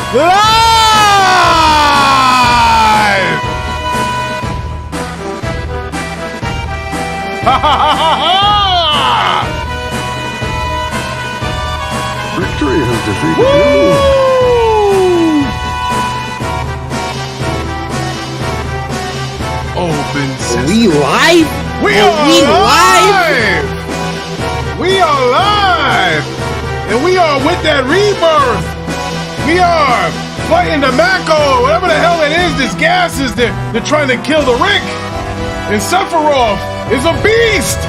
live! Ha ha ha ha ha! Victory has defeated Woo! Open system. We live? We are live! We are live! And we are with that rebirth! We are fighting the Mako, whatever the hell it is, this gas is there. They're trying to kill the Rick! And Sephiroth is a beast!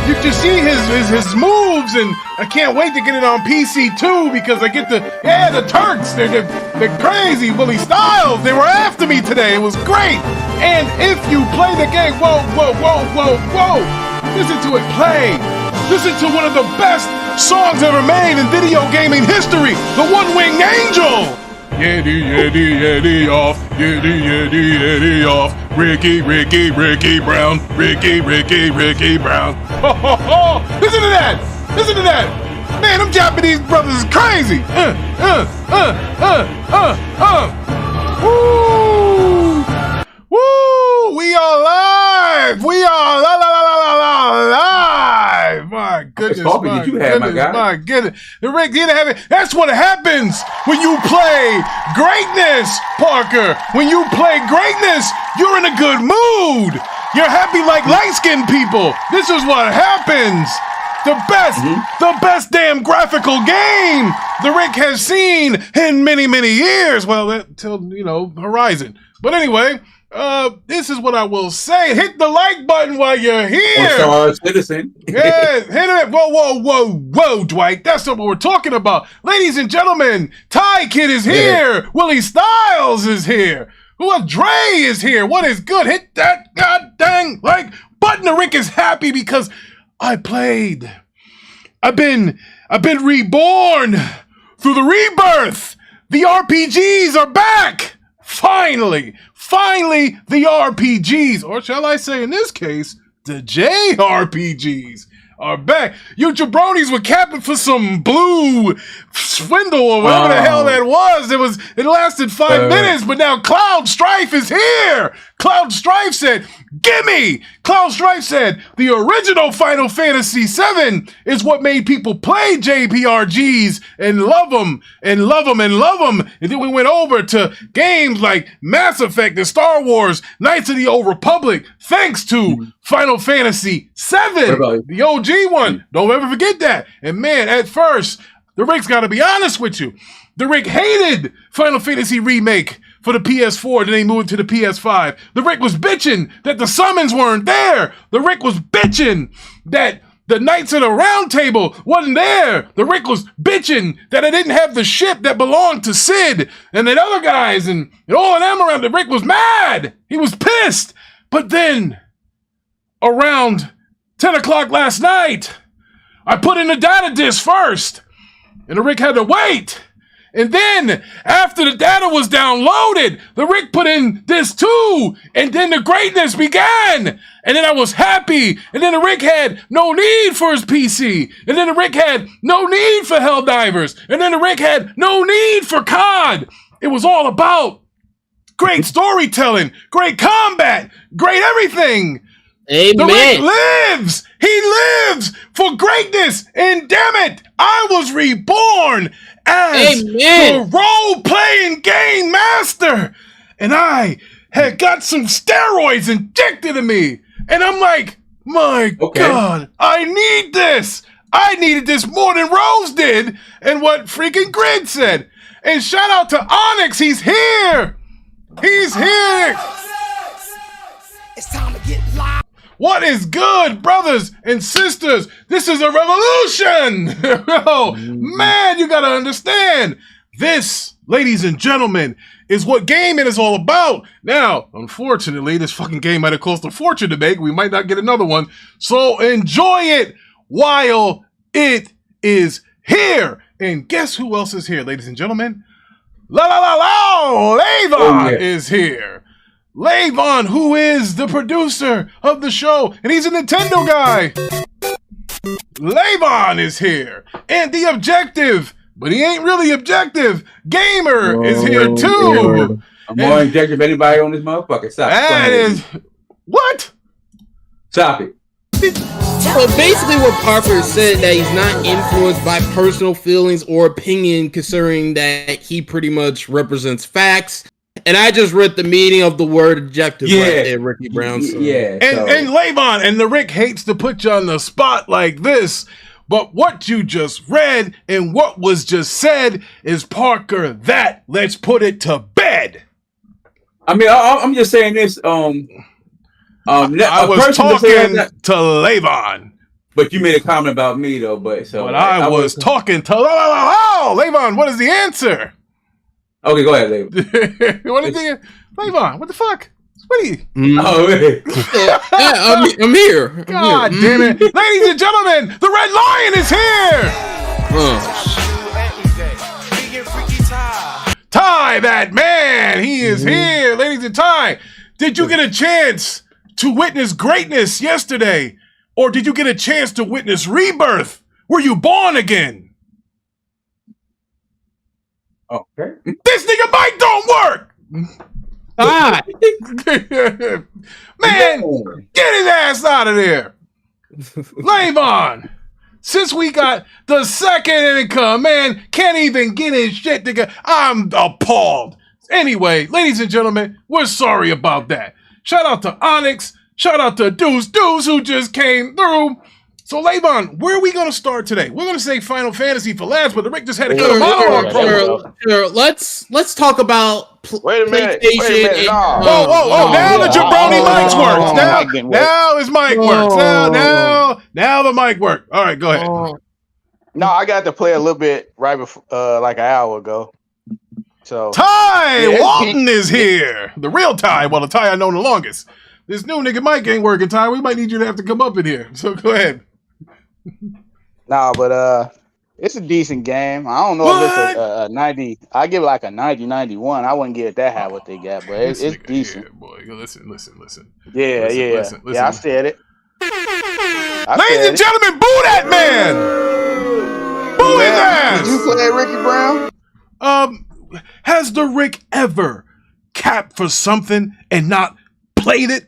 You can see his moves, and I can't wait to get it on PC too, because I get the Turks, they're crazy. Willie Styles, they were after me today, it was great. And if you play the game, whoa, listen to it play. Listen to one of the best songs ever made in video gaming history, The One-Winged Angel. Yeti off, Yeti off. Ricky Brown, Ricky Brown. Listen to that! Listen to that! Man, them Japanese brothers is crazy! Woo! Woo! We are live! We are live! My goodness, my goodness. The Rick didn't have it. That's what happens when you play greatness, Parker. When you play greatness, you're in a good mood. You're happy like light-skinned people. This is what happens. The best damn graphical game the Rick has seen in many, many years. Well, until, Horizon. But anyway, this is what I will say. Hit the like button while you're here. Star Citizen. Yeah, hit it. Whoa, Dwight. That's not what we're talking about. Ladies and gentlemen, Ty Kid is here. Yeah. Willie Styles is here. Dre is here. What is good? Hit that god dang like button. The Rick is happy because I played. I've been reborn through the rebirth. The RPGs are back. Finally, the RPGs, or shall I say in this case, the JRPGs are back. You jabronis were capping for some blue swindle or whatever the hell that was. It lasted 5 minutes, but now Cloud Strife is here. Cloud Strife said, gimme! Cloud Strife said, the original Final Fantasy VII is what made people play JRPGs and love them. And then we went over to games like Mass Effect and Star Wars, Knights of the Old Republic, thanks to Final Fantasy VII, the OG one. Don't ever forget that. And man, at first, the Rick's got to be honest with you. The Rick hated Final Fantasy Remake for the PS4, then they moved to the PS5. The Rick was bitching that the summons weren't there. The Rick was bitching that the Knights of the Round Table wasn't there. The Rick was bitching that I didn't have the ship that belonged to Sid and the other guys and all of them around. The Rick was mad. He was pissed. But then, around 10 o'clock last night, I put in the data disk first, and the Rick had to wait. And then, after the data was downloaded, the Rick put in this too, and then the greatness began. And then I was happy, and then the Rick had no need for his PC, and then the Rick had no need for Helldivers, and then the Rick had no need for COD. It was all about great storytelling, great combat, great everything. Amen. The Rick lives. He lives for greatness. And damn it, I was reborn as the role-playing game master. And I had got some steroids injected in me. And I'm like, my God, I need this. I needed this more than Rose did and what freaking Grid said. And shout out to Onyx. He's here. He's here. It's time to get live. What is good, brothers and sisters? This is a revolution. Oh, man, you got to understand. This, ladies and gentlemen, is what gaming is all about. Now, unfortunately, this fucking game might have cost a fortune to make. We might not get another one. So enjoy it while it is here. And guess who else is here, ladies and gentlemen? Layvon is here. Layvon, who is the producer of the show, and he's a Nintendo guy. Layvon is here. And the objective but he ain't really objective. Gamer is here too. I'm more objective than anybody on this motherfucker. Stop. That is what? Stop it. So basically what Parker said, that he's not influenced by personal feelings or opinion, considering that he pretty much represents facts. And I just read the meaning of the word objective right there, Ricky Brown. So. Yeah. And Levon, and the Rick hates to put you on the spot like this, but what you just read and what was just said is Parker that. Let's put it to bed. I mean, I'm just saying this. I was talking to Levon. But you made a comment about me, though. But I was talking to Levon. What is the answer? Okay, go ahead, Levon. What is the Levon? What the fuck? What are you? Oh, really? I'm here. God damn it, ladies and gentlemen, the Red Lion is here. Ty, that man, he is here, ladies and Ty. Did you get a chance to witness greatness yesterday? Or did you get a chance to witness rebirth? Were you born again? Okay. This nigga mic don't work! Man, get his ass out of there! Levon, since we got the second income, man, can't even get his shit together. I'm appalled. Anyway, ladies and gentlemen, we're sorry about that. Shout out to Onyx. Shout out to Deuce who just came through. So, Levon, where are we going to start today? We're going to say Final Fantasy for last, but the Rick just had a good monologue. Sure. Let's talk about Wait a minute. Whoa. Now the jabroni mics works. Now his mic works. Now the mic works. All right, go ahead. No, I got to play a little bit right before, like an hour ago. So Ty Walton is here. The real Ty. Well, the Ty I know the longest. This new nigga mic ain't working, Ty. We might need you to have to come up in here. So go ahead. Nah, but it's a decent game. I don't know if it's a 90. I give it like a 90, 91. I wouldn't give it that high what they got, but it's decent. Yeah, boy, listen. Yeah. Listen. Yeah, I said it. Ladies and gentlemen, boo that man! Boo his ass! Did you play Ricky Brown? Has the Rick ever capped for something and not played it?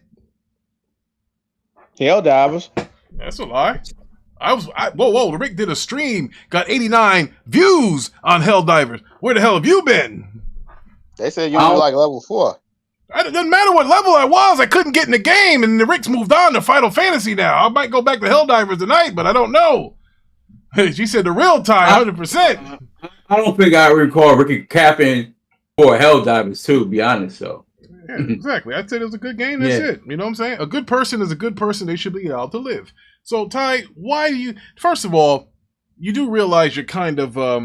Helldivers. That's a lie. Whoa, the Rick did a stream, got 89 views on Helldivers. Where the hell have you been? They said you were like level 4. It doesn't matter what level I was, I couldn't get in the game, and the Rick's moved on to Final Fantasy now. I might go back to Helldivers tonight, but I don't know. She said the real time, 100%. I don't think I recall Ricky capping for Helldivers too, to be honest, so. Yeah, exactly. I said it was a good game. That's it. You know what I'm saying? A good person is a good person. They should be allowed to live. So, Ty, why do you... First of all, you do realize you're kind of... how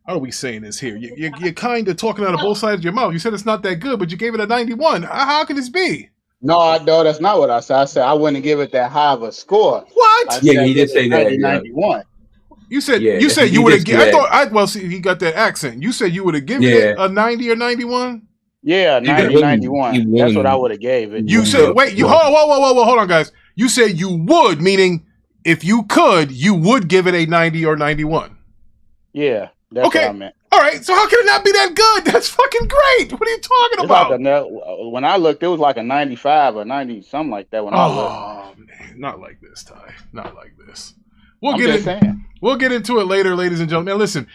are we saying this here? You're kind of talking out of both sides of your mouth. You said it's not that good, but you gave it a 91. How can this be? No, that's not what I said. I said I wouldn't give it that high of a score. What? Yeah, you did say that. 91. You said you would have given... see, he got that accent. You said you would have given it a 90 or 91? Yeah, 90, 91. That's what I would have gave it. You said, wait, hold on, guys. You said you would, meaning if you could, you would give it a 90 or 91. Yeah, that's what I meant. All right, so how can it not be that good? That's fucking great. What are you talking about? Like when I looked, it was like a 95 or 90, something like that. When I looked. Oh, man, not like this, Ty. Not like this. We'll get into it later, ladies and gentlemen. Now, listen,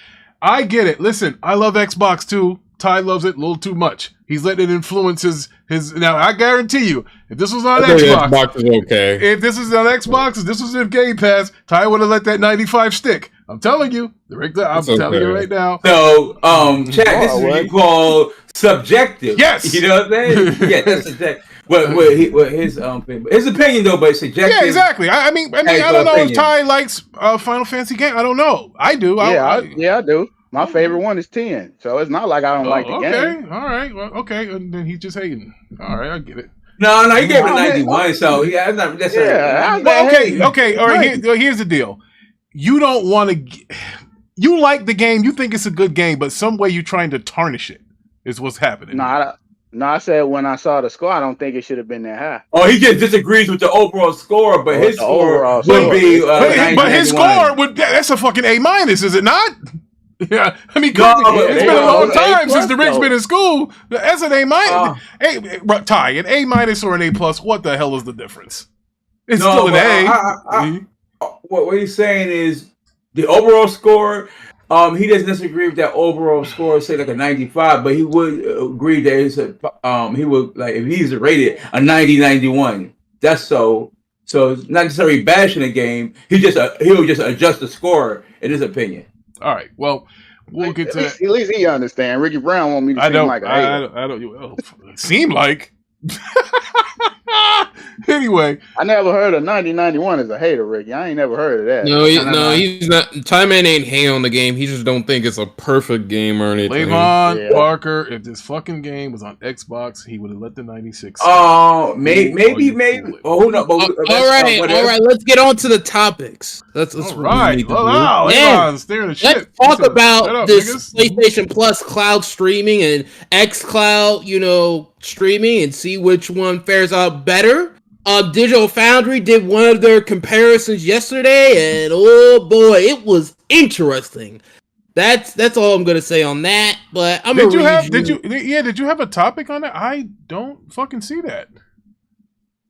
I get it. Listen, I love Xbox too. Ty loves it a little too much. He's letting it influence his. Now, I guarantee you, if this was on Xbox is okay. If this was on Xbox, if this was in Game Pass, Ty would have let that 95 stick. I'm telling you. I'm telling you right now. So, chat, this is what you call subjective. Yes. You know what I'm saying? Yeah, that's subjective. His opinion though, but subjective. Yeah, exactly. I mean, I don't know if Ty likes Final Fantasy game. I don't know. I do. I do. My favorite one is 10, so it's not like I don't like the game. All right. Well, okay. And then he's just hating. All right, I get it. No, he gave it a 91, so yeah, that's okay. All right, here's the deal. You don't want to... You like the game. You think it's a good game, but some way you're trying to tarnish it is what's happening. No, I said when I saw the score, I don't think it should have been that high. Oh, he just disagrees with the overall score, but his score would be... but his score would... That's a fucking A-, is it not? Yeah, I mean, No, it's been a long time since the Rick's though. been in school. As an A minus, Ty, an A minus or an A plus, what the hell is the difference? It's still an A. What he's saying is the overall score. He doesn't necessarily agree with that overall score, say like a 95, but he would agree that it's he would like if he's rated a 90-91. That's so it's not necessarily bashing the game. He'll just adjust the score in his opinion. All right, well, we'll get to at least he understand. Ricky Brown want me to seem like a hater. I don't. It seemed like. Anyway, I never heard of 90-91 as a hater, Ricky. I ain't never heard of that. No, he's not. Ty Man ain't hating on the game. He just don't think it's a perfect game or anything. Levon Parker, if this fucking game was on Xbox, he would have let the 96. Maybe. Oh, who knows? All right. Let's get on to the topics. That's all right. Wow, Levon's staring at shit. Let's talk about this PlayStation Plus cloud streaming and xCloud, streaming and see which one fares out better. Digital Foundry did one of their comparisons yesterday, and oh boy, it was interesting. That's all I'm gonna say on that. But did you have a topic on it? I don't fucking see that.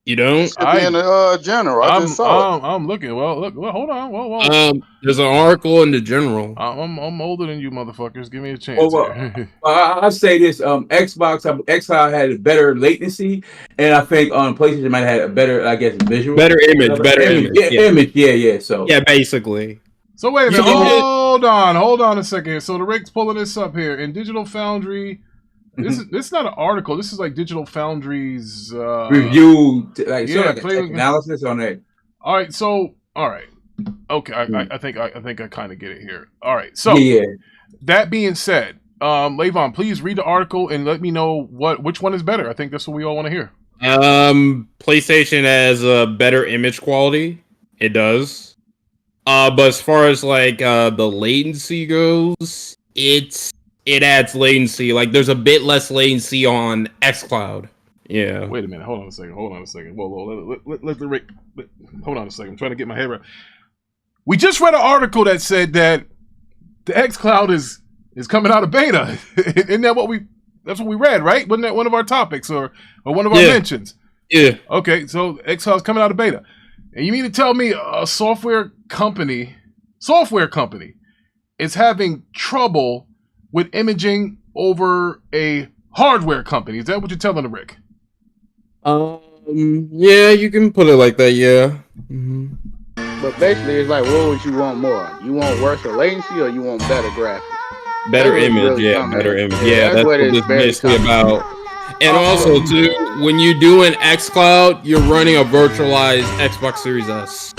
You don't? In the general. I just saw it. I'm looking. Well, look. Well, hold on. Whoa. There's an article in the general. I'm older than you, motherfuckers. Give me a chance. I'll say this: xCloud had a better latency, and I think PlayStation might have had a better, visual, better image. Yeah. So yeah, basically. So wait a minute. Hold on a second here. So the Rick's pulling this up here in Digital Foundry. This is not an article. This is like Digital Foundry's review, analysis on it. All right. Okay. I think I kind of get it here. All right. So that being said, Levon, please read the article and let me know which one is better. I think that's what we all want to hear. PlayStation has a better image quality. It does. But as far as the latency goes, it adds latency. Like there's a bit less latency on xCloud. Yeah. Wait a minute. Hold on a second. Whoa. Let the Rick. Hold on a second. I'm trying to get my head right. We just read an article that said that the xCloud is coming out of beta. Isn't that that's what we read, right? Wasn't that one of our topics or one of our mentions? Yeah. Okay. So xCloud's coming out of beta, and you mean to tell me a software company is having trouble with imaging over a hardware company? Is that what you're telling the Rick? Yeah, you can put it like that, yeah. Mm-hmm. But basically, it's like, what would you want more? You want worse latency or you want better graphics? Better image, better image. Yeah, that's what it's basically about. And also, too, when you do an xCloud, you're running a virtualized Xbox Series S.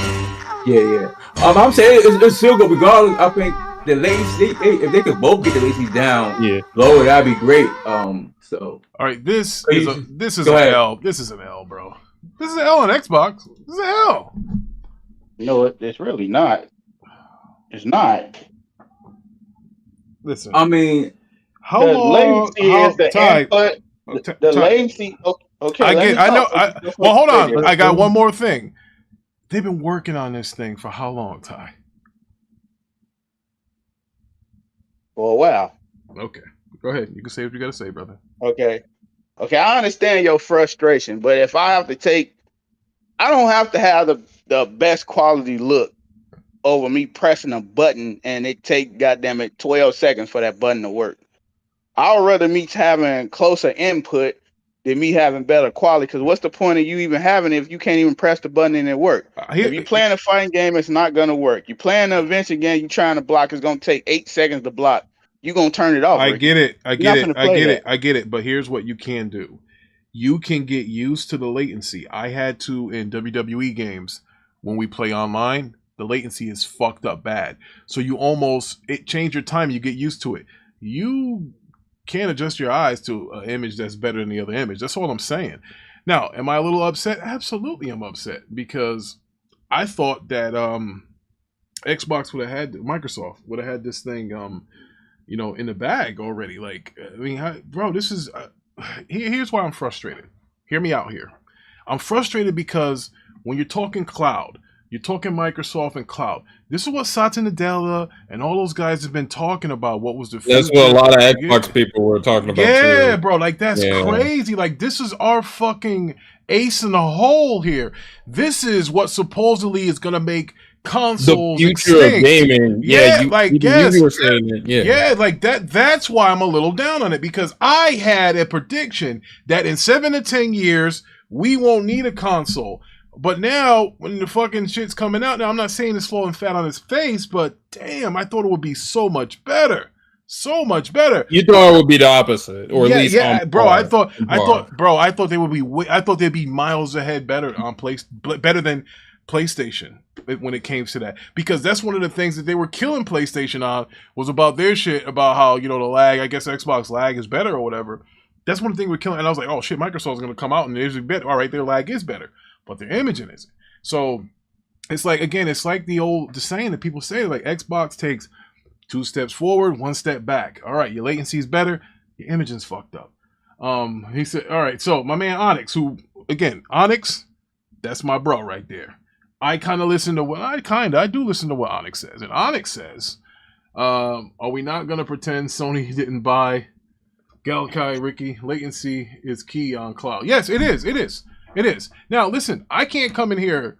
Yeah. I'm saying it's still good regardless. I think the latency, if they could both get the latency down lower, that'd be great. So all right, this is an L. This is an L, bro. This is an L on Xbox. This is an L. No, it's really not. It's not. Listen, I mean, how long? Latency is the input. The latency. Okay, well, hold on. I got one more thing. They've been working on this thing for how long, Ty? For a while. Okay. Go ahead. You can say what you got to say, brother. Okay. I understand your frustration, but if I have to I don't have to have the best quality look over me pressing a button and it take, goddamn it, 12 seconds for that button to work. I would rather me having closer input than me having better quality, because what's the point of you even having it if you can't even press the button and it work? If you're playing a fighting game, it's not going to work. You're playing an adventure game, you're trying to block, it's going to take 8 seconds to block. You're going to turn it off. I get it. But here's what you can do. You can get used to the latency. I had to in WWE games when we play online. The latency is fucked up bad. So it change your time. You get used to it. You can't adjust your eyes to an image that's better than the other image. That's all I'm saying. Now, am I a little upset? Absolutely, I'm upset because I thought that Xbox Microsoft would have had this thing, in the bag already. Like, I mean, bro, this is here's why I'm frustrated. Hear me out here. I'm frustrated because when you're talking cloud, You're talking Microsoft and cloud. This is what Satya Nadella and all those guys have been talking about. What was the future? That's what a lot of Xbox people were talking about. Yeah, too. bro. Like that's crazy. Like this is our fucking ace in the hole here. This is what supposedly is gonna make consoles the future extinct. of gaming. Yeah, you were saying it. Yeah, like that. That's why I'm a little down on it, because I had a prediction that in 7 to 10 years we won't need a console. But now, when the fucking shit's coming out, now I'm not saying it's falling fat on his face, but damn, I thought it would be so much better. So much better. You thought it would be the opposite, or at least bro. par. I thought they would be. I thought they'd be miles ahead better on better than PlayStation when it came to that, because that's one of the things that they were killing PlayStation on, was about their shit about how, the lag. I guess Xbox lag is better or whatever. That's one of the things we're killing. And I was like, oh shit, Microsoft's gonna come out and there's a bit. All right, their lag is better, but their imaging isn't. So it's like, again, it's like the saying that people say, like Xbox takes 2 steps forward, 1 step back. All right, your latency is better, your imaging's fucked up. He said, all right, so my man Onyx, Onyx, that's my bro right there. I do listen to what Onyx says. And Onyx says, are we not gonna pretend Sony didn't buy Galakai, Ricky? Latency is key on cloud. Yes, it is. Now, listen, I can't come in here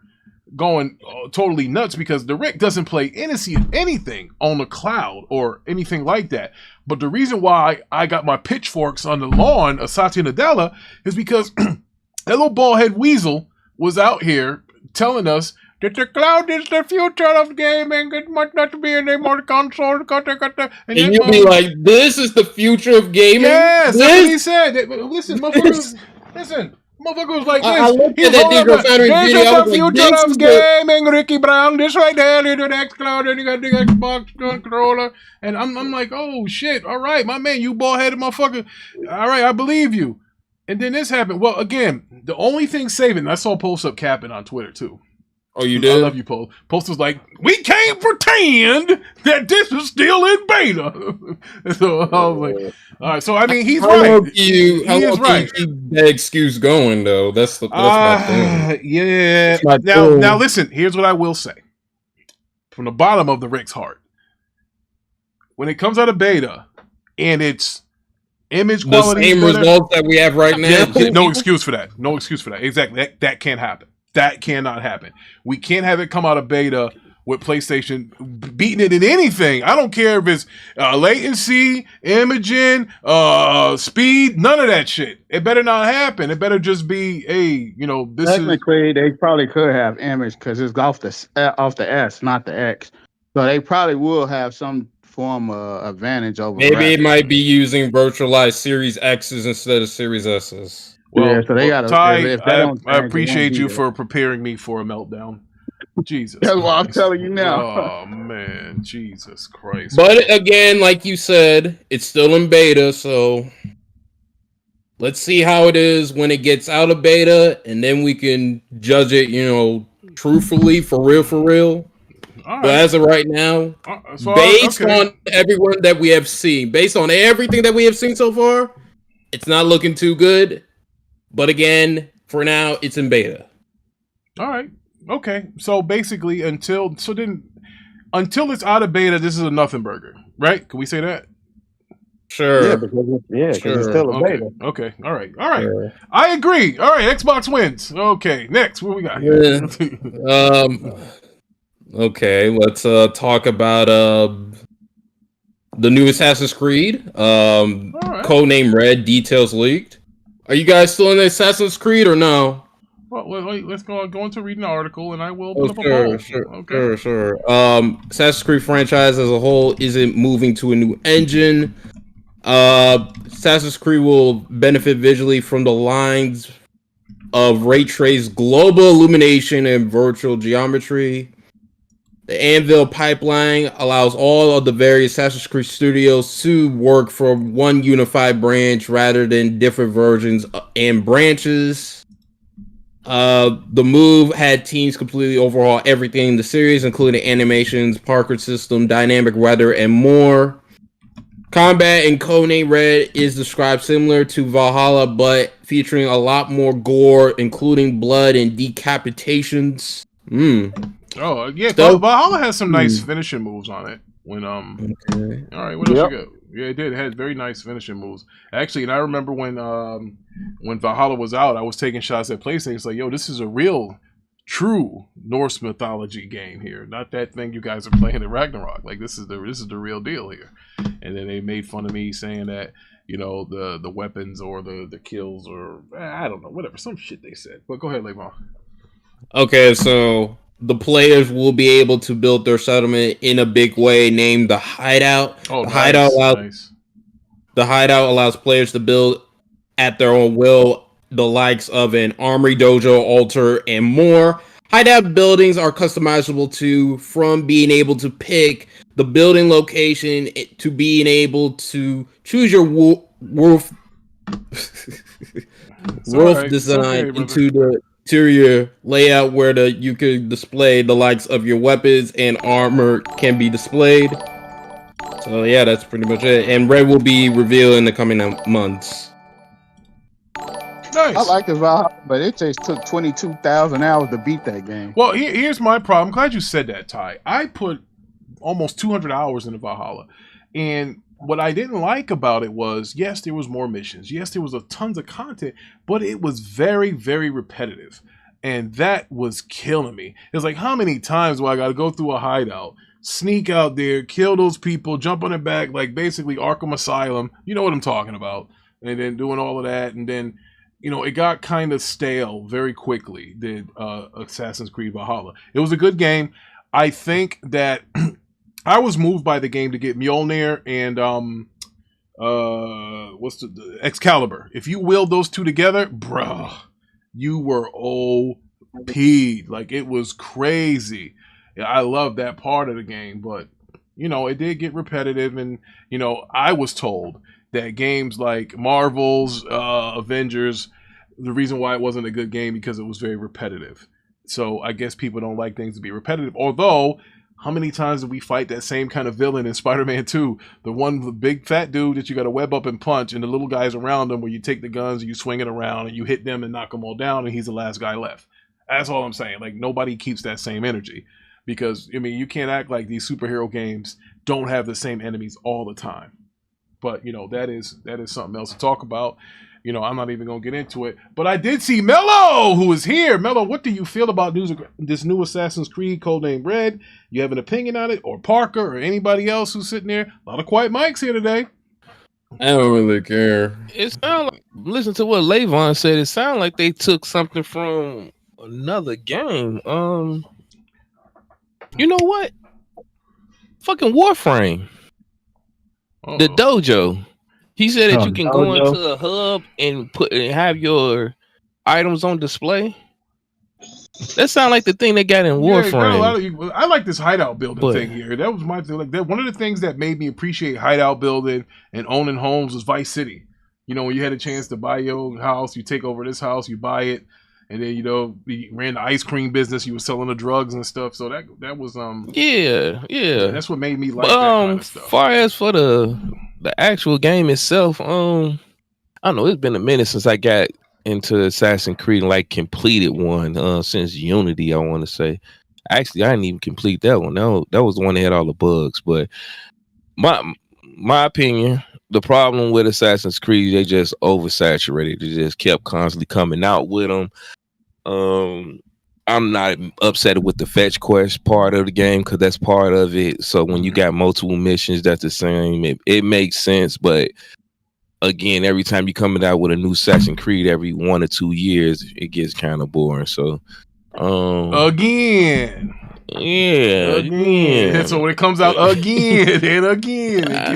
going totally nuts because the Rick doesn't play anything on the cloud or anything like that. But the reason why I got my pitchforks on the lawn of Satya Nadella is because that little bald-head weasel was out here telling us that the cloud is the future of gaming. It might not be any more console. And you'll be like, this is the future of gaming? Yes, that's what he said. Listen, motherfucker was like this. I looked at that Digital Foundry video. This is the future of gaming, Ricky Brown. This right there, you do the Xcloud, and you got the Xbox controller. And I'm like, oh shit, all right, my man, you bald-headed motherfucker. All right, I believe you. And then this happened. Well, again, the only thing saving, I saw Post up capping on Twitter too. Oh, you did? I love you, Post. Post was like, we can't pretend that this is still in beta. So I was like, all right. So I mean, he's right. He is right. Keep that excuse going though. That's my thing. Yeah. Now listen. Here's what I will say. From the bottom of the Rick's heart, when it comes out of beta and it's image quality, the same results that we have right now. No excuse for that. No excuse for that. Exactly. That can't happen. That cannot happen. We can't have it come out of beta with PlayStation beating it in anything. I don't care if it's latency, imaging, speed, none of that shit. It better not happen. It better just be this technically, they probably could have image because it's off the S, not the X. So they probably will have some form of advantage over. Maybe it might be using virtualized Series X's instead of Series S's. Well, yeah, so they gotta. Ty, I appreciate you for preparing me for a meltdown. Jesus. That's what I'm telling you now. Oh man, Jesus Christ. But again, like you said, it's still in beta, so let's see how it is when it gets out of beta, and then we can judge it, truthfully, for real. Right. But as of right now, based on everyone that we have seen, based on everything that we have seen so far, it's not looking too good. But again, for now, it's in beta. All right. Okay. So basically, until it's out of beta, this is a nothing burger, right? Can we say that? Sure. Yeah, because it's still a beta. Okay. All right. Sure. I agree. All right. Xbox wins. Okay. Next, what we got here? Okay. Let's talk about the new Assassin's Creed. Codename Red, details leaked. Are you guys still in Assassin's Creed or no? Well, wait, let's go into reading the article, and I will put up a poll. Sure. Assassin's Creed franchise as a whole isn't moving to a new engine. Assassin's Creed will benefit visually from the lines of ray trace global illumination and virtual geometry. The Anvil pipeline allows all of the various Assassin's Creed studios to work from one unified branch rather than different versions and branches. The move had teams completely overhaul everything in the series, including animations, parkour system, dynamic weather, and more. Combat in Codename Red is described similar to Valhalla, but featuring a lot more gore, including blood and decapitations. Oh yeah, Stuff- Valhalla has some nice finishing moves on it. When Okay. all right, what else you got? Yeah, it did. It had very nice finishing moves. Actually, and I remember when Valhalla was out, I was taking shots at PlayStation. It's like, yo, this is a real, true Norse mythology game here. Not that thing you guys are playing at Ragnarok. Like this is the real deal here. And then they made fun of me saying that, you know, the weapons or the kills or I don't know, whatever, some shit they said. But go ahead, Leymar. Okay, so the players will be able to build their settlement in a big way named the Hideout. Oh, the nice, Hideout allows nice. The Hideout allows players to build at their own will the likes of an armory, dojo, altar, and more. Hideout buildings are customizable too, from being able to pick the building location to being able to choose your roof design into the interior layout where you could display the likes of your weapons and armor can be displayed. So yeah, that's pretty much it. And Red will be revealed in the coming months. Nice. I like the Valhalla, but it just took 22,000 hours to beat that game. Well, here's my problem. I'm glad you said that, Ty. I put almost 200 hours into Valhalla, and what I didn't like about it was, yes, there was more missions. Yes, there was tons of content, but it was very, very repetitive, and that was killing me. It's like, how many times do I got to go through a hideout, sneak out there, kill those people, jump on their back, like basically Arkham Asylum. You know what I'm talking about. And then doing all of that, and then, you know, it got kind of stale very quickly, did Assassin's Creed Valhalla. It was a good game. I think that I was moved by the game to get Mjolnir and what's the Excalibur. If you willed those two together, bruh, you were OP. Like, it was crazy. I love that part of the game, but, you know, it did get repetitive, and, you know, I was told that games like Marvel's Avengers, the reason why it wasn't a good game because it was very repetitive. So I guess people don't like things to be repetitive. Although, how many times did we fight that same kind of villain in Spider-Man 2? The big fat dude that you got to web up and punch, and the little guys around him where you take the guns and you swing it around and you hit them and knock them all down, and he's the last guy left. That's all I'm saying. Like, nobody keeps that same energy. Because, I mean, you can't act like these superhero games don't have the same enemies all the time. But, you know, that is something else to talk about. You know, I'm not even going to get into it. But I did see Mello, who is here. Mello, what do you feel about this new Assassin's Creed Codename Red? You have an opinion on it? Or Parker, or anybody else who's sitting there? A lot of quiet mics here today. I don't really care. It sounds like, listen to what Leyvon said, it sounded like they took something from another game. You know what? Fucking Warframe. The dojo. He said that you can go into a hub and have your items on display. That sounds like the thing they got in Warframe. I like this hideout building thing here. That was my thing. Like, that one of the things that made me appreciate hideout building and owning homes was Vice City. You know, when you had a chance to buy your own house, you take over this house, you buy it, and then, you know, you ran the ice cream business, you were selling the drugs and stuff. So that was yeah, that's what made me like that kind of stuff. Far as for the actual game itself, I don't know, it's been a minute since I got into Assassin's Creed and like completed one since Unity, I want to say. Actually, I didn't even complete that one. That was the one that had all the bugs. But my opinion, the problem with Assassin's Creed, they just oversaturated. They just kept constantly coming out with them. I'm not upset with the fetch quest part of the game because that's part of it. So when you got multiple missions, that's the same. It makes sense, but again, every time you coming out with a new Assassin's Creed every 1 or 2 years, it gets kind of boring. So again. So when it comes out again and again, I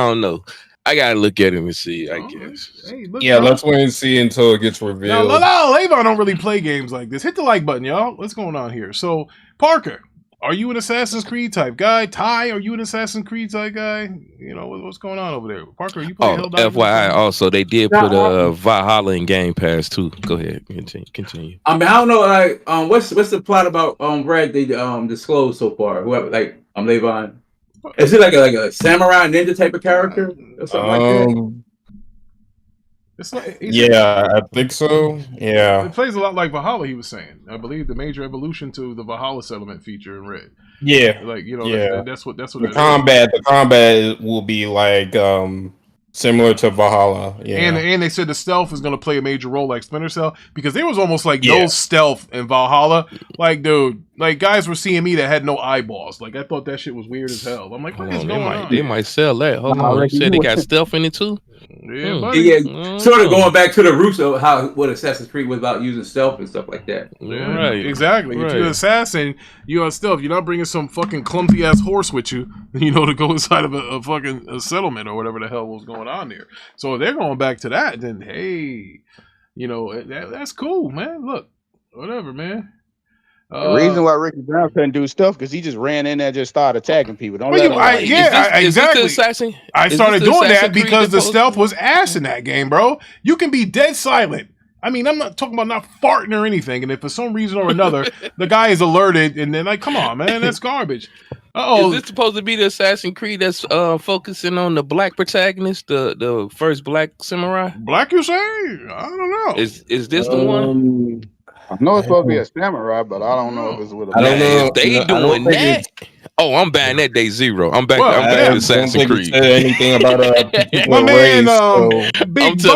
don't know. I gotta look at him and see, I guess. Hey, let's wait and see until it gets revealed. No, Leyvon don't really play games like this. Hit the like button, y'all. What's going on here? So, Parker, are you an Assassin's Creed type guy? Ty, are you an Assassin's Creed type guy? You know, what's going on over there? Parker, are you playing Helldivers? FYI, also, they did put Valhalla in Game Pass, too. Go ahead. Continue. I mean, I don't know, like, what's the plot about Red they disclosed so far? Whoever, like, Leyvon. Is it like a samurai ninja type of character or something like that? It's like Yeah, I think so. Yeah. it plays a lot like Valhalla. He was saying, I believe the major evolution to the Valhalla settlement feature in Red. Yeah. Like Yeah. that's what The it combat will be like similar to Valhalla. Yeah. And they said the stealth is going to play a major role like Splinter Cell because there was almost like no stealth in Valhalla. Like, dude, like guys were seeing me that had no eyeballs. Like I thought that shit was weird as hell. I'm like, what is going on? They might sell that. Hold on, you said they got stealth in it too. Yeah, buddy. Yeah, sort of going back to the roots of what Assassin's Creed was about using stealth and stuff like that. Yeah, Right. exactly. Right. If you're an assassin, you're on stealth. You're not bringing some fucking clumsy ass horse with you, to go inside of a fucking settlement or whatever the hell was going on there. So if they're going back to that, then hey, that's cool, man. Look, whatever, man. The reason why Ricky Brown couldn't do stuff because he just ran in there and just started attacking people. Don't let him. Exactly. I started doing that because the stealth supposed was ass in that game, bro. You can be dead silent. I mean, I'm not talking about not farting or anything. And if for some reason or another the guy is alerted, and then like, come on, man, that's garbage. Is this supposed to be the Assassin's Creed that's focusing on the black protagonist, the first black samurai? Black, you say? I don't know. Is this the one? I know it's supposed to be a samurai, but I don't know if it's with a. I don't know. If they doing that. Oh, I'm buying that day zero. I'm back. I'm back to Assassin's Creed. Anything about my man, Big I'm telling you now, I'm back Von. to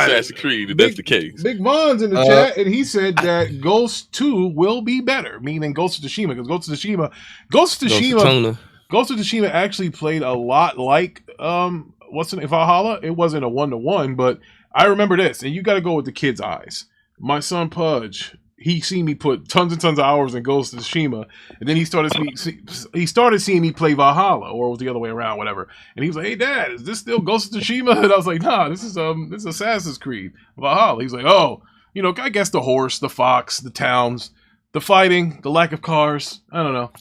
Assassin's Creed. If that's the case. Big Von's in the chat, and he said that Ghost 2 will be better, meaning Ghost of Tsushima, because Ghost of Tsushima actually played a lot like Valhalla. It wasn't a 1-to-1, but I remember this, and you got to go with the kid's eyes. My son Pudge, he seen me put tons and tons of hours in Ghost of Tsushima, and then he started seeing me play Valhalla, or it was the other way around, whatever. And he was like, "Hey, Dad, is this still Ghost of Tsushima?" And I was like, "Nah, this is Assassin's Creed Valhalla." He's like, "Oh, I guess the horse, the fox, the towns, the fighting, the lack of cars. I don't know."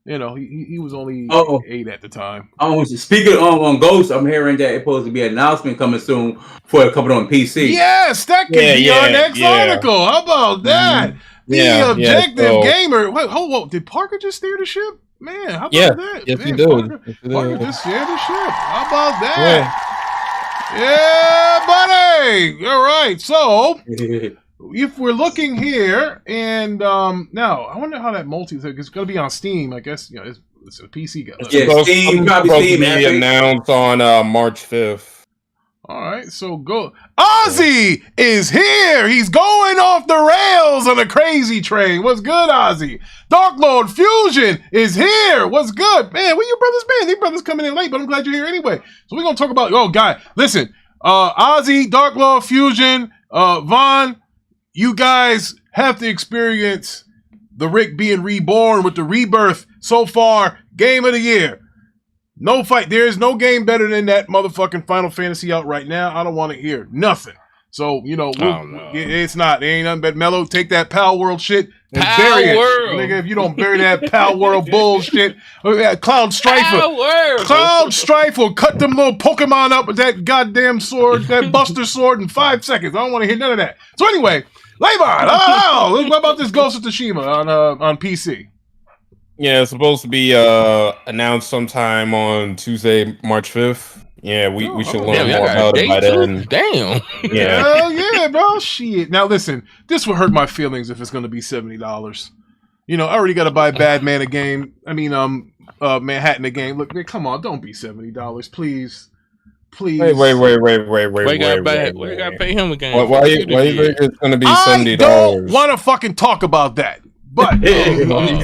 He was only 8 at the time. Speaking on Ghost, I'm hearing that it's supposed to be an announcement coming soon for it coming on PC. Yes, that could be our next article. How about that? The Objective Gamer. Wait, hold on. Did Parker just steer the ship? Man, how about that? Yes, Man, he did. Parker just steered the ship. How about that? Yeah, buddy. All right. So, if we're looking here, and now I wonder how that it's going to be on Steam. I guess it's a PC guy. Yeah, Steam probably Steam. Be announced on March 5th. All right, so go. Ozzy is here. He's going off the rails on a crazy train. What's good, Ozzy? Dark Lord Fusion is here. What's good, man? Where your brothers been? These brothers coming in late, but I'm glad you're here anyway. So we're gonna talk about. Oh, guy, listen. Ozzy, Dark Lord Fusion, Von. You guys have to experience the Rick being reborn with the Rebirth so far. Game of the year. No fight. There is no game better than that motherfucking Final Fantasy out right now. I don't want to hear nothing. So, it's not. There ain't nothing but Mello. Take that Pal World shit and bury it. Nigga, if you don't bury that Pal World bullshit. Cloud Strife will cut them little Pokemon up with that goddamn sword, that Buster Sword in 5 seconds. I don't want to hear none of that. So anyway, Layvon, what about this Ghost of Tsushima on PC? Yeah, it's supposed to be announced sometime on Tuesday, March 5th. Yeah, we should learn more about it by then. Damn. Yeah. Hell yeah, bro. Shit. Now listen, this will hurt my feelings if it's going to be $70. I already got to buy Badman a game. I mean, Manhattan a game. Look, come on, don't be $70, please. Please. Wait. We gotta pay him again. Why you think it's going to be $70? I don't want to fucking talk about that. But I don't. Why do you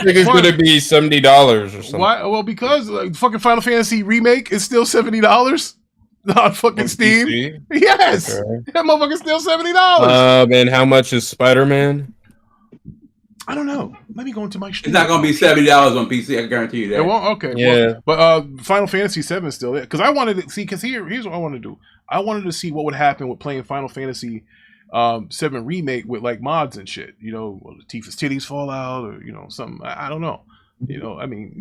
think it's going to be $70 or something? Why? Well, because fucking Final Fantasy Remake is still $70 on fucking Steam. PC? Yes, that motherfucker's still $70. And how much is Spider-Man? I don't know. Let me go into my. It's not going to be $70 on PC. I guarantee you that. It won't. Okay. Yeah. Well, but Final Fantasy 7 is still there because I wanted to see. Because here's what I wanted to do. I wanted to see what would happen with playing Final Fantasy 7 Remake with like mods and shit. Will Tifa's titties fall out or something? I don't know. I mean,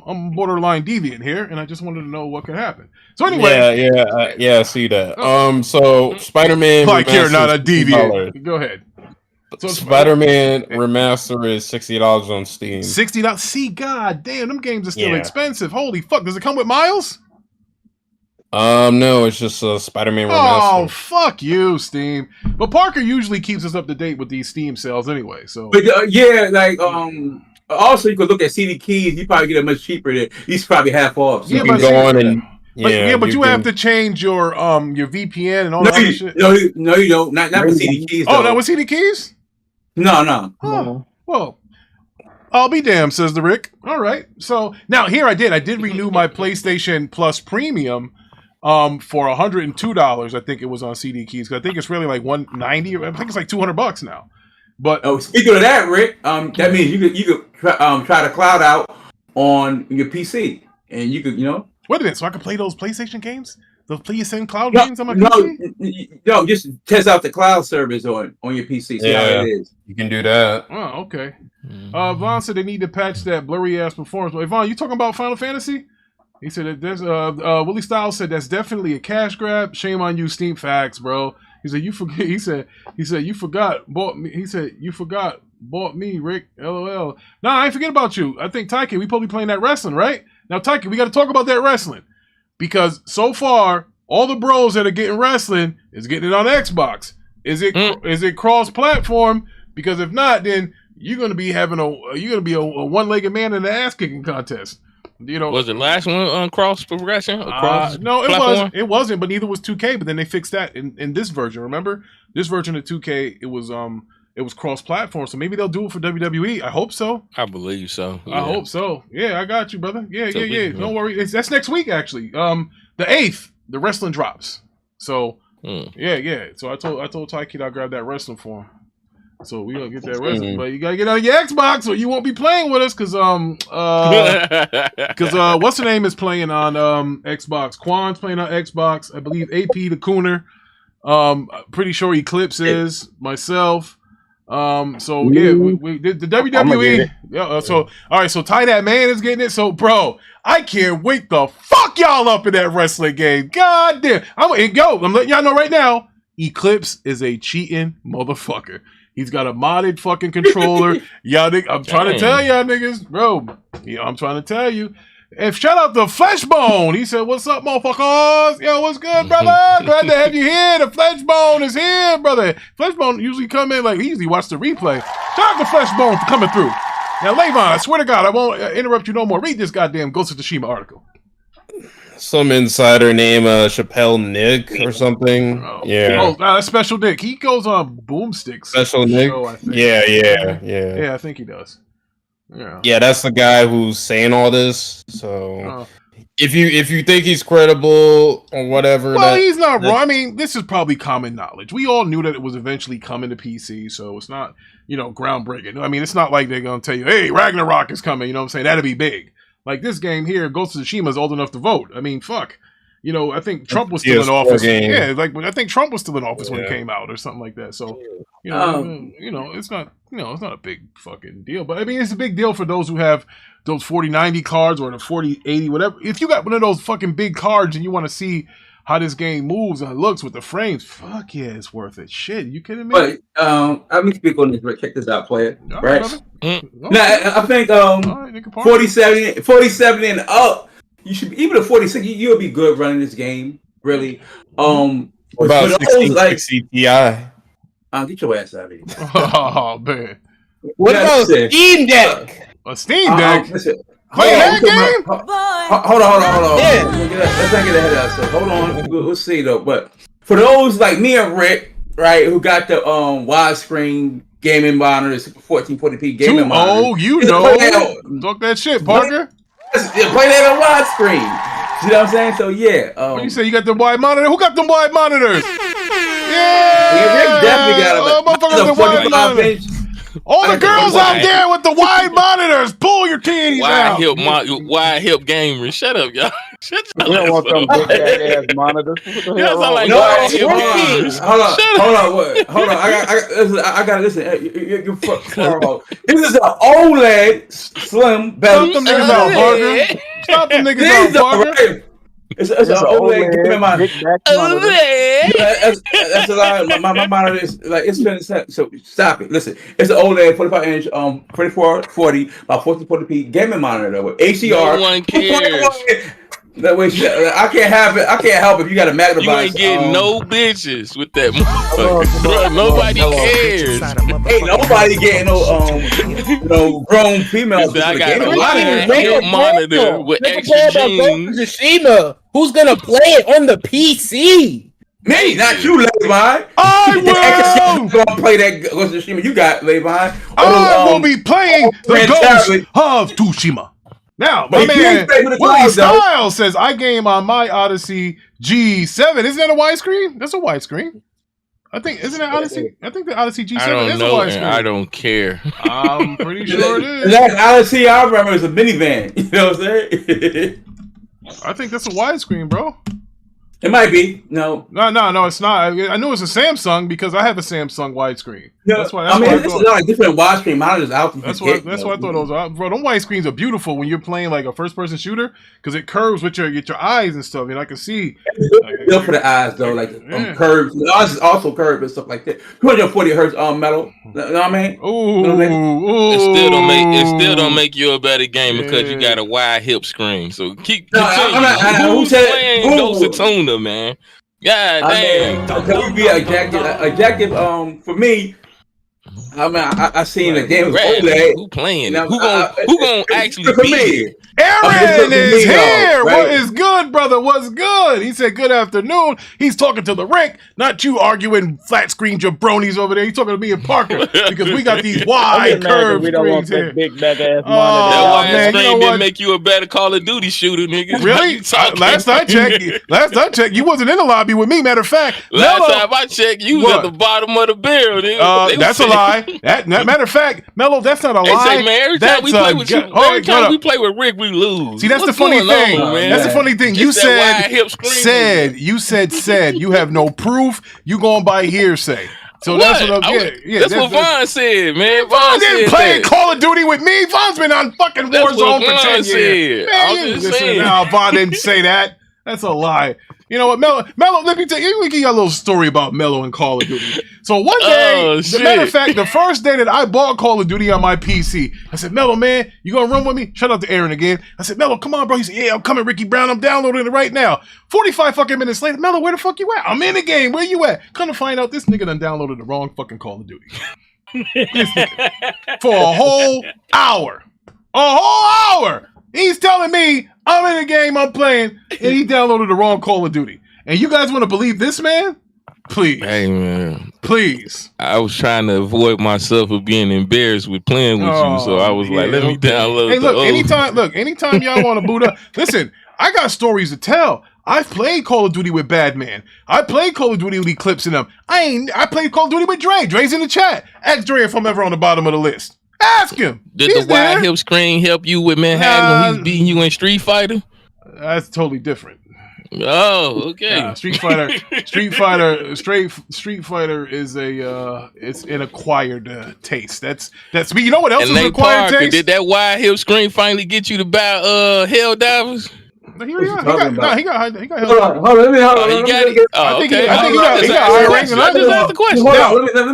I'm borderline deviant here, and I just wanted to know what could happen. So anyway, I see that. So Spider-Man, like you're not a deviant. Go ahead. So Spider-Man Remaster is $60 on Steam. $60. See, god damn, them games are still expensive. Holy fuck! Does it come with Miles? No, it's just Spider-Man Remastered. Oh, fuck you, Steam. But Parker usually keeps us up to date with these Steam sales anyway. So, but also you could look at CD keys. You probably get it much cheaper. He's probably half off. So Yeah, you can but go on and but you have to change your VPN and all that shit. No, you don't. Not with CD keys. Oh, not with CD keys? No. Oh, well, I'll be damned, says the Rick. All right. So now here I did renew my PlayStation Plus Premium for $102. I think it was on CD keys. I think it's really like $190. I think it's like $200 now. But speaking of that, Rick, that means you could try to cloud out on your PC, and you could Wait a minute. So I can play those PlayStation games, the PSN cloud games on my PC? No, just test out the cloud service on your PC. See how it is. You can do that. Oh, okay. Vaughn said they need to patch that blurry ass performance. But Vaughn, you talking about Final Fantasy? He said that there's Willie Styles said that's definitely a cash grab. Shame on you, Steam Facts, bro. He said you forget. He said you forgot bought me. He said you forgot bought me, Rick. LOL. Nah, I ain't forget about you. I think Tyke, we probably playing that wrestling, right? Now, Tyke, we got to talk about that wrestling because so far all the bros that are getting wrestling is getting it on Xbox. Is it cross platform? Because if not, then you're gonna be a one-legged man in the ass kicking contest. Was it last one on cross progression? No, it wasn't, but neither was 2K. But then they fixed that in this version. Remember, this version of 2K, it was cross platform. So maybe they'll do it for WWE. I hope so. I believe so. Yeah. I hope so. Yeah, I got you, brother. Yeah. Don't worry. That's next week actually. The 8th, the wrestling drops. So yeah. So I told Tyke I'll grab that wrestling for him. So we gonna get that wrestling, but you gotta get on your Xbox, or you won't be playing with us, cause what's the name is playing on Xbox. Quan's playing on Xbox. I believe AP the Cooner. Pretty sure Eclipse is myself. So yeah, we did the WWE. Yeah. So all right. So Ty That Man is getting it. So bro, I can't wait to fuck y'all up in that wrestling game. God damn. I'm letting y'all know right now. Eclipse is a cheating motherfucker. He's got a modded fucking controller. Y'all, I'm trying to tell y'all niggas, bro. Yeah, I'm trying to tell you. And shout out to Fleshbone. He said, "What's up, motherfuckers? Yo, what's good, brother? Glad to have you here. The Fleshbone is here, brother. Fleshbone usually come in like he usually watch the replay. Shout out to Fleshbone for coming through. Now, Levon, I swear to God, I won't interrupt you no more. Read this goddamn Ghost of Tsushima article. Some insider named Chappelle Nick or something. Special Nick. He goes on Boomsticks. Special Nick. Show, I think. Yeah. I think he does. Yeah, that's the guy who's saying all this. So if you think he's credible or whatever, he's not wrong. I mean, this is probably common knowledge. We all knew that it was eventually coming to PC, so it's not groundbreaking. I mean, it's not like they're gonna tell you, "Hey, Ragnarok is coming." You know what I'm saying? That'd be big. Like this game here, Ghost of Tsushima is old enough to vote. I mean, fuck. I think Trump was still in office. Game. Yeah, I think Trump was still in office when it came out or something like that. So, it's not a big fucking deal. But I mean, it's a big deal for those who have those 4090 cards or the 4080, whatever. If you got one of those fucking big cards and you want to see how this game moves and looks with the frames, fuck yeah, it's worth it. Shit, you kidding me? But I'm gonna speak on this. Check this out, play it. Right? Now, I think 47 and up, you should be, even at 46, you'll be good running this game. Really. What about 1660 Ti? Get your ass out of here. Oh man. What about Steam Deck? A Steam Deck? Play that game? Hold on. Yeah. Let's not get ahead of ourselves. Hold on. We'll see though. But for those like me and Rick, right, who got the widescreen gaming monitors, 1440p gaming monitors. Talk that shit, Parker. Play that on widescreen. You know what I'm saying? So yeah. What you say? You got the wide monitor? Who got them wide monitors? Yeah. Rick definitely got the wide monitor. All the girls out there with the wide monitors, pull your titties out. Wide hip gamers. Shut up, y'all. Shut up. You don't want them big ass monitors. Hold on. I got to listen. You're fucking. This is an OLED slim belt. Stop them niggas out, Parker. Stop them niggas out, Parker. It's an OLED gaming monitor. That's a lot. My monitor is like it's been set. So stop it. Listen, it's an OLED 45-inch 2440 by 1440p gaming monitor with HDR. No one cares. That way, I can't have it. I can't help it. You got a magnify. You ain't getting no bitches with that motherfucker. Bro, nobody cares. Ain't nobody getting no grown females. I got a monitor with extra jeans. Tsushima. Who's gonna play it on the PC? Me, not you, Levi. I will. Gonna play that Ghost of Tsushima. You got Levi. I will be playing the Ghost of Tsushima. Now, my man Willie Style says, I game on my Odyssey G7. Isn't that a widescreen? That's a widescreen. I think, isn't that Odyssey? I think the Odyssey G7 is a widescreen. I don't care. I'm pretty sure it is. That Odyssey I remember is a minivan. You know what I'm saying? I think that's a widescreen, bro. It might be. No, it's not. I knew it was a Samsung because I have a Samsung widescreen. No, that's why. I mean, it's like different widescreen monitors out there. That's why I thought those are. Bro, them widescreens are beautiful when you're playing like a first-person shooter because it curves with your eyes and stuff. And I can see. Good for the eyes though, like curves. The eyes is also curved and stuff like that. 240 hertz metal. You know what I mean? Ooh. It still don't make you a better gamer because you got a wide hip screen. So keep. Who's playing Ghost of Tuna, man? God damn. Can we be objective? For me, I mean, I seen the game was OLED. Who playing? Who gonna actually beat it? Aaron is here. What is good, brother? What's good? He said, good afternoon. He's talking to the rink, not you arguing flat screen jabronis over there. He's talking to me and Parker because we got these wide curved we don't want screens that here. big back ass That monitor. wide screen didn't make you a better Call of Duty shooter, nigga. Really? Last I checked, you wasn't in the lobby with me. Matter of fact, last time I checked, you was at the bottom of the barrel, nigga. That's a lie. Matter of fact, Mello, that's not a lie. Say, man, every time we play with Rick, we lose. See, that's the funny thing. That's the funny thing. You said you have no proof. You going by hearsay. So that's what I'm getting. Yeah, that's what Vaughn said, man. Vaughn didn't play Call of Duty with me. Vaughn's been on fucking Warzone for 10 years. Man, no, Vaughn didn't say that. That's a lie. You know what, Mello, let me tell you, we give you a little story about Mello and Call of Duty. So one day, as a matter of fact, the first day that I bought Call of Duty on my PC, I said, Mello, man, you gonna run with me? Shout out to Aaron again. I said, Mello, come on, bro. He said, yeah, I'm coming, Ricky Brown. I'm downloading it right now. 45 fucking minutes later, Mello, where the fuck you at? I'm in the game. Where you at? Come to find out, this nigga done downloaded the wrong fucking Call of Duty. For a whole hour. He's telling me I'm in the game, I'm playing, and he downloaded the wrong Call of Duty. And you guys want to believe this man? Please. Hey, man. Please. I was trying to avoid myself of being embarrassed with playing with you, so I was like, let me download. Hey, anytime y'all want to boot up, listen, I got stories to tell. I've played Call of Duty with Badman. I played Call of Duty with Eclipse in them. I played Call of Duty with Dre. Dre's in the chat. Ask Dre if I'm ever on the bottom of the list. Ask him. Did the wide hip screen help you with Manhattan when he's beating you in Street Fighter? That's totally different. Oh, okay. Street Fighter is it's an acquired taste. That's me. You know what else is an acquired taste? Did that wide hip screen finally get you to buy Helldivers? He got Helldivers. Hold on, let me I think he got higher ranks than I do. That's the question.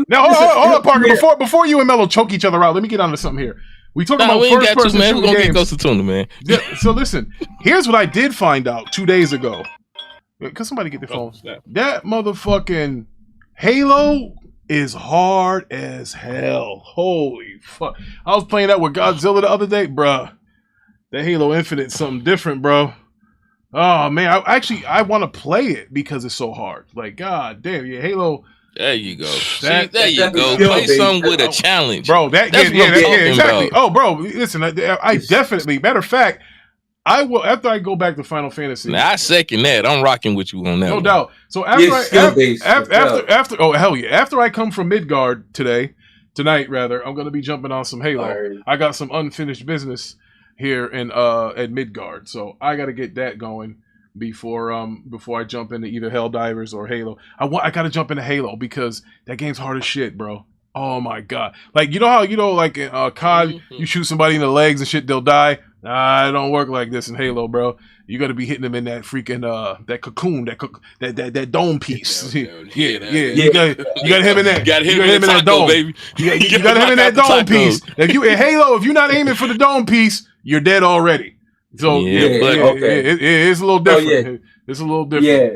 Now, hold on, Parker. Before you and Mello choke each other out, let me get onto something here. We talking about first person shooting games. We're gonna get Ghost of Tuna, man. So listen, here's what I did find out 2 days ago. Cause somebody get the phone. That motherfucking Halo is hard as hell. Holy fuck! I was playing that with Godzilla the other day, bruh. That Halo Infinite something different, bro. Oh man, I want to play it because it's so hard. Like, god damn, yeah, Halo. There you go. There you go. Play something with a challenge, bro. Exactly. About. Oh, bro, listen, I definitely. Matter of fact, I will after I go back to Final Fantasy. Now, I second that. I'm rocking with you on that. No doubt. So after oh hell yeah, after I come from Midgard tonight rather, I'm gonna be jumping on some Halo. Right. I got some unfinished business here at Midgard, so I got to get that going before I jump into either Helldivers or Halo. I got to jump into Halo because that game's hard as shit, bro. Oh my god! Like you know how like in COD, you shoot somebody in the legs and shit, they'll die. Nah, it don't work like this in Halo, bro. You got to be hitting them in that freaking that cocoon, that dome piece. Yeah. You got him in that. Got him in that dome, baby. You got him in that dome piece. If you in Halo, if you're not aiming for the dome piece, you're dead already. So it's a little different. It's a little different. Yeah.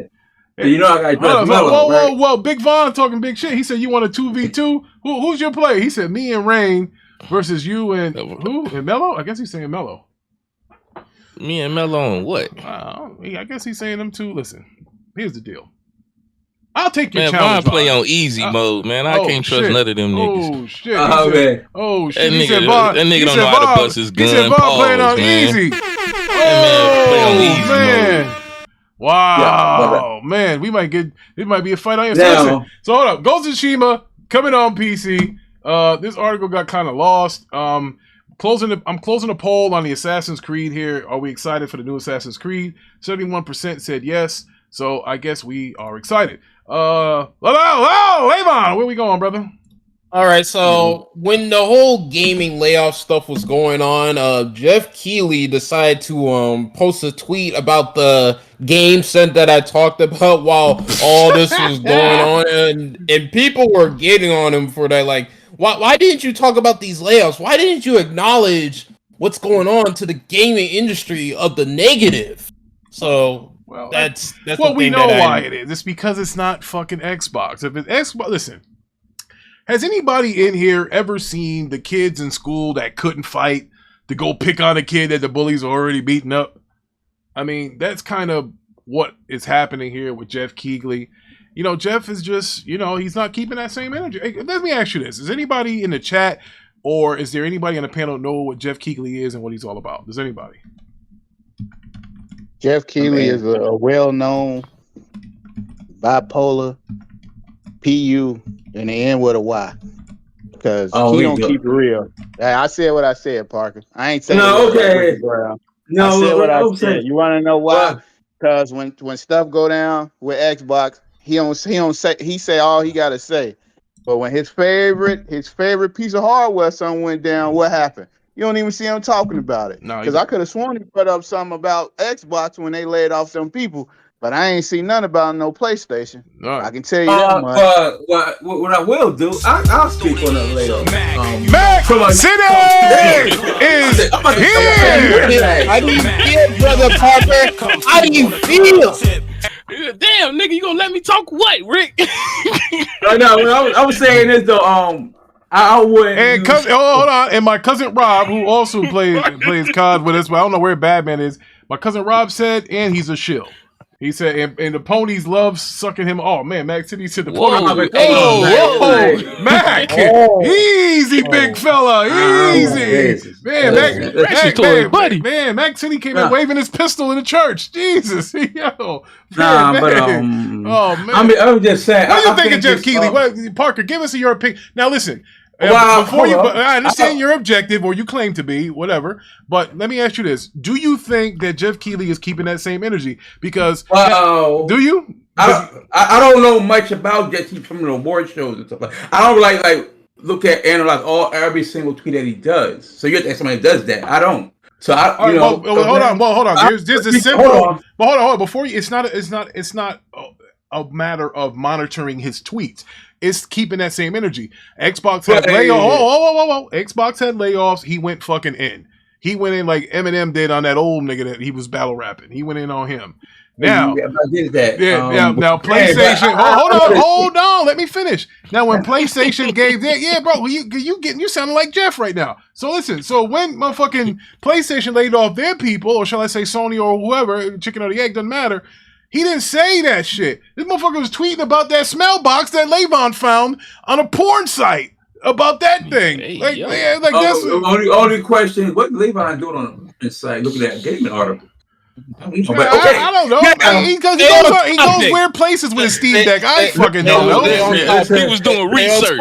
You know I got whoa! Big Von talking big shit. He said you want a 2v2. Who's your player? He said me and Rain versus you and who? And Mello? I guess he's saying Mello. Me and Mello on what? I guess he's saying them two. Listen, here's the deal. I'll take your Man, challenge. Von play on easy mode, man. I can't trust none of them niggas. Oh shit! That nigga don't know how to bust his gun. He said Von playing on easy. Man. Wow, man, it might be a fight on your side. So hold up, Ghost of Tsushima coming on PC. This article got kind of lost. I'm closing a poll on the Assassin's Creed here. Are we excited for the new Assassin's Creed? 71% said yes, so I guess we are excited. Levon, where we going, brother? All right, so when the whole gaming layoff stuff was going on, Geoff Keighley decided to post a tweet about the game set that I talked about while all this was going on, and people were getting on him for that. Like, why didn't you talk about these layoffs? Why didn't you acknowledge what's going on to the gaming industry of the negative? So that's we know why it is. It's because it's not fucking Xbox. If it's Xbox, listen. Has anybody in here ever seen the kids in school that couldn't fight to go pick on a kid that the bullies are already beating up? I mean, that's kind of what is happening here with Geoff Keighley. You know, Jeff is just, he's not keeping that same energy. Hey, let me ask you this. Is anybody in the chat or is there anybody on the panel know what Geoff Keighley is and what he's all about? Does anybody? Geoff Keighley is a well-known bipolar PU and the end with a Y, because he don't keep it real. I said what I said, Parker. I ain't saying no. Okay, no, I said what I said. You want to know why? Because when stuff go down with Xbox, he say all he got to say. But when his favorite piece of hardware something went down, what happened? You don't even see him talking about it. Because I could have sworn he put up something about Xbox when they laid off some people. But I ain't seen none about no PlayStation. Right. I can tell you that much. What I will do, I'll speak on that later. Mac City is here. How do you feel, brother Parker? How do you feel? Damn, nigga, you gonna let me talk what, Rick? I was saying this though. I wouldn't. And hold on, and my cousin Rob, who also plays COD with us, but I don't know where Badman is. My cousin Rob said, and he's a shill. He said, and the ponies love sucking him. Oh man, Mac City said the ponies. Mac, easy, big fella, easy. Man, Mac City came in waving his pistol in the church. Jesus, yo. I'm just saying. What do you think of Geoff Keighley? Parker, give us your opinion. Now listen. I understand your objective, or you claim to be, whatever. But let me ask you this: do you think that Geoff Keighley is keeping that same energy? Because do you? I don't know much about just from the award shows and stuff. I don't analyze every single tweet that he does. So you have to ask somebody that does that. I don't. So hold on. There's a simple. But hold on. Before you, it's not a matter of monitoring his tweets. It's keeping that same energy. Xbox had layoffs. Xbox had layoffs. He went fucking in. He went in like Eminem did on that old nigga that he was battle rapping. He went in on him. Now, now PlayStation. Hold on. Let me finish. Now, when PlayStation gave that, bro, you sounding like Jeff right now. So listen. So when motherfucking PlayStation laid off their people, or shall I say Sony or whoever, chicken or the egg, doesn't matter. He didn't say that shit. This motherfucker was tweeting about that smell box that Levon found on a porn site about that thing. That's the only question. What Levon doing on the site? Look at that gaming article. I don't know. He goes weird places with his Steam Deck. I fucking don't know. He was doing research.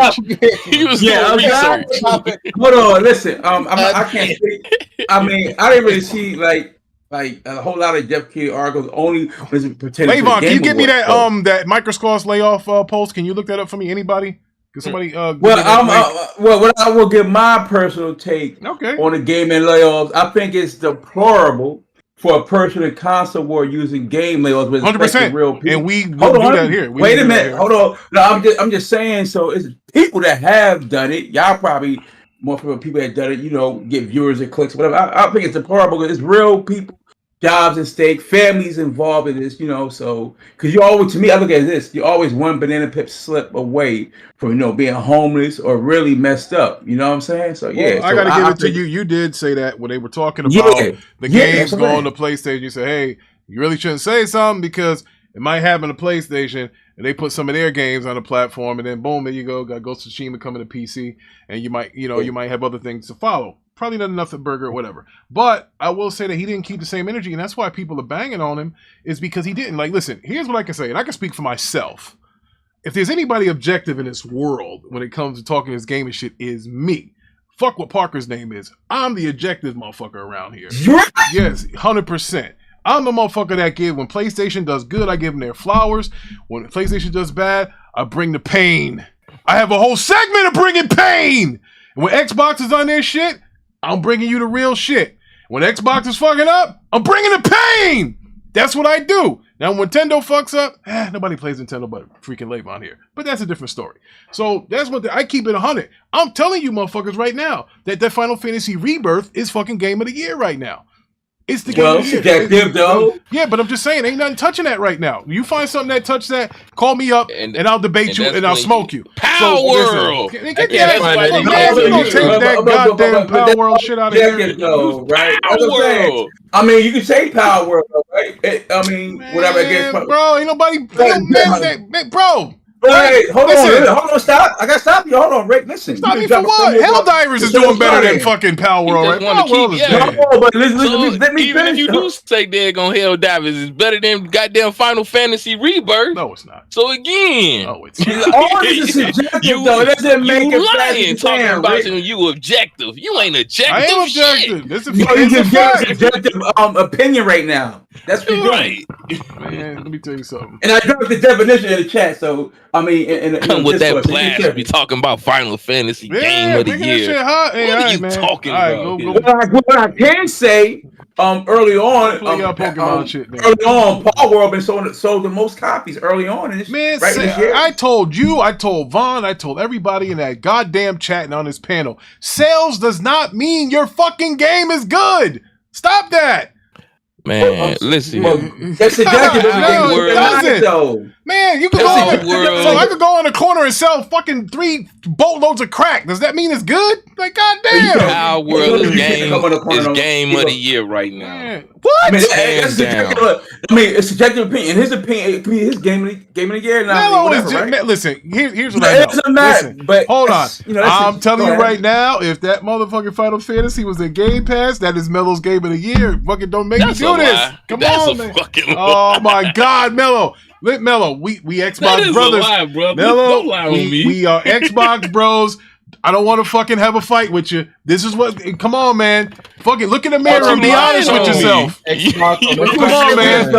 Hold on, listen. I can't speak. I mean, I didn't really see like a whole lot of Geoff Keighley articles. Only pertaining. Levon, can you give me that that Microsoft layoff post? Can you look that up for me? Anybody? Can somebody? What I will give my personal take on the gaming layoffs. I think it's deplorable for a person in console war using game layoffs with 100% real people. And we do that here. Wait a minute. Hold on. No, I'm just saying. So it's people that have done it. Y'all probably more for people that done it, you know, get viewers and clicks, whatever. I think it's deplorable. It's real people, jobs at stake, families involved in this, you know. So, because you always, to me, I look at this, you're always one banana pip slip away from, you know, being homeless or really messed up. You know what I'm saying? So, yeah. Well, I got to give it to you. You did say that when they were talking about the games going to PlayStation. You said, hey, you really shouldn't say something because it might happen to PlayStation. And they put some of their games on the platform, and then boom, there you go. Got Ghost of Tsushima coming to PC, and you might, you know, you might have other things to follow. Probably not enough at Burger or whatever. But I will say that he didn't keep the same energy, and that's why people are banging on him, is because he didn't. Like, listen, here's what I can say, and I can speak for myself. If there's anybody objective in this world when it comes to talking this game and shit, is me. Fuck what Parker's name is. I'm the objective motherfucker around here. Yes, 100%. I'm the motherfucker that give, when PlayStation does good, I give them their flowers. When PlayStation does bad, I bring the pain. I have a whole segment of bringing pain. And when Xbox is on their shit, I'm bringing you the real shit. When Xbox is fucking up, I'm bringing the pain. That's what I do. Now, when Nintendo fucks up, nobody plays Nintendo but freaking Levon here. But that's a different story. So that's what I keep it 100. I'm telling you motherfuckers right now that Final Fantasy Rebirth is fucking Game of the Year right now. It's the game. Subjective though. Yeah, but I'm just saying, ain't nothing touching that right now. You find something that touch that, call me up, and I'll debate you, and I'll smoke you. Power World. You gonna take that goddamn Power World shit out of here, though, right? Power World. I mean, you can say Power World, right? I mean, whatever. Bro, ain't nobody, bro. Wait, hold on, stop. I gotta stop you. Hold on, Rick. Listen. Stop me for what? Helldivers is doing better than fucking Power World, right? Power World is better. But let me even if you do say daggone Helldivers, it's better than goddamn Final Fantasy Rebirth. No, it's not. So again, no, it's not. All this is subjective, though. It doesn't make it lying talking about you objective. You ain't objective. I am objective. This is subjective opinion right now. That's what you're right. Man, let me tell you something. And I dropped the definition in the chat, so I mean, come with that blast. Be talking about Final Fantasy Game of the Year. What are you talking about? What I can say, early on, Power World been sold the most copies early on in this. Man, right this year. I told you, I told Vaughn, I told everybody in that goddamn chat and on this panel. Sales does not mean your fucking game is good. Stop that. Man, listen. That's exactly what it doesn't. Man, you can go so I could go on a corner and sell fucking 3 boatloads of crack. Does that mean it's good? Like, goddamn. Power World is game of the year right now. Man. What? I mean, it's subjective opinion. In his opinion, it could be his game of the year. Now, right? Listen, here's what I know. Listen, but hold on. I'm telling you right now, if that motherfucking Final Fantasy was in Game Pass, that is Mello's game of the year. Fucking don't make me do this. Come on, man. Oh my God, Mello. Mello, we Xbox brothers. Lie, brother. Mello, don't lie on me. We are Xbox bros. I don't want to fucking have a fight with you. This is what. Come on, man. Fucking look in the mirror and be honest with yourself. Come on, man.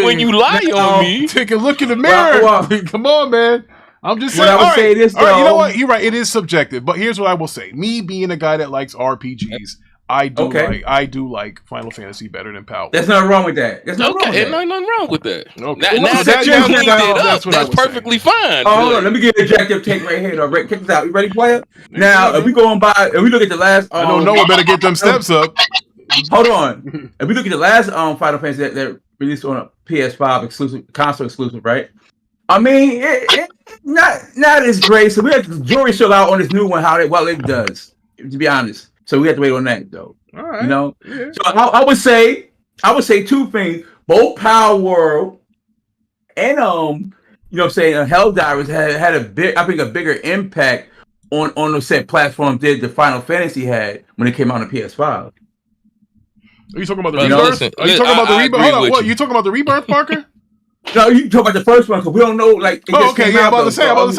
When you lie on me, take a look in the mirror. Come on, man. I'm just saying. I would say this, you know what? You're right. It is subjective. But here's what I will say. Me being a guy that likes RPGs, I do like Final Fantasy better than Power. There's nothing wrong with that. There's nothing wrong with that. Okay. Now that you cleaned it up, that's perfectly fine. Oh, hold on. Let me get an objective take right here. Though. Check this out. You ready, player? Now, if we go on by, if we look at the last, I don't know. I better get them steps up. Hold on. If we look at the last Final Fantasy that released on a PS5 exclusive, console exclusive, right? I mean, it not as great. So we have the jury show out on this new one how it does. To be honest. So we have to wait on that, though. All right. You know, so I would say 2 things. Both Power World and you know what I'm saying, Helldivers had a bigger impact on the said platform did the Final Fantasy had when it came out on PS5. Are you talking about the Rebirth? Are you talking about the Rebirth? Hold on, what? You talking about the Rebirth, Parker? No, you talk about the first one because we don't know. Like, okay, yeah, I'm about to say, fucking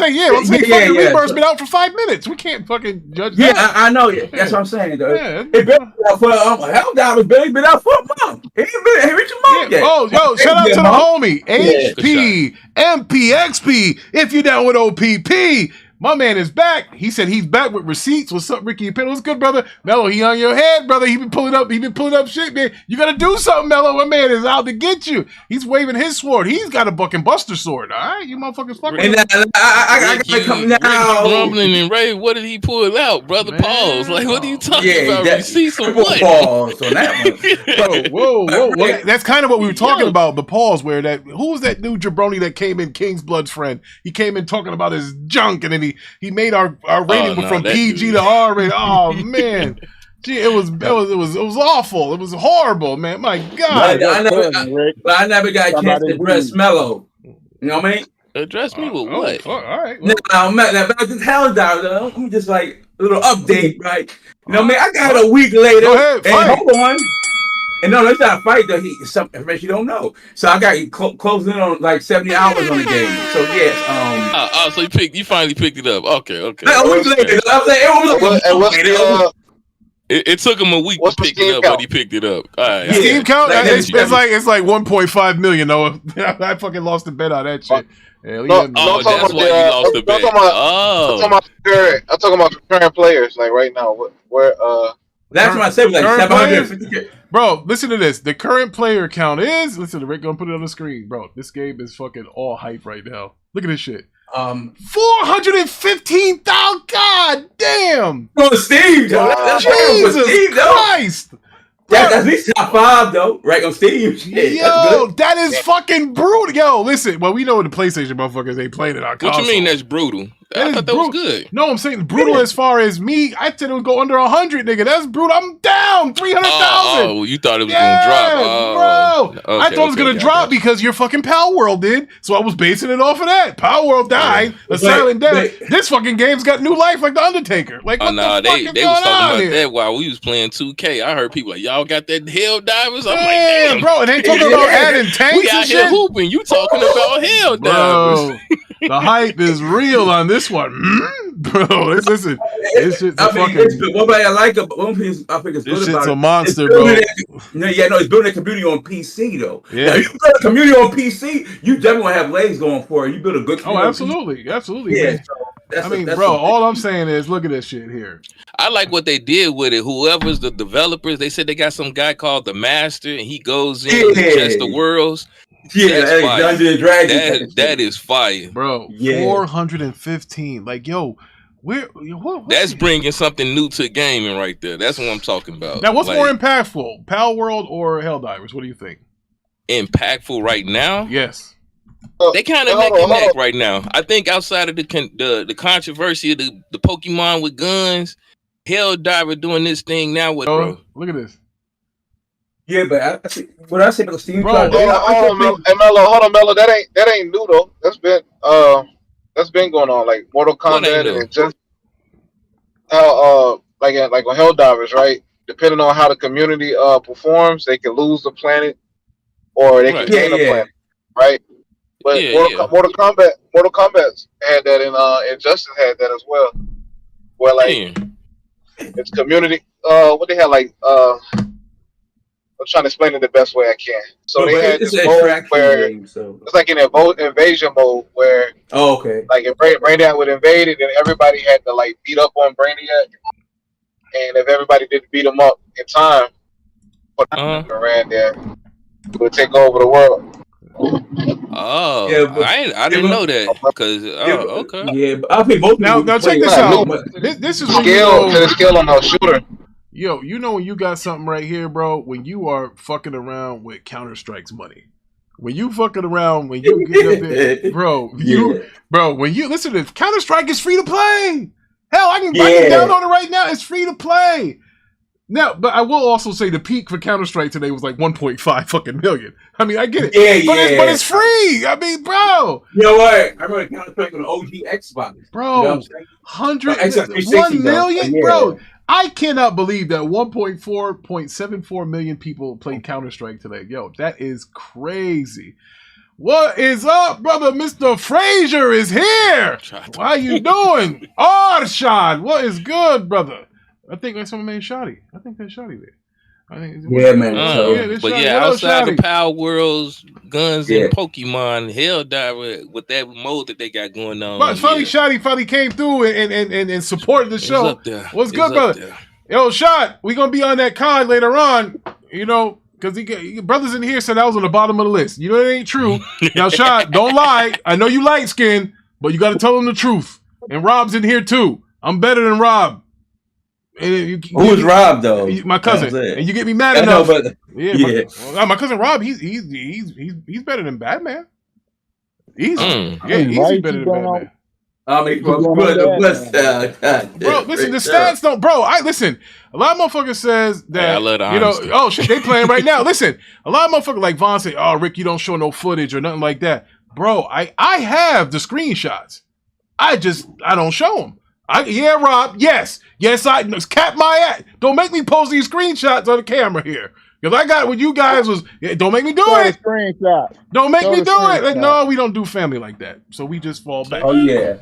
Rebirth's been out for 5 minutes. We can't fucking judge that. Yeah, I know. That's what I'm saying, though. Yeah. It been out for Helldivers. Been out for a month. He ain't reached a month yet. Oh, yo, shout out to the homie HP MPXP. If you're down with OPP, My man is back. He said he's back with receipts. What's up, Ricky? What's good, brother? Mello, he on your head, brother. He been pulling up shit, man. You gotta do something, Mello. My man is out to get you. He's waving his sword. He's got a Buck and Buster sword. All right, you motherfuckers fucking. And I gotta come now. Grumbling and Ray, what did he pull out, brother? Man. Pause. Like, what are you talking about? That, Receipts or what? Pause on that one. Whoa. Well, that's kind of what we were talking about. The pause where who was that new jabroni that came in, King's Blood's friend? He came in talking about his junk, and then he made our rating from PG to R rating. Oh man, gee, it was awful. It was horrible, man. My God. I never got a chance to address Mello. You know what I mean? Address me with what? All right. Well. Now, this Helldivers, let me just like a little update, right? You know what I mean? I got a week later. Go ahead, fight. Hold on. And no, it's not a fight though. Some information you don't know. So I got closing in on like 70 hours on the game. So yes, so you finally picked it up. Okay. Like a week later, It took him a week to pick it up, but he picked it up. All right. Steam count? It's like 1.5 million though. I fucking lost the bet on that shit. That's why you lost the bet. I'm talking about the current players, like right now. Where that's what I said. Like 750. Bro, listen to this. The current player count is. Listen to Rick. Gonna put it on the screen, bro. This game is fucking all hype right now. Look at this shit. 415,000. God damn. On Steam, though. That's Jesus Steam, Christ. That's at least top 5 though, right on Steam. Shit, yo, that is fucking brutal. Yo, listen. Well, we know the PlayStation motherfuckers ain't playing it on console. What you mean that's brutal? I thought that was good. No, I'm saying brutal as far as me. I said it would go under 100, nigga. That's brutal. I'm down 300,000. Oh, you thought it was gonna drop, bro. Okay, I thought it was gonna drop because your fucking Power World did. So I was basing it off of that. Power World died, a silent death. This fucking game's got new life like the Undertaker. Like, what the fuck they is was going talking on about here? that while we was playing 2K. I heard people like, y'all got that Helldivers? I'm like, damn, bro. And they talking about adding tanks we out and here shit. hooping. You talking about Helldivers? Bro, the hype is real on this one. Bro, listen, this shit's a fucking. What I like about one piece, I think it's this good shit's about a it. monster, bro. It's building a community on PC though. Yeah, now, you build a community on PC, you definitely gonna have legs going for it. You build a good community. Oh, absolutely. Yeah. Man. I mean, bro, all I'm saying is, look at this shit here. I like what they did with it. Whoever's the developers, they said they got some guy called the Master, and he goes in and tests the worlds. Yeah, Dungeons and Dragons. That is fire, bro. 415. Like, yo. That's bringing something new to gaming right there. That's what I'm talking about. Now, what's more impactful, Power World or Helldivers? What do you think? Impactful right now? Yes. They kind of neck and neck right now. I think outside of the controversy of the Pokemon with guns, Helldiver doing this thing now with bro. Look at this. Yeah, but I think what I say about Steam. Hold on, Mello. That ain't new though. That's been going on, like Mortal Kombat and just how like on Helldivers, right? Depending on how the community performs, they can lose the planet or they can gain the planet, right? But Mortal Kombat had that, and Injustice had that as well. Where like it's community. What they had like I'm trying to explain it the best way I can. So they had this mode where it's like an invasion mode where like if Brainiac would invade it, then everybody had to like beat up on Brainiac, and if everybody didn't beat him up in time, ran there, it would take over the world. Oh, yeah, but, I didn't know that because okay. Yeah, but I think both. Now check this out. This is skill on the shooter. Yo, you know when you got something right here, bro, when you are fucking around with Counter-Strike's money. When you fucking around, when you get up there, bro, when you listen to this, Counter-Strike is free to play. Hell, I can download it right now. It's free to play. Now, but I will also say the peak for Counter-Strike today was like 1.5 fucking million. I mean, I get it. But it's free. I mean, bro. You know what? I remember Counter-Strike on the OG Xbox. Bro, 1 million? Bro. I cannot believe that 1.74 million people played Counter-Strike today. Yo, that is crazy. What is up, brother? Mr. Frazier is here. How you doing? Arshad, what is good, brother? I think that's my man Shotty. I think that's Shotty there. Yeah, man. Outside the Power Worlds, guns, and Pokemon, Helldiver with that mode that they got going on. But funny, Shotty finally came through and supported the show. What's good, brother? Yo, Shot, we gonna be on that con later on. You know, because brothers in here said I was on the bottom of the list. You know it ain't true. Now, Shot, don't lie. I know you light skinned, but you got to tell them the truth. And Rob's in here too. I'm better than Rob. Who's Rob though? My cousin. And you get me mad enough. My cousin Rob. He's better than Badman. Easy better than Badman. He's good. Bro, listen, the stats don't. Bro, listen. A lot of motherfuckers says that I love the honesty. Oh shit, they playing right now. Listen, a lot of motherfuckers like Vaughn say, "Oh, Rick, you don't show no footage or nothing like that." Bro, I have the screenshots. I don't show them. Rob. Yes, I cap my ass. Don't make me post these screenshots on the camera here. Because I got what you guys was. Don't make me do it. Screenshot. Don't make me do it. Like, no, we don't do family like that. So we just fall back. Oh yeah.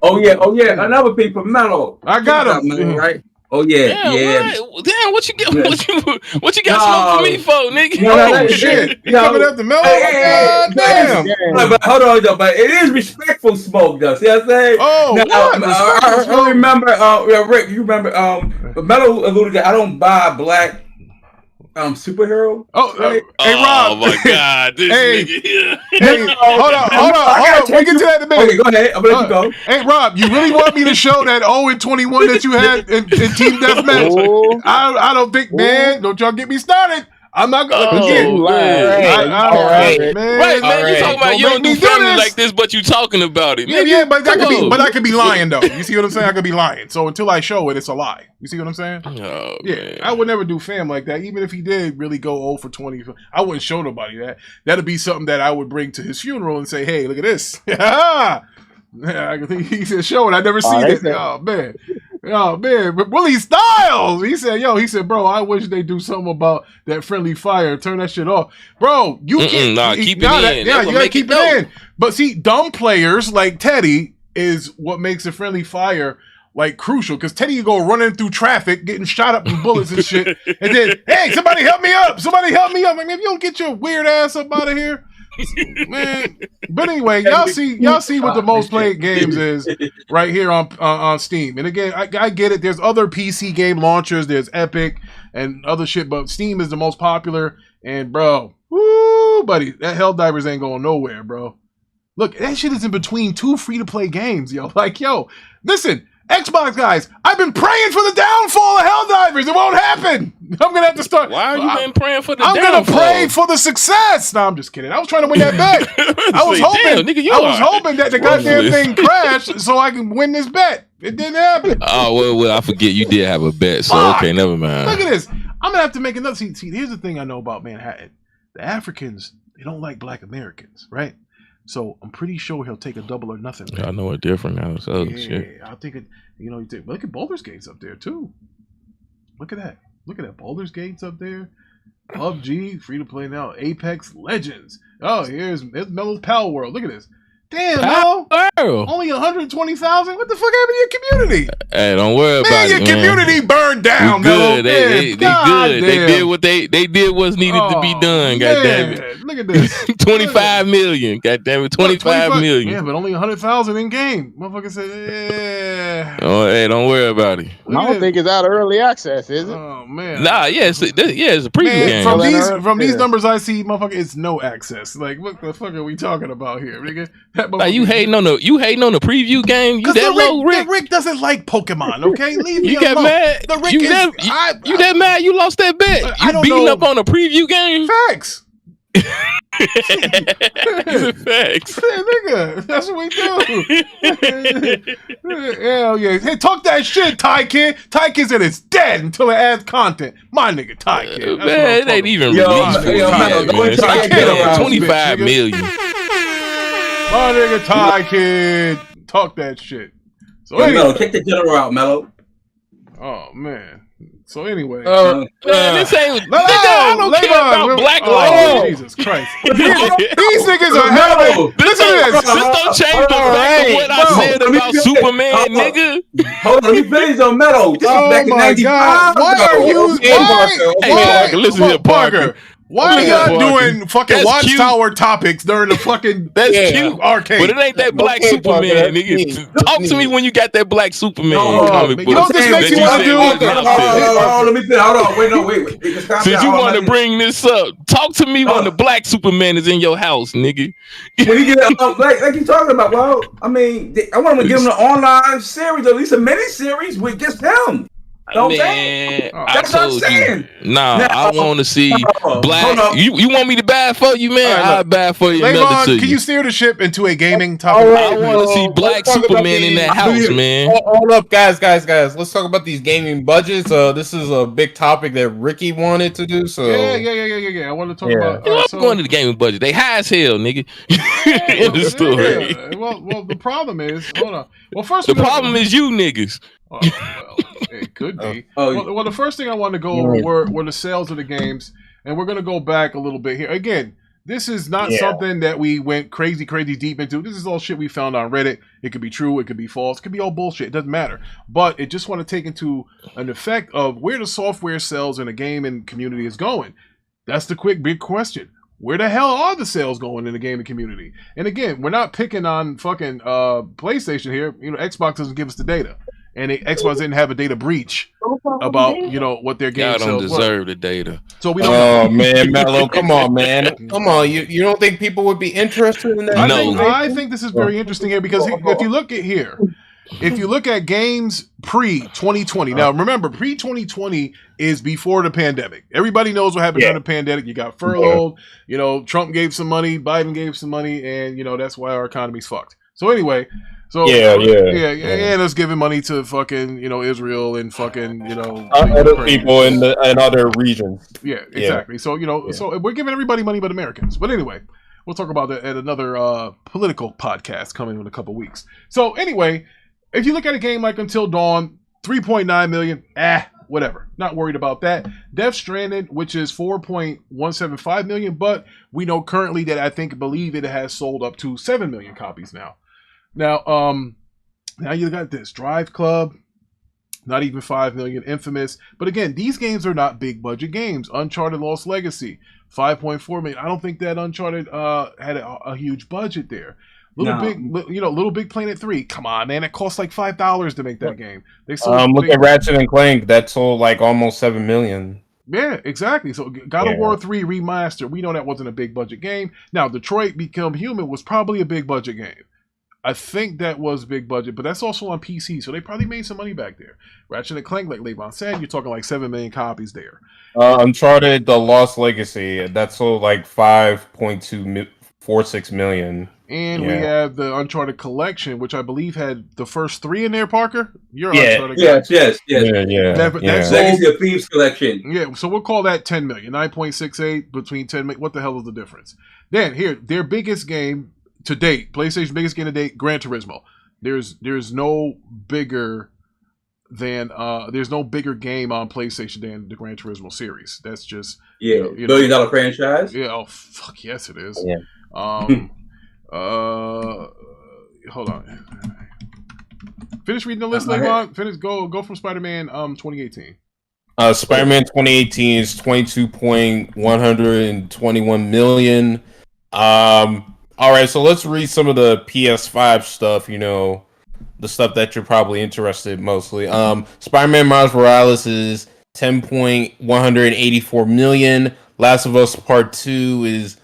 Oh yeah. Another thing for Mellow. I got him. Right. Oh yeah. Damn, what you got? What you got smoke for me for, nigga? No, shit. You coming up the Mellow? Damn. But hold on though. But it is respectful smoke though. See what I'm saying? I remember. Rick, you remember? Mellow alluded that I don't buy black. Superhero. Hey Rob. Oh my God, this nigga. Hey, hold on. We'll get to that in a minute. Okay, go ahead. I'm gonna let you go. Hey Rob, you really want me to show that 0-21 that you had in Team Deathmatch? I don't think, man. Don't y'all get me started. I'm not gonna man. You talking about you don't do family like this, but you talking about it. Yeah, but I could be lying though. You see what I'm saying? I could be lying. So until I show it, it's a lie. You see what I'm saying? Oh, yeah, man. I would never do fam like that. Even if he did really go 0-20, I wouldn't show nobody that. That'd be something that I would bring to his funeral and say, "Hey, look at this." Yeah, he said, "Show it." I never seen it. Oh man, but Willie Styles. He said, "Bro, I wish they do something about that friendly fire. Turn that shit off, bro. You can't keep it in. Yeah, you gotta keep it in. But see, dumb players like Teddy is what makes the friendly fire like crucial. Because Teddy you go running through traffic, getting shot up with bullets and shit, and then hey, somebody help me up! Somebody help me up! I mean, if you don't get your weird ass up out of here." Man, but anyway, y'all see what the most played games is right here on Steam. And again, I get it. There's other PC game launchers. There's Epic and other shit, but Steam is the most popular. And bro, woo, buddy, that Helldivers ain't going nowhere, bro. Look, that shit is in between two free-to-play games, yo. Like, yo, listen. Xbox guys, I've been praying for the downfall of Helldivers. It won't happen. I'm gonna have to start. Why are you been praying for the downfall? I'm gonna pray for the success. No, I'm just kidding. I was trying to win that bet. I was hoping that the goddamn thing crashed so I can win this bet. It didn't happen. Oh well, I forget you did have a bet. So okay, never mind. Look at this. I'm gonna have to make another. See, here's the thing I know about Manhattan. The Africans, they don't like Black Americans, right? So I'm pretty sure he'll take a double or nothing. I know it different now. So shit. I'll take it. Look at Baldur's Gate's up there too. Look at that. Look at that. Baldur's Gate's up there. PUBG, free to play now. Apex Legends. Oh, here's Mellow's Power World. Look at this. Damn, Mellow. Only 120,000. What the fuck happened to your community? Hey, don't worry about it. Your community burned down. Good. They good. They did what they did what's needed to be done. God damn it. Look at this. 25 million. God damn it. 25 million. Yeah, but only 100,000 in game. Motherfucker said, yeah. Oh, hey, don't worry about it. I don't think it's out of early access, is it? Oh man. Nah, it's a preview game. From these numbers I see, motherfucker, it's no access. Like, what the fuck are we talking about here, nigga? Like, you hating on the preview game? You that low, Rick? Rick doesn't like Pokemon, okay? Leave me alone. You got mad? The Rick you that mad? You lost that bet. You beating up on a preview game? Facts. Facts. Yeah, nigga, that's what we do. Hell yeah. Hey, talk that shit, Ty Kid. Ty Kid said it's dead until it adds content. My nigga, Ty Kid. Man, it ain't even released. 25 million. My nigga, Ty Kid. Talk that shit. So Mellow, check the general out, Mellow. Oh man. So anyway, man, this ain't. no, I don't care about black lives. Jesus Christ, these niggas are having. Listen to this. This don't change the fact of what I said about Superman, nigga. Hold on, let me finish on Meadow. This Oh is back in my God! 95. Why are you? Hey, Parker, listen here, Parker. Why are y'all doing fucking That's Watchtower topics during the fucking cute arcade? But it ain't that black Superman, nigga. Talk to me when you got that black Superman comic book. You know what this makes you want to do? Hold on, let me finish. Hold on, wait. Since you want to bring this up, talk to me when the black Superman is in your house, nigga. When you get like you talking about, well, I mean, I want to give him an online series, at least a mini series with just him. Man, that's what I'm saying. Nah, I want to see black. You want me to bad for you, man? Right, I'll bad for you. Levon, can you steer the ship into a gaming topic? I want to see black Superman in that house, man. Hold up, guys. Let's talk about these gaming budgets. This is a big topic that Ricky wanted to do. So yeah. I want to talk about. I'm going to the gaming budget. They high as hell, nigga. In the story. Yeah. Well, the problem is, hold on. Well, first the problem is you niggas. Well, it could be. Well, the first thing I want to go over were the sales of the games, and we're going to go back a little bit here. Again, this is not something that we went crazy deep into. This is all shit we found on Reddit. It could be true, it could be false, it could be all bullshit. It doesn't matter. But it just want to take into an effect of where the software sales in the gaming community is going. That's the big question. Where the hell are the sales going in the gaming community? And again, we're not picking on fucking PlayStation here. You know, Xbox doesn't give us the data. And Xbox didn't have a data breach about, you know, what their game don't deserve the data. So we don't know. Man, Mello, come on, man. Come on. You don't think people would be interested in that? I think this is very interesting here because if you look at here, if you look at games pre-2020, now remember, pre-2020 is before the pandemic. Everybody knows what happened during the pandemic. You got furloughed, you know, Trump gave some money, Biden gave some money, and, you know, that's why our economy's fucked. So anyway... So and us giving money to fucking, you know, Israel and fucking, you know, other people in other regions. Yeah, exactly. So, you know, so we're giving everybody money but Americans. But anyway, we'll talk about that at another political podcast coming in a couple weeks. So anyway, if you look at a game like Until Dawn, 3.9 million, whatever. Not worried about that. Death Stranded, which is 4.175 million, but we know currently that I believe it has sold up to 7 million copies now. Now you got this Drive Club, not even 5 million. Infamous, but again, these games are not big budget games. Uncharted Lost Legacy, 5.4 million. I don't think that Uncharted had a huge budget there. Little Big Planet 3. Come on, man, it cost like $5 to make that game. They sold. Look at Ratchet and Clank. That sold like almost 7 million. Yeah, exactly. So God of War 3 Remaster. We know that wasn't a big budget game. Now Detroit Become Human was probably a big budget game. I think that was big budget, but that's also on PC, so they probably made some money back there. Ratchet and Clank, like Levon said, you're talking like 7 million copies there. Uncharted: The Lost Legacy, that sold like 5.246 million. And we have the Uncharted Collection, which I believe had the first 3 in there. Parker, you're Uncharted. Yes. Legacy of Thieves Collection. Yeah, so we'll call that 10 million, 9.68 between 10 million. What the hell is the difference? Then here, their biggest game to date, PlayStation's biggest game to date, Gran Turismo. There's no bigger than there's no bigger game on PlayStation than the Gran Turismo series. That's just $1 billion franchise. Yeah, oh fuck yes it is. Yeah. Hold on. Finish reading the list, Levon. Finish. Go from Spider-Man 2018. Spider-Man 2018 is 22.121 million. All right, so let's read some of the PS5 stuff, you know, the stuff that you're probably interested mostly. Spider-Man Miles Morales is 10.184 million. Last of Us Part 2 is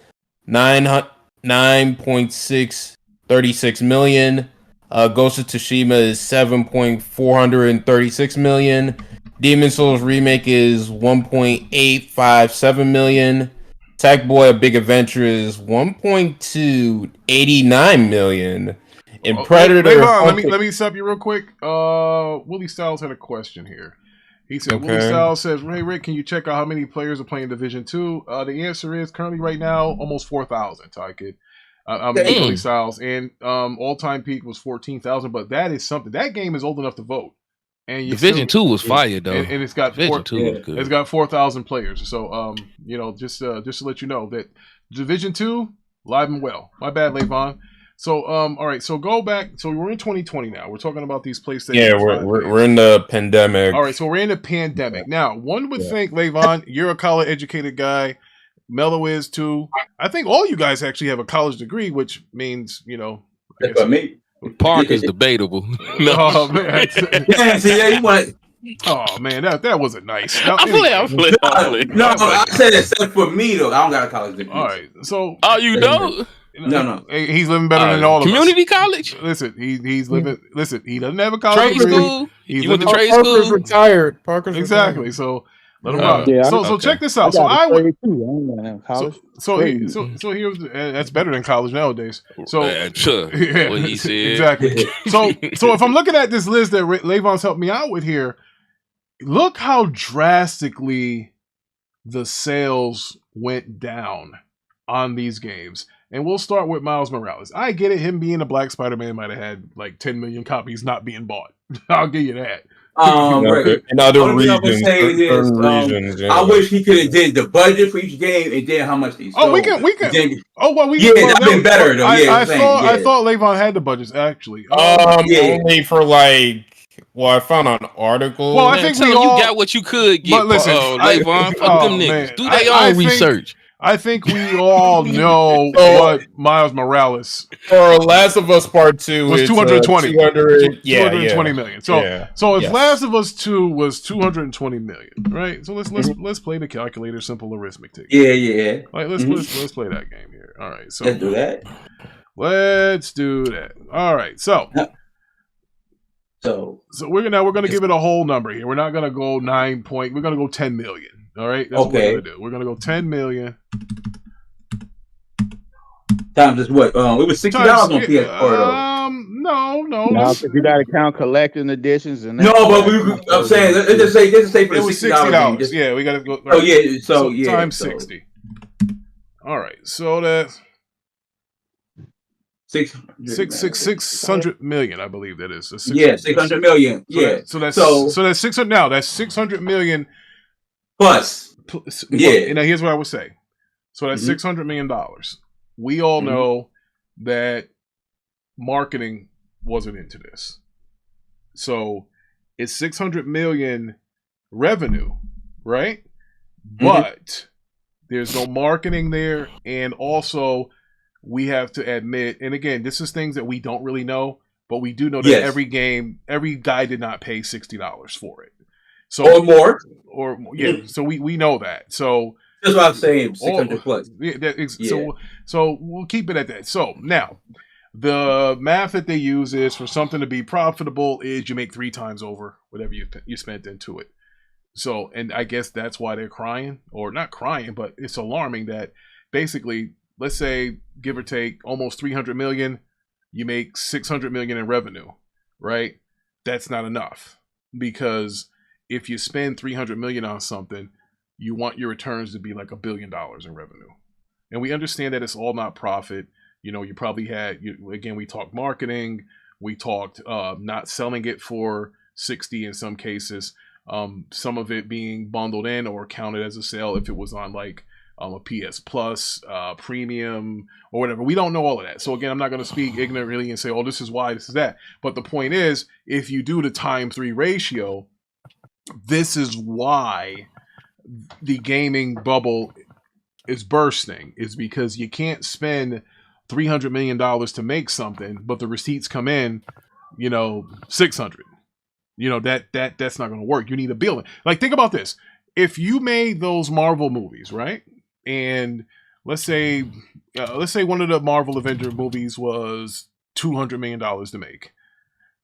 9.636 million. Ghost of Tsushima is 7.436 million. Demon's Souls Remake is 1.857 million. Sackboy: A Big Adventure is 1.289 million. And Predator. Let me stop you real quick. Willie Styles had a question here. He said, Willie Styles says, "Hey Rick, can you check out how many players are playing Division 2?" The answer is currently right now almost 4,000. Ty Kid. I'm Willie Styles, and all-time peak was 14,000. But that is something. That game is old enough to vote. And Division 2 was fire though. And it's got Division 2 was good. It's got 4,000 players. So just to let you know that Division 2 live and well. My bad, Levon. So all right, so go back. So we're in 2020 now. We're talking about these PlayStation. Yeah, we're in the pandemic. All right, so we're in the pandemic now. One would think, Levon, you're a college educated guy. Mello is too. I think all you guys actually have a college degree, which means That's what me. Parker's debatable. No. Oh man, you want. oh man, that wasn't nice. Now, I'm playing. No, I said except for me though. I don't got a college degree. all right, so Oh, you don't? No. he's living better than all of us. Community college? Listen, he's living. Listen, he doesn't have a college Trade degree. school? He's You went to living- trade Parker's school? retired. Parker's Exactly. retired. So let him rock. Yeah, so okay. check this out. So I would. college. So here's that's better than college nowadays. So Sure. yeah, What he said. exactly. So if I'm looking at this list that Levon's helped me out with here, look how drastically the sales went down on these games. And we'll start with Miles Morales. I get it. Him being a Black Spider-Man might have had like 10 million copies not being bought. I'll give you that. Right. In other Only thing I would regions, say is, certain regions. I wish he could have did the budget for each game and then how much they sold. Oh, we can. Then- Oh, well, we Yeah, well, that'd been better, though. Yeah, I I'm saying, thought yeah. Levon had the budgets actually. Yeah. Only for like. Well, I found an article. Well, I Man, think tell we him all- you got what you could get. But listen, Levon, fuck oh, them niggas. man. Do their I own think- research. I think we all know Oh. what Miles Morales for Last of Us Part 2 was it's, 220. 200, 220 million. So if Yes. Last of Us 2 was 220 million, right? So let's play the calculator, simple arithmetic. Yeah. Like let's play that game here. All right, so Let's do that. let's do that. All right, so So we're gonna give it a whole number here. We're not gonna go 9 point. We're gonna go 10 million. All right, that's what we're gonna do. We're gonna go 10 million times is what? It was $60 on PS4 though. No, Now, if you got to count collecting editions and No, but I'm saying let's just say for it the was $60. $60. Yeah, we gotta go. Oh yeah, so yeah, times so 60. All right, so that's 600 million, I believe that is. 600 million. Yeah. So that's 600 now. That's 600 million plus. Yeah. And now here's what I would say. So that's $600 million. We all know that marketing wasn't into this. So it's 600 million revenue, right? But there's no marketing there. And also we have to admit, and again, this is things that we don't really know, but we do know that every guy did not pay $60 for it. So or more. So we know that. So that's what I'm saying, 600 plus. Yeah, so we'll keep it at that. So now the math that they use is for something to be profitable is you make 3 times over whatever you spent into it. So, and I guess that's why they're crying, or not crying, but it's alarming that basically, let's say, give or take, almost 300 million, you make 600 million in revenue, right? That's not enough, because if you spend 300 million on something, you want your returns to be like $1 billion in revenue. And we understand that it's all not profit. You know, you probably had, again, we talked marketing, we talked not selling it for 60 in some cases, some of it being bundled in or counted as a sale if it was on like a PS Plus, premium, or whatever. We don't know all of that. So again, I'm not going to speak ignorantly and say, oh, this is why, this is that. But the point is, if you do the x3 ratio, this is why the gaming bubble is bursting, is because you can't spend $300 million to make something, but the receipts come in, 600. That's not going to work. You need a building. Like, think about this. If you made those Marvel movies, right? And let's say one of the Marvel Avenger movies was $200 million to make,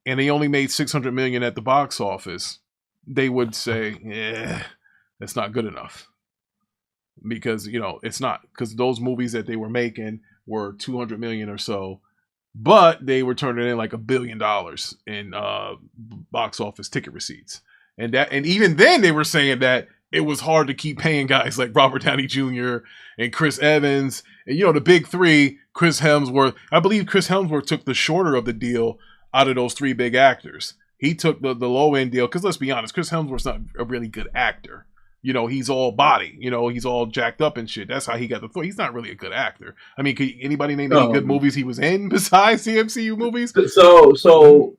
and they only made $600 million at the box office, they would say, yeah, that's not good enough. Because, it's not. Because those movies that they were making were 200 million or so, but they were turning in like $1 billion in box office ticket receipts. And even then they were saying that it was hard to keep paying guys like Robert Downey Jr. and Chris Evans. And, the big three, Chris Hemsworth. I believe Chris Hemsworth took the shorter of the deal out of those 3 big actors. he took the low end deal because let's be honest, Chris Hemsworth's not a really good actor. You know, he's all body. You know, he's all jacked up and shit. That's how he got the Thor. He's not really a good actor. I mean, could anybody name any good movies he was in besides the MCU movies? So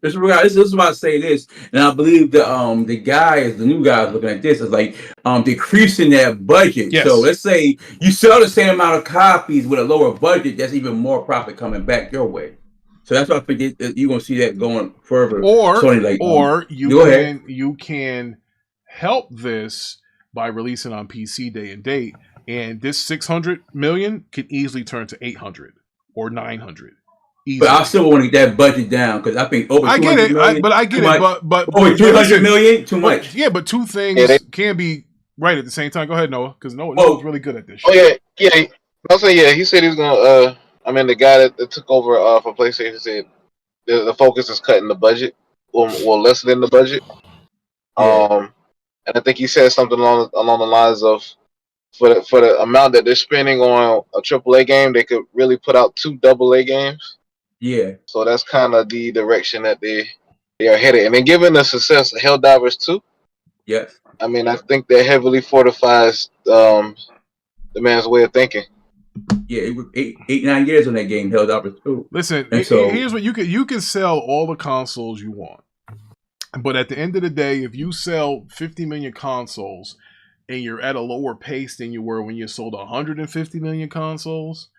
this is why I say this, and I believe the new guys looking at this is like decreasing that budget. Yes. So let's say you sell the same amount of copies with a lower budget, that's even more profit coming back your way. So that's why I think you're gonna see that going further. Or you can help this by releasing on PC day and date, and this 600 million can easily turn to 800 or 900. Easily. But I still want to get that budget down because I think over. I get it, but over 300 million, too much. Yeah, but two things can be right at the same time. Go ahead, Noah, because Noah's really good at this shit. He said he was gonna. I mean, the guy that took over for PlayStation said the focus is cutting the budget, or less than the budget. Yeah. And I think he said something along the lines of, for the amount that they're spending on a AAA game, they could really put out 2 AA games. Yeah. So that's kind of the direction that they are headed. And then given the success of Helldivers 2, yes, I mean, I think that heavily fortifies the man's way of thinking. Yeah, it was 8-9 years on that game, Helldivers 2. Listen, here's what you can sell all the consoles you want. But at the end of the day, if you sell 50 million consoles and you're at a lower pace than you were when you sold 150 million consoles,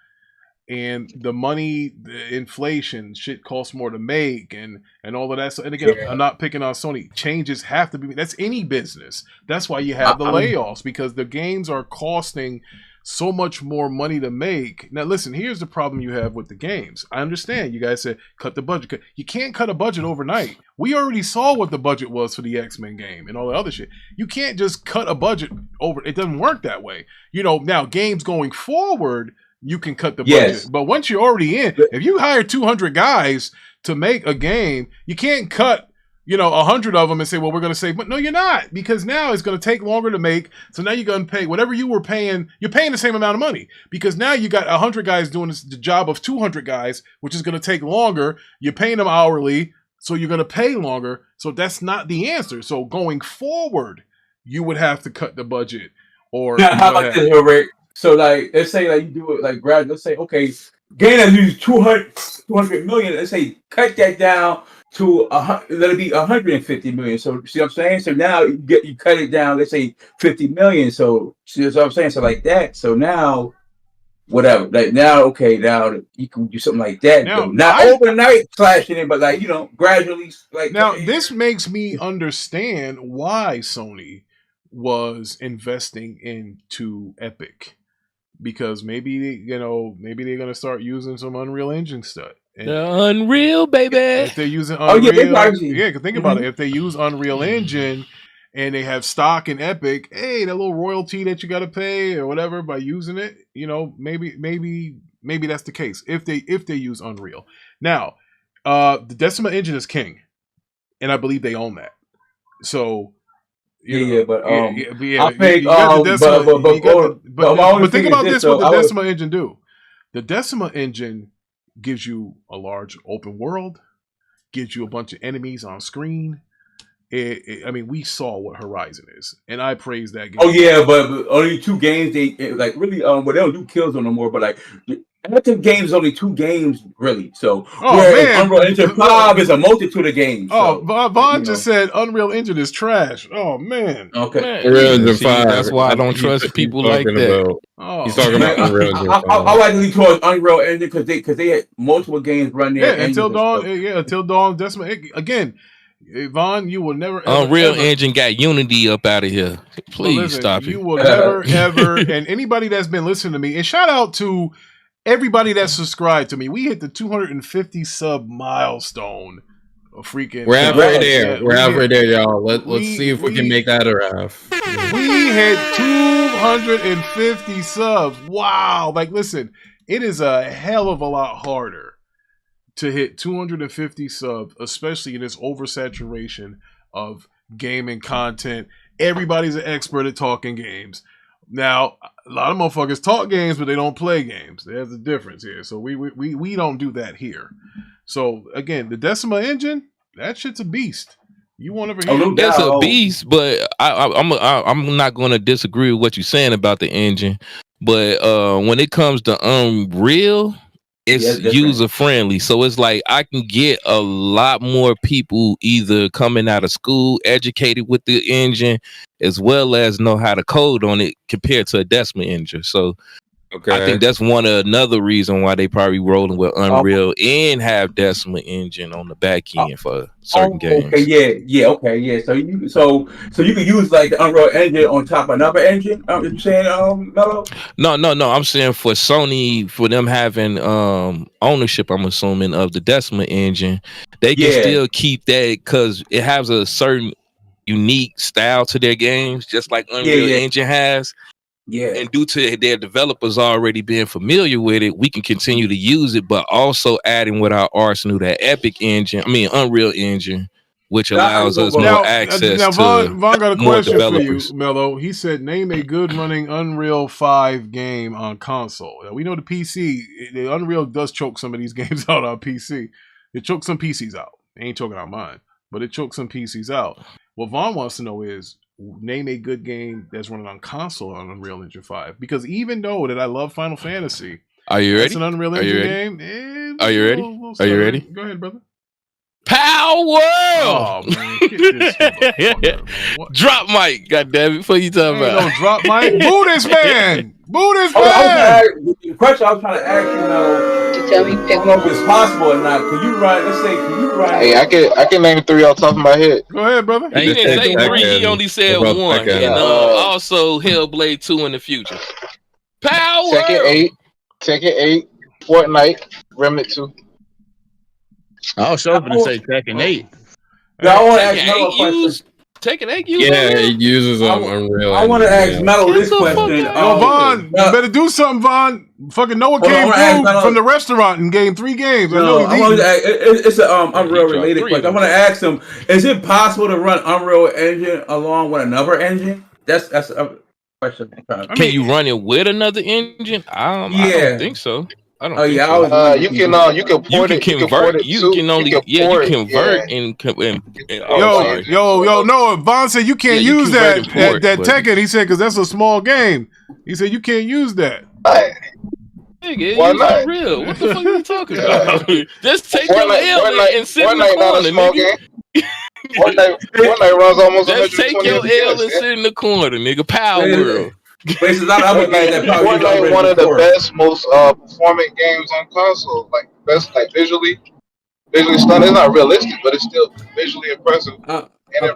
and the money, the inflation, shit costs more to make, and all of that. So, and again, I'm not picking on Sony. Changes have to be. That's any business. That's why you have the layoffs, because the games are costing so much more money to make. Now, listen, here's the problem you have with the games. I understand you guys said cut the budget. You can't cut a budget overnight. We already saw what the budget was for the X-Men game and all the other shit. You can't just cut a budget over. It doesn't work that way. You know, now games going forward, you can cut the budget. But once you're already in, if you hire 200 guys to make a game, you can't cut 100 of them and say, well, we're going to save. But no, you're not, because now it's going to take longer to make. So now you're going to pay whatever you were paying. You're paying the same amount of money, because now you got 100 guys doing the job of 200 guys, which is going to take longer. You're paying them hourly, so you're going to pay longer. So that's not the answer. So going forward, you would have to cut the budget. Or now, how about this, Rick? So like, let's say like you do it like gradually. Let's say, okay, gain that use 200 million. Let's say cut that down to let it be 150 million. So see what I'm saying? So now you cut it down, let's say 50 million. So see what I'm saying? So like that. So now whatever. Like now you can do something like that. Now, not overnight slashing it, but like, gradually like now this makes me understand why Sony was investing into Epic. Because maybe they're gonna start using some Unreal Engine stuff. The Unreal, baby. If they're using Unreal, think about it. If they use Unreal Engine and they have stock in Epic, hey, that little royalty that you got to pay or whatever by using it, maybe that's the case. If they use Unreal, now the Decima engine is king, and I believe they own that. So. But think about this. What the Decima engine do? The Decima engine gives you a large open world, gives you a bunch of enemies on screen. I mean, we saw what Horizon is, and I praise that game. Oh yeah, but only 2 games. They like really they don't do kills on no more. But like active games, only 2 games really. So Unreal Engine 5 is a multitude of games. Oh, so, Vaughn just said Unreal Engine is trash. Oh man. Okay. Unreal Engine 5. That's why I don't trust people like that. He's talking about Unreal Engine 5. I like to lean towards Unreal Engine because they had multiple games running. Yeah, until Dawn. Until Dawn. Decima again. Vaughn, you will never. Unreal Engine got Unity up out of here. Please stop it. You will never ever. And anybody that's been listening to me, and shout out to everybody that subscribed to me. We hit the 250 sub milestone. We're halfway there. We're halfway there, y'all. Let's see if we can make that arrive. We hit 250 subs. Wow! Like, listen, it is a hell of a lot harder to hit 250 subs, especially in this oversaturation of gaming content. Everybody's an expert at talking games. Now, a lot of motherfuckers talk games, but they don't play games. There's a difference here. So we don't do that here. So again, the Decima engine, that shit's a beast. You won't ever Oh, hear. no That's a doubt. beast, but I'm not going to disagree with what you're saying about the engine. But when it comes to Unreal, it's Yeah, it's different. user friendly. So it's like I can get a lot more people either coming out of school educated with the engine, as well as know how to code on it compared to a Decima engine. So I think that's another reason why they probably rolling with Unreal and have Decima engine on the back end for certain games. Okay, yeah. So you can use like the Unreal Engine on top of another engine. You saying, Mello? No. I'm saying for Sony, for them having ownership, I'm assuming, of the Decima engine, they can still keep that because it has a certain unique style to their games, just like Unreal Engine has. Yeah. And due to their developers already being familiar with it, we can continue to use it, but also adding with our arsenal that Unreal Engine, which allows us more access now, Vaughn got a more question developers. for you, Mello. He said, name a good running Unreal 5 game on console. Now, we know the PC, the Unreal does choke some of these games out on PC. It chokes some PCs out. It ain't choking out mine, but it chokes some PCs out. What Vaughn wants to know is, name a good game that's running on console on Unreal Engine 5. Because even though that I love Final Fantasy, are you ready? It's an Unreal Engine game. Are you ready? Are you ready? Go ahead, brother. Power! Oh man, get this drop mic, goddamn it! What you talking about? No drop mic. Boo this man! Boo this man! The question I was trying to ask you, Mello, to tell me, I don't know if it's possible or not. Can you run? Hey, I can name 3 off the top of my head. Go ahead, brother. He didn't say 3. He only said 1, and also Hellblade 2 in the future. Power! Tekken 8, Fortnite, Remnant 2. I was sure going to say Tekken 8. I want to ask Mello a question. Tekken 8 uses it uses Unreal. I want to ask Mello this question. Vaughn, you better do something, Vaughn. Fucking Noah came through from the restaurant and gave 3 games. It's an Unreal related question. I want to ask him: is it possible to run Unreal Engine along with another engine? That's a question. Can you run it with another engine? I don't think so. I don't. You can port it. You can convert. You can only convert Yo, no. Vaughn said you can't use that Tekken. He said because that's a small game. He said you can't use that. Nigga, why not? Unreal. What the fuck are you talking about? Just take your L and sit in the corner, nigga. Fortnite runs almost. Just take your L and sit in the corner, nigga. Power World. Fortnite one of the best, most performant games on console. Like best, like visually stunning. It's not realistic, but it's still visually impressive.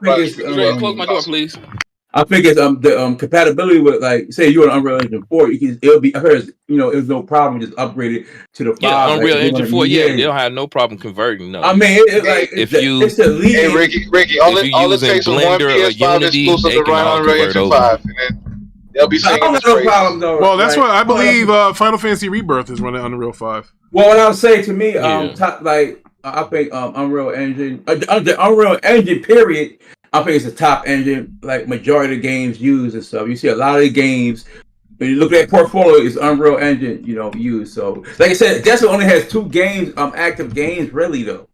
Close my door, please. I think it's the compatibility with, like, say you're on Unreal Engine 4, it'll be, I heard, it was no problem just upgrade it to the 5. Yeah, Unreal Engine 4, they don't have no problem converting. No, I mean, it's the lead. Hey, Ricky, all it takes is one PS5 exclusive to run Unreal Engine 5, and then they'll be singing this praise. Well, that's what I believe. Final Fantasy Rebirth is running Unreal 5. Well, what I would say to me, I think Unreal Engine, the Unreal Engine period. I think it's the top engine, like majority of the games use and stuff. You see a lot of the games, when you look at portfolio, it's Unreal Engine, used. So, like I said, Decima only has 2 games, active games, really though.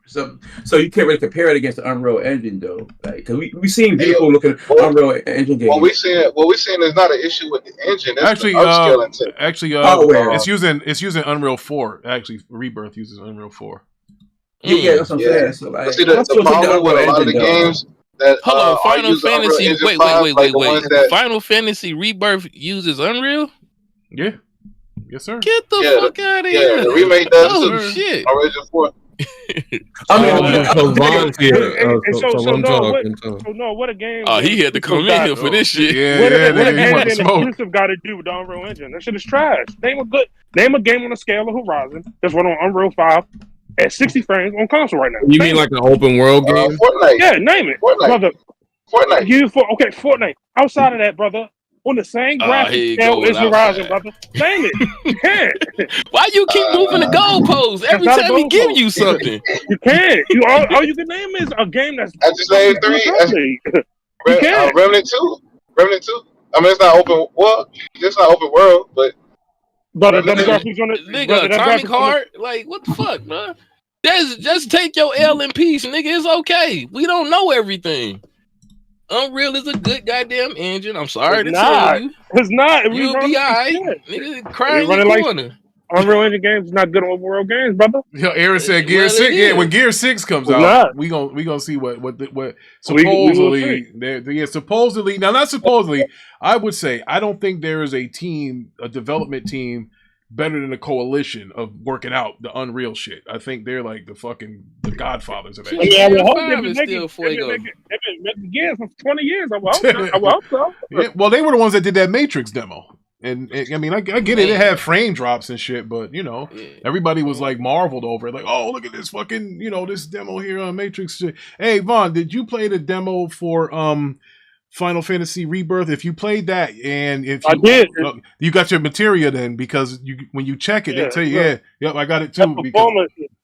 So you can't really compare it against the Unreal Engine though. Like, cause we seen people looking at Unreal Engine games. What we seeing is not an issue with the engine. It's it's using Unreal 4. Actually, Rebirth uses Unreal 4. Yeah, that's what I'm saying. So, like, the problem with a lot of the games. Hold on, Final Fantasy. Wait. Final Fantasy Rebirth uses Unreal? Yeah. Yes, sir. Get the fuck out of here. Yeah, the remake does. Oh, shit. Origin 4. What a game. Oh, he had to come in here for this shit. What a game exclusive got to do with the Unreal Engine? That shit is trash. Name a game on the scale of Horizon that's running on Unreal 5 at 60 frames on console right now. You mean like an open world game? Fortnite. Yeah, name it. Fortnite. Fortnite. Outside of that, brother, on the same graphic scale as Horizon, brother. Name it. You can't. Why you keep moving the goalposts every time we give you something? You can't. All you can name is a game that's. I just named 3. Remnant 2. Remnant 2. I mean, it's not open. Well, it's not open world, but. Nigga, Atomic Heart? Like, what the fuck, man? Just take your L in peace, nigga. It's okay. We don't know everything. Unreal is a good goddamn engine. I'm sorry to tell you. It's not. You'll be alright. Nigga, cry in your corner. Unreal Engine games is not good on world games, brother. Yo, Aaron said Gear 6. Yeah, when Gear 6 comes out, we gonna see what supposedly supposedly, now not supposedly, I would say I don't think there is a development team better than a coalition of working out the Unreal shit. I think they're like the godfathers of that. Yeah, I hope they've been making games for 20 years. I hope so. Yeah, well, they were the ones that did that Matrix demo. And I mean, I get it. It had frame drops and shit, but everybody was like marveled over it. Like, oh, look at this fucking, this demo here on Matrix shit. Hey, Vaughn, did you play the demo for Final Fantasy Rebirth? If you played that, and if I did, you got your materia then, because when you check it, they tell you, yep, I got it too.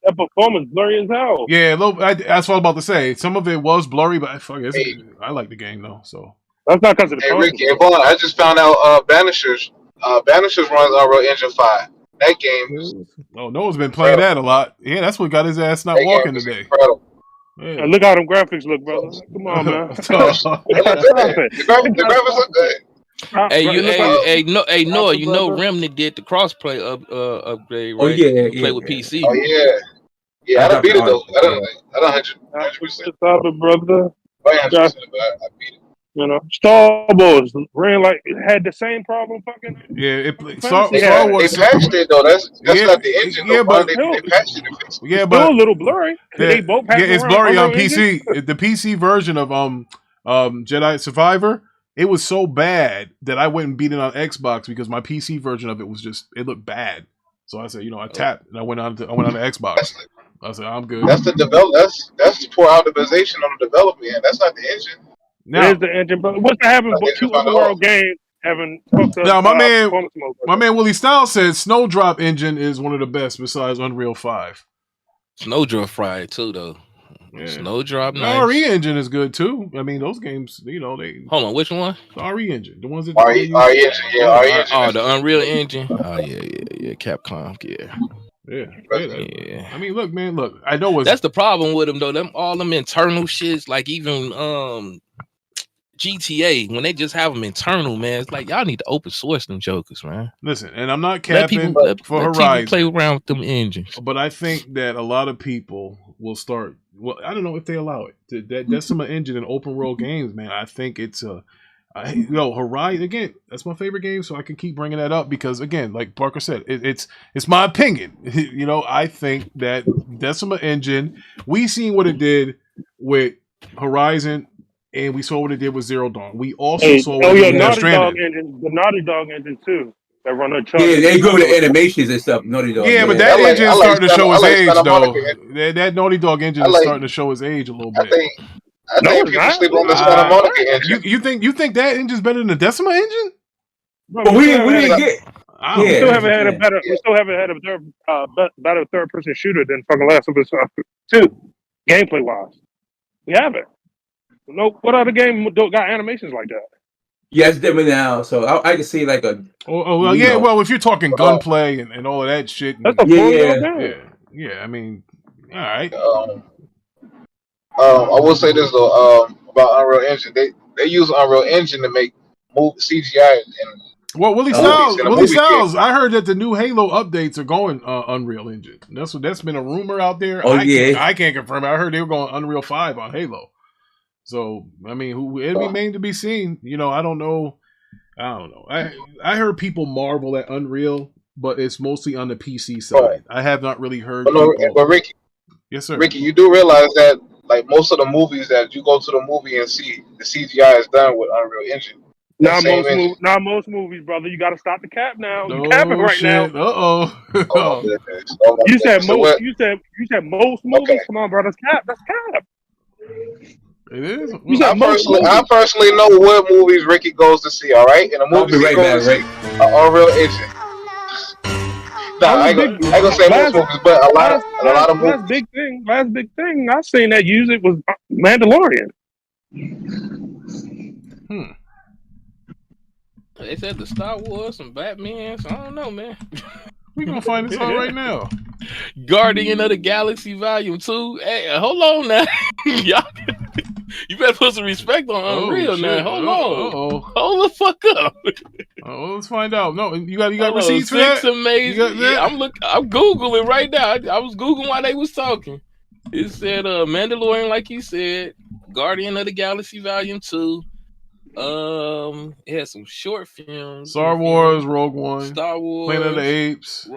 That performance blurry as hell. Yeah, that's what I was about to say. Some of it was blurry, but I like the game though, so. That's not because of the Ricky and Vaughn, I just found out Banishers runs Unreal Engine 5. That game is... Oh, Noah's been playing that a lot. Yeah, that's what got his ass not walking today. Incredible. Yeah. Look how them graphics look, brother. Come on, man. The graphics look good. Hey, Noah, Remnant did the crossplay upgrade, right? Oh, yeah. Play with PC. Oh, yeah. Yeah, I done beat it, though. I done 100%. Stop it, brother. 100%, but I beat it. Star Wars ran like it had the same problem. Fucking Star Wars. They patched it though. That's not the engine. Yeah, but they patched it. Yeah, but still a little blurry. They both have it's blurry on PC. The PC version of Jedi Survivor, it was so bad that I went and beat it on Xbox because my PC version of it was it looked bad. So I said, I tapped and I went on to Xbox. I said, I'm good. That's the that's poor optimization on the development. That's not the engine. There's the engine, but what's happening with two world games having fucked up? Now, my man Willie Styles said Snowdrop engine is one of the best besides Unreal 5. Snowdrop fried too, though. Yeah. Snowdrop, nice. RE engine is good too. I mean, those games, they. Hold on, which one? The RE engine, the ones that. RE engine, RE engine. Oh, the Unreal engine. Oh yeah. Capcom, yeah. I mean, look, man, I know that's the problem with them though. All them internal shits, like even GTA, when they just have them internal, man, it's like y'all need to open source them jokers, man. Listen, and I'm not capping for Horizon. Play around with them engines, but I think that a lot of people will start. Well, I don't know if they allow it. That Decima engine in open world games, man. I think it's Horizon again. That's my favorite game, so I can keep bringing that up because again, like Parker said, it's my opinion. I think that Decima engine. We seen what it did with Horizon. And we saw what it did with Zero Dawn. We also saw what it did with Naughty Dog engine, the Naughty Dog engine too. That run on Yeah, they go with the animations and stuff. Naughty Dog. Yeah, but that engine is starting to show his age, though. That Naughty Dog engine is starting to show his age a little bit. I think people sleep on the Santa Monica engine. You think that engine's better than the Decima engine? But we didn't get. We still haven't had a better. We still haven't had a better third-person shooter than fucking Last of Us 2, gameplay wise. We haven't. No, what other game got animations like that? Yeah, it's different now. So I can see like a. Well, if you're talking gunplay and all of that shit. That's a yeah. I mean, all right. I will say this though about Unreal Engine. They use Unreal Engine to make CGI and. Well, Willie Styles. I heard that the new Halo updates are going Unreal Engine. That's been a rumor out there. I can't confirm it. I heard they were going Unreal 5 on Halo. So I mean, it'd be made to be seen. I don't know. I heard people marvel at Unreal, but it's mostly on the PC side. Right. I have not really heard. But Ricky, yes sir. Ricky, you do realize that like most of the movies that you go to the movie and see, the CGI is done with Unreal Engine. Not most movies, brother. You got to stop the cap now. You're capping right now. You said most. You said most movies. Okay. Come on, bro. That's cap. That's cap. It is. I personally know what movies Ricky goes to see. All right, and the movies he goes to see are Unreal Engine. I ain't gonna say most movies, but a lot of movies. Last big thing I seen that use it was Mandalorian. They said the Star Wars and Batman. So I don't know, man. We gonna find this out right now. Guardian of the Galaxy Volume 2. Hey, hold on now. Y'all, you better put some respect on Unreal now. Hold on. Hold the fuck up. Let's find out. No, you got receipts for Six that? amazing. Yeah, I'm Googling right now. I was Googling while they was talking. It said Mandalorian, like you said, Guardian of the Galaxy Volume 2. It had some short films. Star Wars, Rogue One, Star Wars, Planet of the Apes.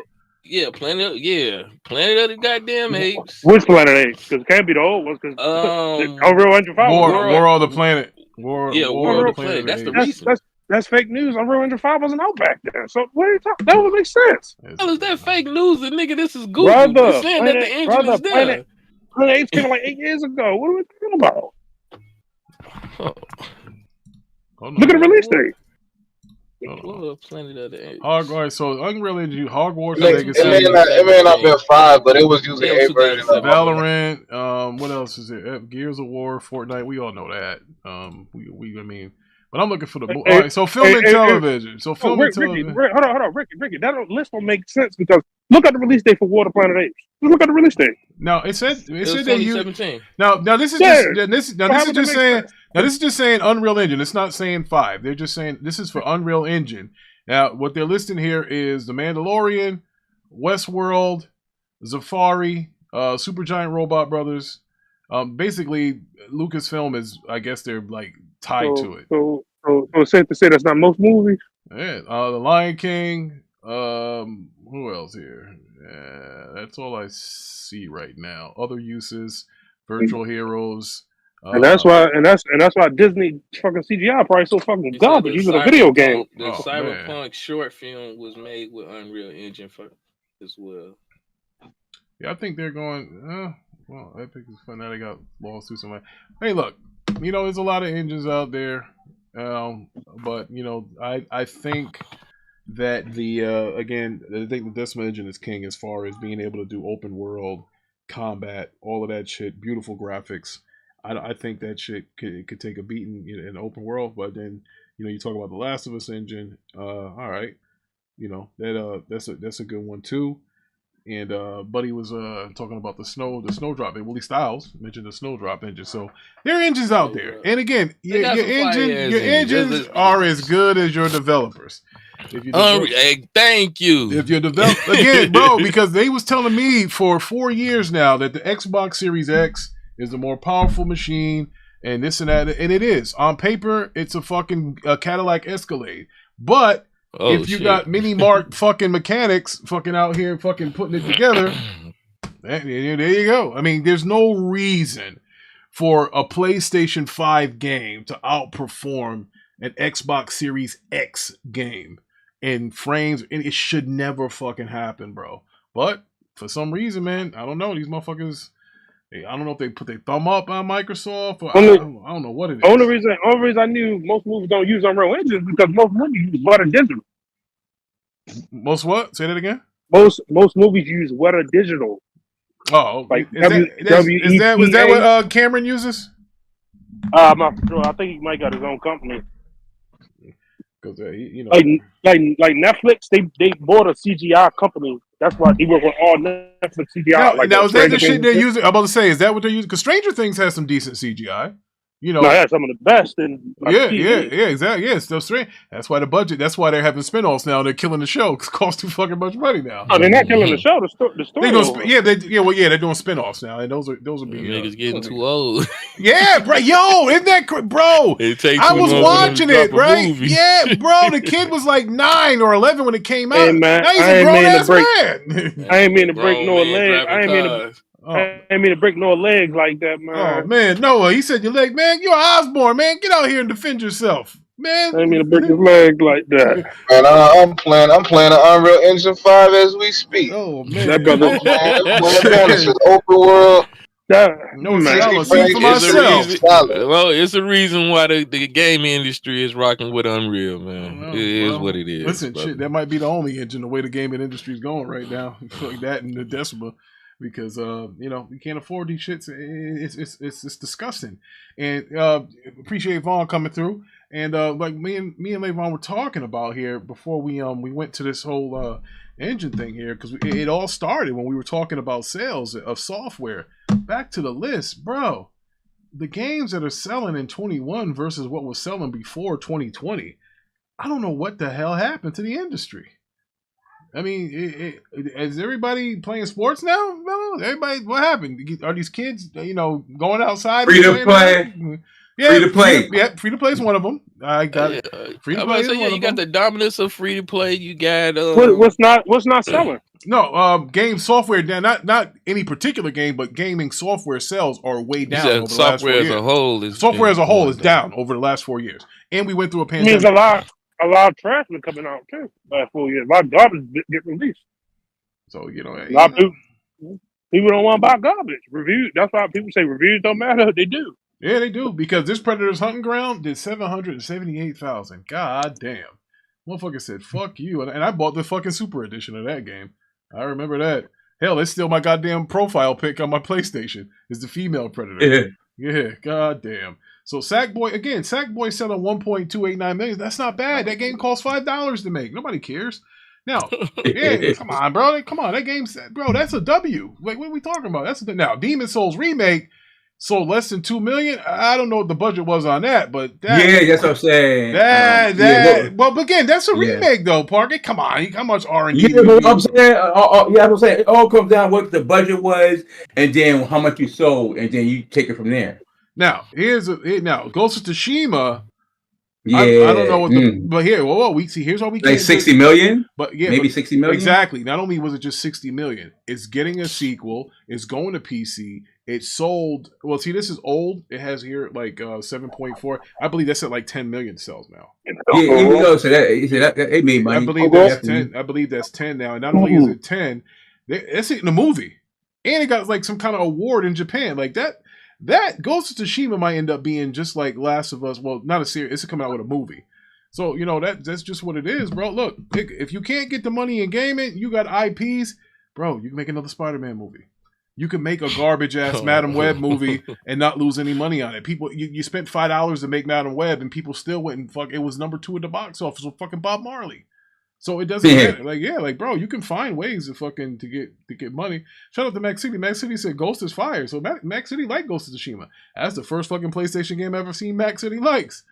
Yeah, Planet of the goddamn Apes. Which Planet of the Apes? Because it can't be the old ones. Because Unreal Engine 5 War of the Planet. War of the Planet. That's the recent. That's fake news. Unreal Engine 5 wasn't out back then. So what are you talking? That would make sense. How is that fake news? And nigga, this is Google. Brother, saying that the engine is there. Planet of the Apes came out like 8 years ago. What are we talking about? Look at the release date. Planet of the Apes. All right, so Unreal Engine, Hogwarts Legacy. Legacy. It may not been 5, but it was using a version of Valorant. What else is it? Gears of War, Fortnite. We all know that. I mean, but I'm looking for the. All right, so film and television. So film and television. Hold on, Ricky. That list don't make sense because look at the release date for War of the Planet of the Apes. Just look at the release date. No, it said that 2017. Now this is just saying. Now this is just saying Unreal Engine. It's not saying 5. They're just saying this is for Unreal Engine. Now what they're listing here is The Mandalorian, Westworld, Zafari, Supergiant Robot Brothers. Basically, Lucasfilm is, I guess, they're like tied to it. So it's safe to say that's not most movies. Yeah, The Lion King. Who else here? That's all I see right now. Other uses, Virtual Heroes. And that's why Disney fucking CGI probably so fucking garbage. Even a video game. The Cyberpunk short film was made with Unreal Engine as well. Yeah, I think they're going. Well, Epic is fun. Now they got lost to somebody. Hey, look, there's a lot of engines out there, but I think that I think the Decima engine is king as far as being able to do open world combat, all of that shit, beautiful graphics. I think that shit could take a beating in open world, but then you talk about the Last of Us engine. All right, that's a good one too. And Buddy was talking about the snowdrop. And Willie Styles mentioned the snowdrop engine. So there are engines out there. And again, your engines are as good as your developers. Thank you. If you're again, bro, because they was telling me for 4 years now that the Xbox Series X is the more powerful machine and this and that, and it is. On paper, it's a fucking Cadillac Escalade. But if you got mini Mark fucking mechanics fucking out here fucking putting it together, there you go. I mean, there's no reason for a PlayStation 5 game to outperform an Xbox Series X game in frames. And it should never fucking happen, bro. But for some reason, man, I don't know. These motherfuckers, I don't know if they put their thumb up on Microsoft or I don't know what it is. Only reason I knew most movies don't use Unreal Engine is because most movies use Weta Digital. Most what? Say that again? Most movies use Weta Digital. Oh, like is that what Cameron uses? I'm not sure. I think he might got his own company. Because like Netflix, they bought a CGI company. That's why they work with all Netflix CGI. Now is that the shit they're using? I'm about to say, is that what they're using? Because Stranger Things has some decent CGI. No, that's some of the best. Exactly. Yeah, it's still strange. That's why that's why they're having spinoffs now. They're killing the show because it costs too fucking much money now. Oh, they're not killing the show. The story. They're doing spinoffs now, and those are being niggas getting too old. Yeah, bro. Yo, isn't that bro? I was watching it, right? Yeah, bro. The kid was like 9 or 11 when it came out. Hey, man, now he's a grown ass man. I ain't mean to break no leg. I ain't mean to break no legs like that, man. Oh man, Noah, he said your leg, man. You're Osborne, man. Get out here and defend yourself, man. I ain't mean to break his leg like that. Man, I'm playing an Unreal Engine 5 as we speak. Oh man, that brother. It's an open world. No, man, I was seeing for myself. Well, it's a reason why the game industry is rocking with Unreal, man. It is what it is. Listen, shit, that might be the only engine the way the gaming industry is going right now. Like that and the Decima. Because you can't afford these shits. It's disgusting. And appreciate Vaughn coming through. And like me and Levon were talking about here before we went to this whole engine thing here, because it all started when we were talking about sales of software. Back to the list, bro. The games that are selling in 21 versus what was selling before 2020. I don't know what the hell happened to the industry. I mean, is everybody playing sports now? No, everybody. What happened? Are these kids, going outside? Free to play. Yeah, free to play. Free to play is one of them. I got it. Free to play is one you of got them. the dominance of free to play. You got what's not selling? No, game software down. Not any particular game, but gaming software sales are way down over the last 4 years. Software as a whole is down over the last 4 years, and we went through a pandemic. Means a lot of trash been coming out too last 4 years. A lot of garbage get released. So a lot of people don't want to buy garbage. Reviews. That's why people say reviews don't matter. They do. Yeah, they do, because this Predator's Hunting Ground did 778,000. God damn. Motherfucker said, fuck you. And I bought the fucking Super Edition of that game. I remember that. Hell, it's still my goddamn profile pic on my PlayStation. Is the female Predator. Yeah, god damn. So Sackboy selling 1.289 million. That's not bad. That game costs $5 to make. Nobody cares. Now, yeah, come on, bro. Come on. That game's, bro, that's a W. Like, what are we talking about? Now, Demon Souls Remake sold less than 2 million. I don't know what the budget was on that, but that's what I'm saying. Well, again, that's a remake though, Parker. Come on, how much R&D? Yeah, but I'm saying, I'm saying it all comes down to what the budget was, and then how much you sold, and then you take it from there. Now, Ghost of Tsushima. Yeah, I don't know what but here, here's what we like 60 million, but yeah, maybe 60 million. Exactly. Not only was it just 60 million, it's getting a sequel. It's going to PC. It sold. Well, see, this is old. It has here like 7.4. I believe that's at like 10 million sales now. Yeah, so that it made money. I believe that's 10. I believe that's 10 now. And not only is it 10, that's it in the movie, and it got like some kind of award in Japan. Like that Ghost of Tsushima might end up being just like Last of Us. Well, not a series. It's coming out with a movie. So, that's just what it is, bro. Look, if you can't get the money in gaming, you got IPs, bro, you can make another Spider-Man movie. You can make a garbage-ass Madam Web movie and not lose any money on it. People, you spent $5 to make Madam Web, and people still went and it was number 2 at the box office with fucking Bob Marley. So it doesn't matter. Bro, you can find ways to get money. Shout out to Mac City. Mac City said Ghost is fire. So Mac City liked Ghost of Tsushima. That's the first fucking PlayStation game I've ever seen Mac City likes.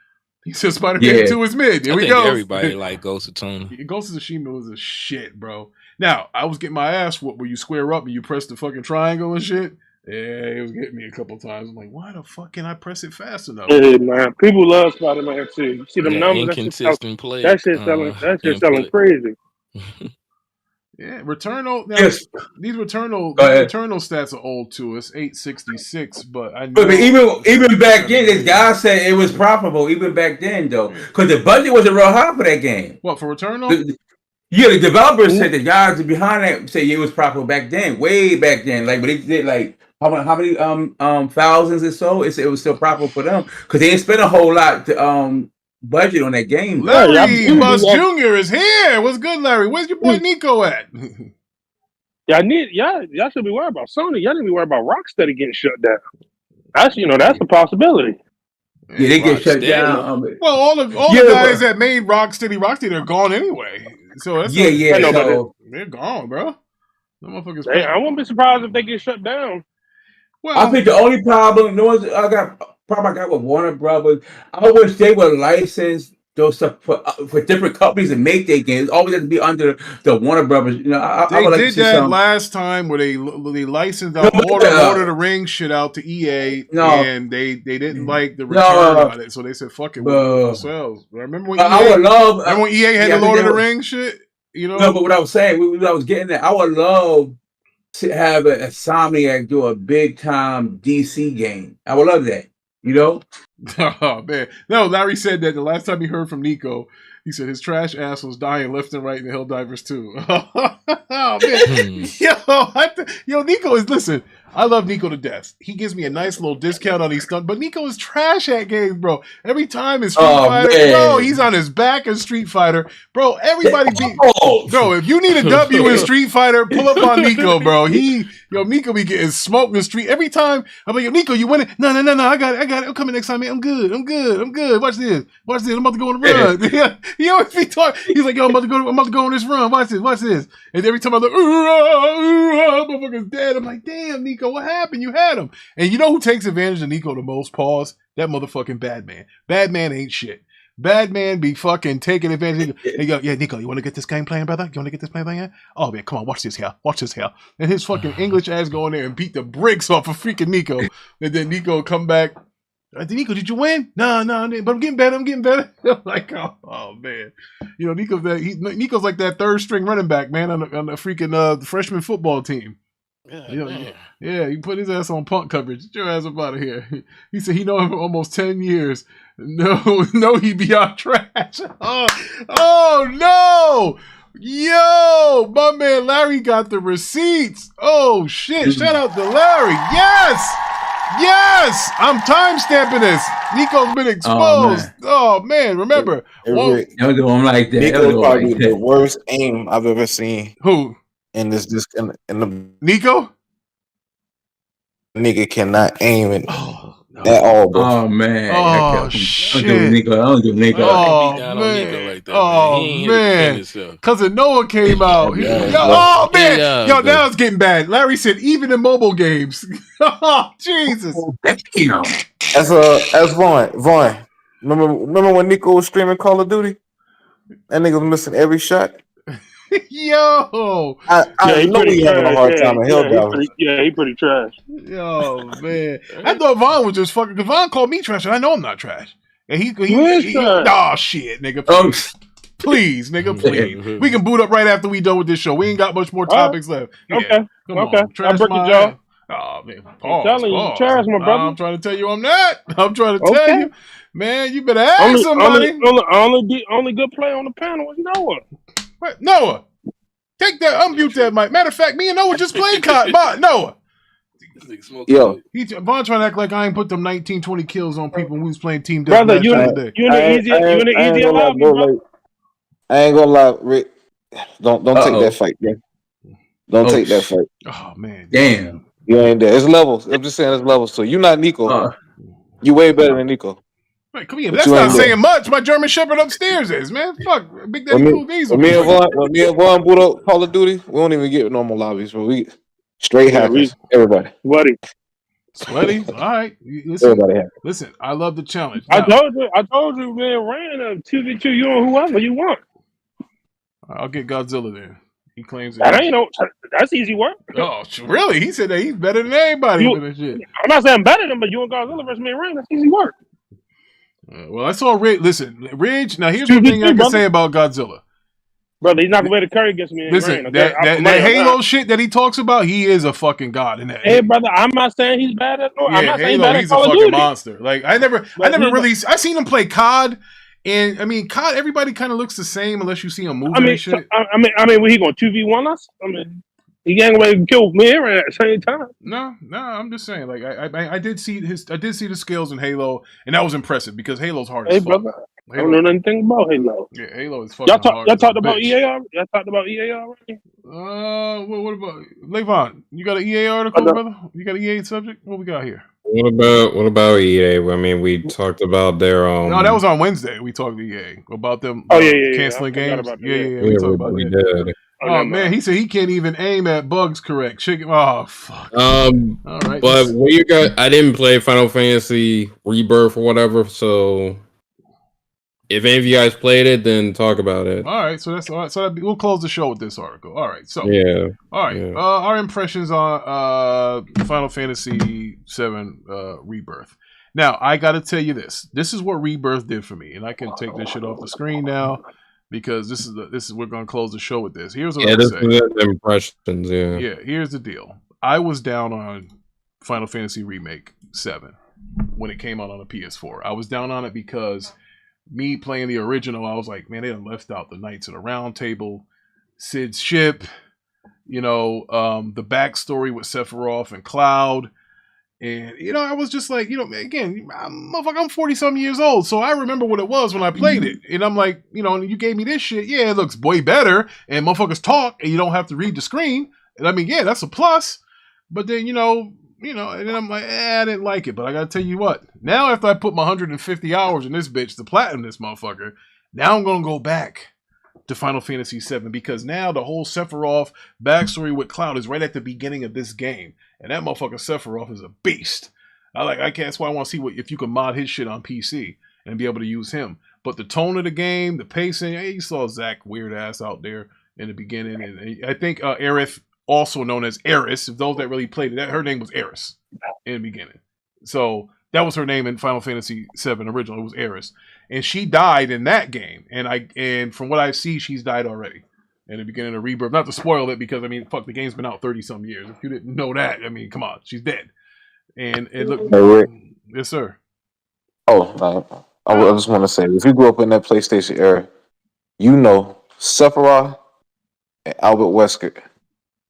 He said Spider-Man 2 is mid. Here we go. Everybody like Ghost of Tsushima. Ghost of Tsushima was a shit, bro. Now, I was getting my ass whooped where you square up and you press the fucking triangle and shit. Yeah, it was getting me a couple times. I'm like, why the fuck can I press it fast enough? Yeah, man. People love Spider-Man 2. You see them numbers? Inconsistent play. That shit's selling crazy. Yeah, Returnal. Now, these Returnal stats are old too. It's 866, but I know. But even back then, this guy said it was profitable. Even back then, though, because the budget wasn't real high for that game. What, for Returnal? The developers said the guys behind that said it was profitable back then, way back then. Like, but they did like how many thousands or so. It was still profitable for them because they didn't spend a whole lot to budget on that game. Larry Buzz Jr. is here. What's good, Larry? Where's your boy Nico at? Y'all should be worried about Sony. Y'all need to be worried about Rocksteady getting shut down. That's a possibility. Yeah, they get shut down. Well, all the guys that made Rocksteady are gone anyway. So that's they're gone, bro. The motherfuckers. I won't be surprised if they get shut down. Well, I think the only problem I got with Warner Brothers. I wish they would license those stuff for different companies and make their games. Always have to be under the Warner Brothers. They would did that last time where they licensed out Lord of the Rings shit out to EA, and they didn't like the return on it, so they said fuck it, we'll do it ourselves. Remember when EA had the Lord of the Rings shit? No, but what I was saying, what I was getting at, I would love to have a Insomniac do a big time DC game. I would love that. Oh man, no. Larry said that the last time he heard from Nico, he said his trash ass was dying left and right in the Helldivers too. Oh man, yo, Nico is listen. I love Nico to death. He gives me a nice little discount on these stuff, but Nico is trash at games, bro. Every time in Street Fighter, bro, he's on his back in Street Fighter. Bro, everybody beat... Bro, if you need a W in Street Fighter, pull up on Nico, bro. Nico be getting smoked in the street. Every time, I'm like, Nico, you win it. No, I got it. I'm coming next time, man. I'm good. Watch this. I'm about to go on the run. He always be talking. He's like, yo, I'm about to go on this run. Watch this. And every time I look, motherfucker's dead. I'm like, damn, Nico, what happened? You had him. And you know who takes advantage of Nico the most? Pause. That motherfucking Badman. Badman ain't shit. Badman be fucking taking advantage. Hey, yo, yeah, Nico, you want to get this game playing, brother? You want to get this game playing? Oh, man, come on, watch this here. And his fucking English ass go in there and beat the bricks off of freaking Nico. And then Nico come back. Nico, did you win? No, but I'm getting better. I'm like, oh, man. You know, Nico's like that third string running back, man, on the freaking freshman football team. Yeah, he put his ass on punt coverage. Get your ass up out of here. He said he know him for almost 10 years. No, he be out trash. Oh no! Yo, my man Larry got the receipts. Oh shit! Shout out to Larry. Yes, I'm time stamping this. Nico's been exposed. Oh man, remember? Don't do him like that. Nico's probably the worst aim I've ever seen. Who? In the Nico? Nigga cannot aim it at all, bro. Oh man. Oh shit. I don't do Nico. Oh man. Cousin Noah came out. Oh man. Yo, now it's getting bad. Larry said even in mobile games. Oh Jesus. As Vaughn. Remember when Nico was streaming Call of Duty? That nigga was missing every shot. Yo, I know he having a hard time in Helldivers. He pretty trash. Yo, man, I thought Vaughn was just fucking. Cause Vaughn called me trash, and I know I'm not trash. And he oh shit, nigga, please, nigga, please. We can boot up right after we done with this show. We ain't got much more topics left. Okay, come okay. On, trash I break it, y'all. Oh man, I'm telling you, trash, my brother. I'm trying to tell you, I'm not. I'm trying to tell you, man. You better ask somebody. Only good player on the panel is Noah. What? Noah, take that, unmute that mic. Matter of fact, me and Noah just played Noah. Yo. Vaughn trying to act like I ain't put them 19, 20 kills on people who was playing Team Brother, Deathmatch. you in the easy allowed, bro. I ain't gonna lie, Rick. Don't take that fight, man. Don't take that fight. Oh man. Damn. You ain't there. It's levels. I'm just saying it's levels. So you're not Nico. You way better than Nico. Wait, come here. That's not saying much. My German Shepherd upstairs is, man. Fuck. Big Daddy Cool Diesel. When me and Vaughn boot up Call of Duty, we don't even get normal lobbies, but we straight hackers. Everybody. Sweaty. All right. Listen, I love the challenge. Now, I told you, man, ran a 2v2 you and whoever you want. I'll get Godzilla then. He claims that's easy work. Oh, really? He said that he's better than everybody. I'm not saying better than, but you and Godzilla versus me and Rain, that's easy work. Well, I saw Ridge. Listen, Ridge. Now, here's one thing I can say about Godzilla. Brother, he's not going to curry against me. Listen, that Halo shit that he talks about, he is a fucking god in that. Hey, brother, I'm not saying he's bad at. No, I'm not saying Halo, he's a fucking monster. Like I never really. I seen him play COD, and I mean COD. Everybody kind of looks the same unless you see him moving and shit. I mean, when he going 2v1 us? I mean, he ain't going to kill me at the same time. No, I'm just saying. Like I did see the skills in Halo, and that was impressive because Halo's hard as fuck. Brother. I don't know anything about Halo. Yeah, Halo is fucking hard. Y'all talked about EA already? Y'all talked about EA already? What about Levon? You got an EA article, brother? You got an EA subject? What we got here? What about EA? I mean, we talked about their No, that was on Wednesday. We talked to EA about them canceling games. We talked about that. Did. Oh man, he said he can't even aim at bugs correct. Chicken. Oh fuck. All right. But what you got? I didn't play Final Fantasy Rebirth or whatever, so. If any of you guys played it, then talk about it. All right, so that's all right. So we'll close the show with this article. All right, so yeah. All right, yeah. Our impressions on Final Fantasy VII Rebirth. Now, I got to tell you this. This is what Rebirth did for me, and I can take this shit off the screen now because this is we're gonna close the show with this. Here's what I'm saying. Impressions. Yeah. Yeah. Here's the deal. I was down on Final Fantasy Remake 7 when it came out on a PS4. I was down on it because. Me playing the original, I was like, man, they done left out the Knights of the Round Table, Sid's ship, the backstory with Sephiroth and Cloud. And, I was just like, again, motherfucker, I'm 40-something years old, so I remember what it was when I played it. And I'm like, and you gave me this shit. Yeah, it looks way better, and motherfuckers talk, and you don't have to read the screen. And I mean, yeah, that's a plus. But then, and then I'm like, I didn't like it. But I gotta tell you what, now after I put my 150 hours in this bitch to platinum this motherfucker, now I'm gonna go back to Final Fantasy VII, because now the whole Sephiroth backstory with Cloud is right at the beginning of this game, and that motherfucker Sephiroth is a beast. That's why I want to see if you can mod his shit on PC and be able to use him. But the tone of the game, the pacing, you saw Zach weird ass out there in the beginning, and I think Aerith, also known as Eris, if those that really played it, her name was Eris in the beginning. So that was her name in Final Fantasy VII originally. It was Eris, and she died in that game. And from what I see, she's died already in the beginning of Rebirth. Not to spoil it, because the game's been out 30-some years. If you didn't know that, come on, she's dead. And it looked. Yes, sir. Oh, I just want to say, if you grew up in that PlayStation era, Sephiroth and Albert Wesker,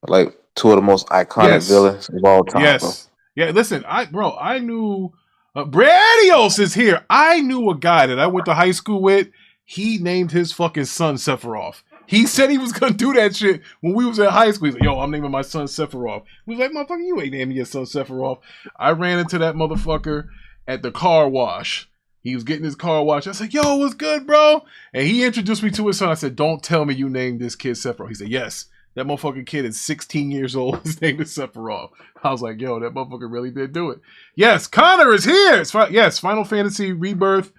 like two of the most iconic villains of all time. Yes. Bro. Yeah, listen, I knew Bradios is here. I knew a guy that I went to high school with. He named his fucking son Sephiroth. He said he was gonna do that shit when we was in high school. He's like, yo, I'm naming my son Sephiroth. We was like, motherfucker, you ain't naming your son Sephiroth. I ran into that motherfucker at the car wash. He was getting his car washed. I said, yo, what's good, bro? And he introduced me to his son. I said, don't tell me you named this kid Sephiroth. He said, yes. That motherfucking kid is 16 years old. His name is Sephiroth. I was like, yo, that motherfucker really did do it. Yes, Connor is here. Yes, Final Fantasy Rebirth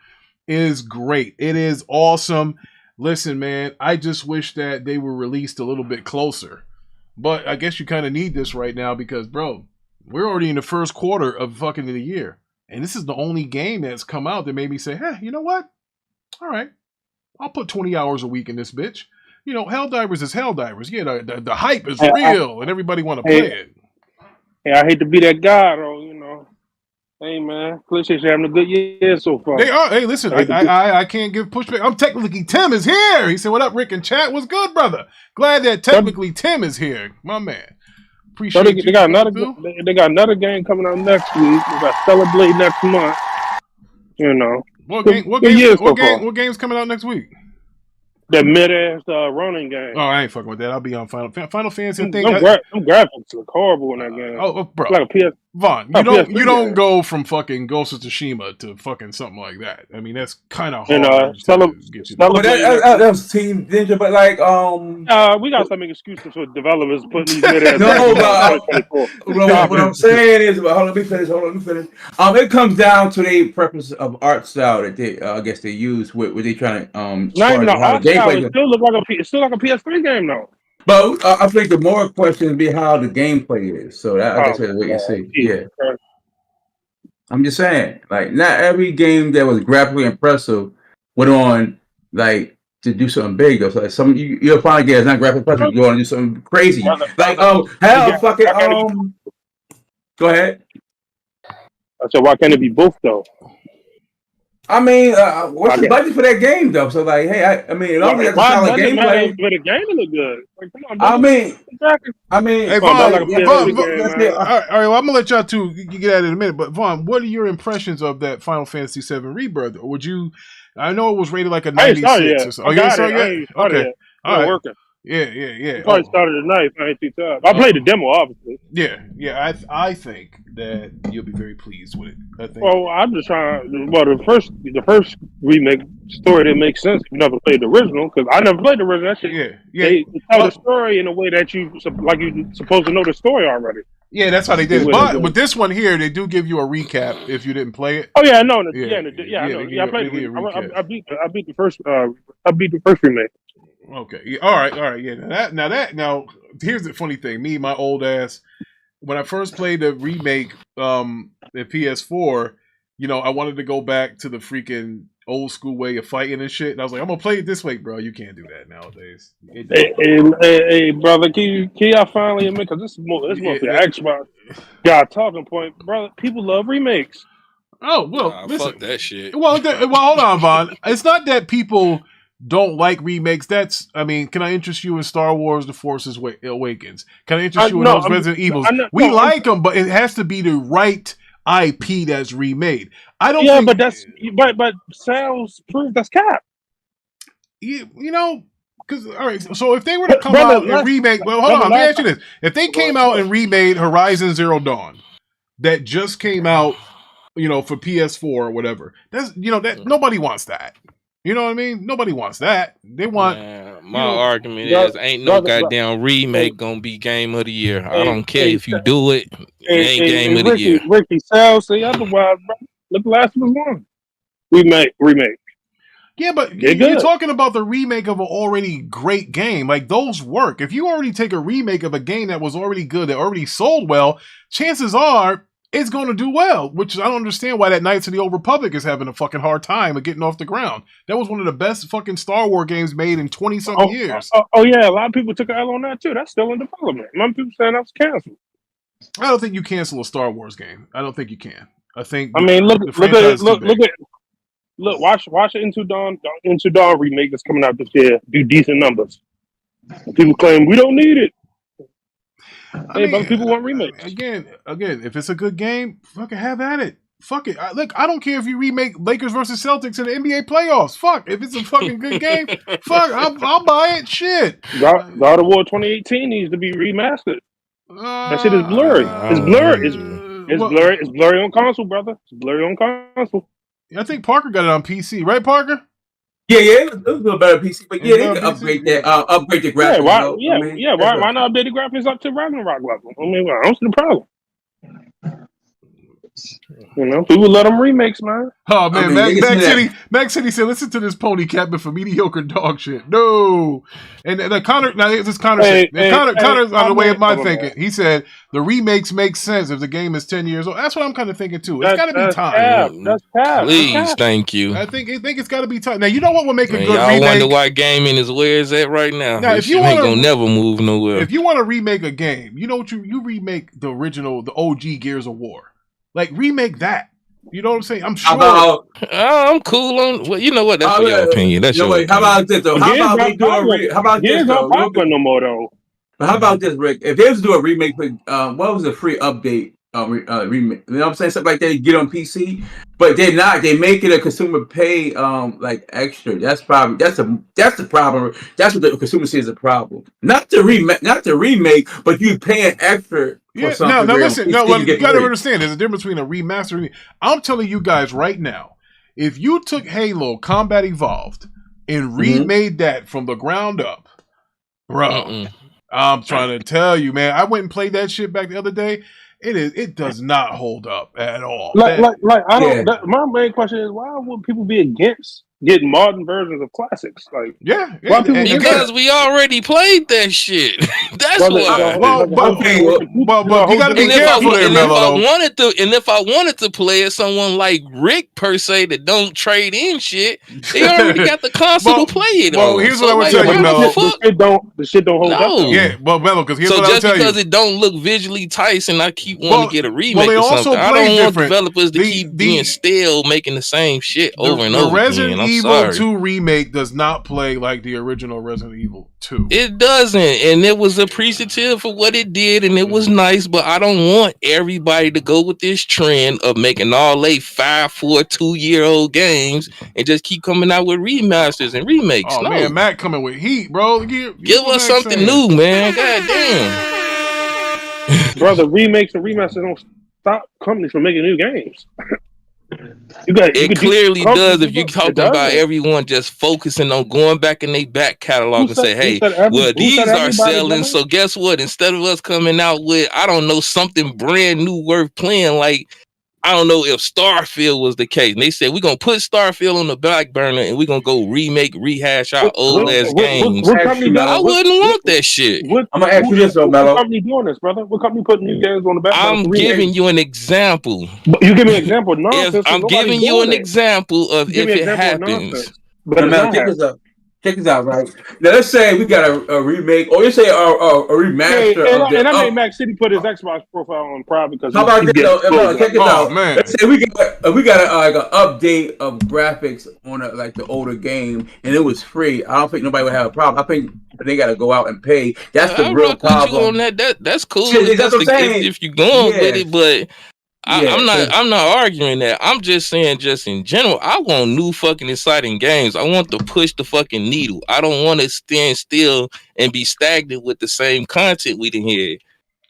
is great. It is awesome. Listen, man, I just wish that they were released a little bit closer. But I guess you kind of need this right now because, bro, we're already in the first quarter of fucking the year. And this is the only game that's come out that made me say, hey, you know what? All right, I'll put 20 hours a week in this bitch. Helldivers is Helldivers. Yeah, the hype is real, and everybody want to play it. Yeah, I hate to be that guy, though. Hey, man, PlayStation having a good year so far. They are. Hey, listen, I can't give pushback. I'm technically Tim is here. He said, "What up, Rick and chat? What's good, brother? Glad that technically Tim is here, my man. Appreciate they got another game coming out next week. We got Celebrate next month. What game's coming out next week? That mid-ass running game. Oh, I ain't fucking with that. I'll be on Final Fantasy. Them graphics look horrible in that game. Oh, bro. It's like a PS. Vaughn, you don't go from fucking Ghost of Tsushima to fucking something like that. I mean, that's kind of hard. That's Team Ninja, but we gotta start making excuses for developers putting these mid-ass. What I'm saying is, let me finish. It comes down to the purpose of art style that they, I guess they use. Where they trying to not even the art style. It still like a PS3 game though. But I think the more question would be how the gameplay is. So that I guess that's what you see. Yeah. I'm just saying, like, not every game that was graphically impressive went on like to do something big. Though. So like you'll find a game that's not graphically impressive, you want to do something crazy. Like go ahead. I said, why can't it be both though? I mean, what's the budget for that game though? So like, hey, I mean, as long as it's a solid gameplay, but the game look good. Like, come on, hey, Vaughn, all right, well, I'm gonna let y'all two get at it in a minute. But Vaughn, what are your impressions of that Final Fantasy VII Rebirth? Or would you? I know it was rated like a 96 or so. Oh, you ain't started yet? Okay, all right. Working. Yeah. Probably started tonight. I ain't too tired. I played the demo, obviously. Yeah. I think that you'll be very pleased with it. I think. Well, I'm just trying. Well, the first remake story didn't make sense if you never played the original, because I never played the original. That shit, They tell the story in a way that you're supposed to know the story already. Yeah, that's how they did it. But with this one here, they do give you a recap if you didn't play it. Oh yeah, I know. I know. I played it. I beat the first. I beat the first remake. Okay. All right. Yeah. Now, here's the funny thing. Me, my old ass, when I first played the remake, the PS4, I wanted to go back to the freaking old school way of fighting and shit. And I was like, I'm gonna play it this way, bro. You can't do that nowadays. Hey, brother, can y'all finally admit? Because this is more for the Xbox guy talking point, brother. People love remakes. Oh well, listen, fuck that shit. Well, hold on, Vaughn. It's not that people don't like remakes. That's, I mean, can I interest you in Star Wars: The Force Awakens? Can I interest you in those Resident Evils? We like them, but it has to be the right IP that's remade. I don't. Yeah, think, but that's but sales prove that's cap. You know, because all right. So if they were to come out and remake, well, hold on. Let me ask you this: if they came out and remade Horizon Zero Dawn, that just came out, you know, for PS4 or whatever, that's, you know, that nobody wants that. You know what I mean? Nobody wants that. They want. My argument is, ain't no goddamn remake gonna be game of the year. I don't care if you do it. It ain't game of the year. Ricky Sales say otherwise, bro. Look, Last of Us 1. Remake. Yeah, but you're talking about the remake of an already great game. Like, those work. If you already take a remake of a game that was already good, that already sold well, chances are it's going to do well, which I don't understand why that Knights of the Old Republic is having a fucking hard time of getting off the ground. That was one of the best fucking Star Wars games made in 20-something years. Oh, yeah, a lot of people took an L on that, too. That's still in development. A lot of people saying that was canceled. I don't think you cancel a Star Wars game. I don't think you can. I think. I mean, look, watch Into Dawn remake that's coming out this year. Do decent numbers. People claim we don't need it. But people want remakes. Again, if it's a good game, fucking have at it. Fuck it. Look, I don't care if you remake Lakers versus Celtics in the NBA playoffs. Fuck, if it's a fucking good game, fuck, I'll buy it. Shit. God of War 2018 needs to be remastered. That shit is blurry. It's blurry. It's blurry. It's blurry on console, brother. It's blurry on console. I think Parker got it on PC, right, Parker? Yeah, it was a little better PC, but yeah, they can upgrade that, upgrade the graphics. Why not update the graphics up to Ragnarok level? I mean, I don't see the problem. You know, people let them remakes, man. Oh man, Mac City said, "Listen to this pony capping for mediocre dog shit." No, and Connor. Now this is Connor. Connor's on the way of my thinking. He said the remakes make sense if the game is 10 years old. That's what I'm kind of thinking too. It's got to be time. That's cap. Please, thank you. I think it's got to be time. Now you know what will make a good y'all remake. Wonder why gaming is where it's at right now. Now if you ain't gonna never move nowhere. If you want to remake a game, you know what you remake the original, the OG Gears of War. Like, remake that. You know what I'm saying? I'm sure. I'm cool on. Well, you know what? That's your opinion. That's your opinion. How about this though? How about we do a? How about this though? No more though. How about this, Rick? If they was to do a remake, what was a free update? Remake. You know what I'm saying? Something like that. You get on PC, but they're not. They make it a consumer pay like extra. That's the problem. That's what the consumer sees as a problem. Not the remake, but you paying extra. Yeah, now listen. You got to understand. There's a difference between a remaster. I'm telling you guys right now, if you took Halo Combat Evolved and remade that from the ground up, bro, I'm trying to tell you, man. I went and played that shit back the other day. It does not hold up at all. I don't. My main question is, why would people be against getting modern versions of classics? Like, because we already played that shit. That's why. But you gotta be careful there, Mello. If I wanted to play it, someone like Rick per se that don't trade in shit, they already got the console to play it on. Well, here's what I would tell you, Mello. The shit don't hold up. Yeah, well, Mello, because here's what I would tell you. So just because it don't look visually Tyson, I keep wanting to get a remake or something. I don't want developers to keep being stale, making the same shit over and over again. I'm Evil 2 remake does not play like the original Resident Evil 2. It doesn't, and it was appreciative for what it did, and it was nice, but I don't want everybody to go with this trend of making all 2-year-old games and just keep coming out with remasters and remakes. Oh man, Matt coming with heat, bro. Give us something new, man. God damn. Brother, remakes and remasters don't stop companies from making new games. It clearly does if you're talking about everyone just focusing on going back in their back catalog and say, hey, these are selling, so guess what? Instead of us coming out with, I don't know, something brand new worth playing, like, I don't know if Starfield was the case. And they said, we're going to put Starfield on the back burner and we're going to go rehash our old-ass games. I wouldn't want that shit. I'm going to ask you this, though, Mello. What company doing this, brother? What company putting new games on the back burner? I'm giving you an example. You give me an example. I'm giving you an example of if it happens. But Mello, check this out. check this out, right? Now let's say we got a remake, or you say a remaster of the. And I made Max City put his Xbox profile on private because how about this? Check this out. Man. Let's say we got like an update of graphics on like the older game, and it was free. I don't think nobody would have a problem. I think they got to go out and pay. That's the real problem. On that's cool. Shit, that's what I'm saying. If you're going with it, but. I'm not arguing that. I'm just saying, just in general, I want new fucking exciting games. I want to push the fucking needle. I don't want to stand still and be stagnant with the same content we didn't hear.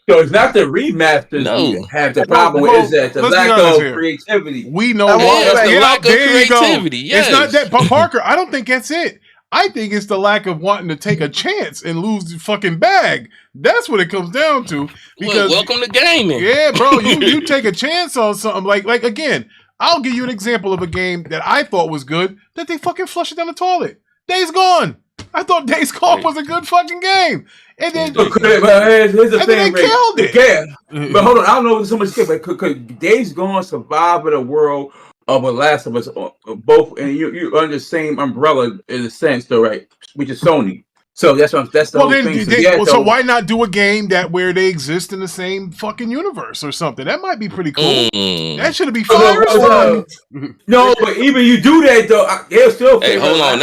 So it's not the remasters we have the problem with, is that the lack of creativity. We know that's the lack of creativity. Yes. It's not that, but Parker, I don't think that's it. I think it's the lack of wanting to take a chance and lose the fucking bag. That's what it comes down to. Because welcome to gaming. Yeah, bro, you take a chance on something like again. I'll give you an example of a game that I thought was good that they fucking flushed it down the toilet. Days Gone. I thought Days Gone was a good fucking game, and then here's the thing, they killed it. Yeah, but hold on, I don't know if so much skip, but could Days Gone survive in a world of The Last of Us, both, and you're under the same umbrella in a sense, though, right? Which is Sony. So that's the whole thing. So why not do a game where they exist in the same fucking universe or something? That might be pretty cool. That should be fire. No, but even you do that though, they'll still. Hey, hold on,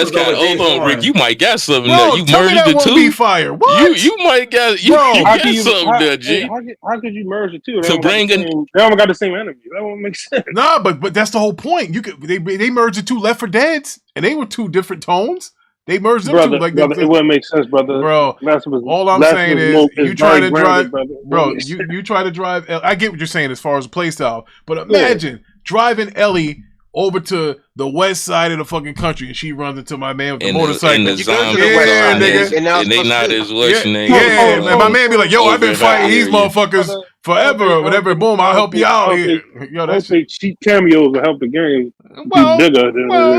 Rick. You might got something bro, there. You merged the two. Be fire. What? You might got something there, G. How could you merge the two? To bring they haven't got the same enemy. That won't make sense. Nah, but that's the whole point. They merged the two Left 4 Deads, and they were two different tones. They merged them two like brother, it wouldn't make sense, brother. Bro, all I'm saying is you try to drive, bro. You try to drive. I get what you're saying as far as play style, but imagine driving Ellie over to the west side of the fucking country, and she runs into my man with the motorcycle. Nigga. And they not as watching. And my man be like, "Yo, I've been fighting these motherfuckers forever, or whatever. Boom, I'll help you out here." Yo, that's cheap cameos to help the game. Well,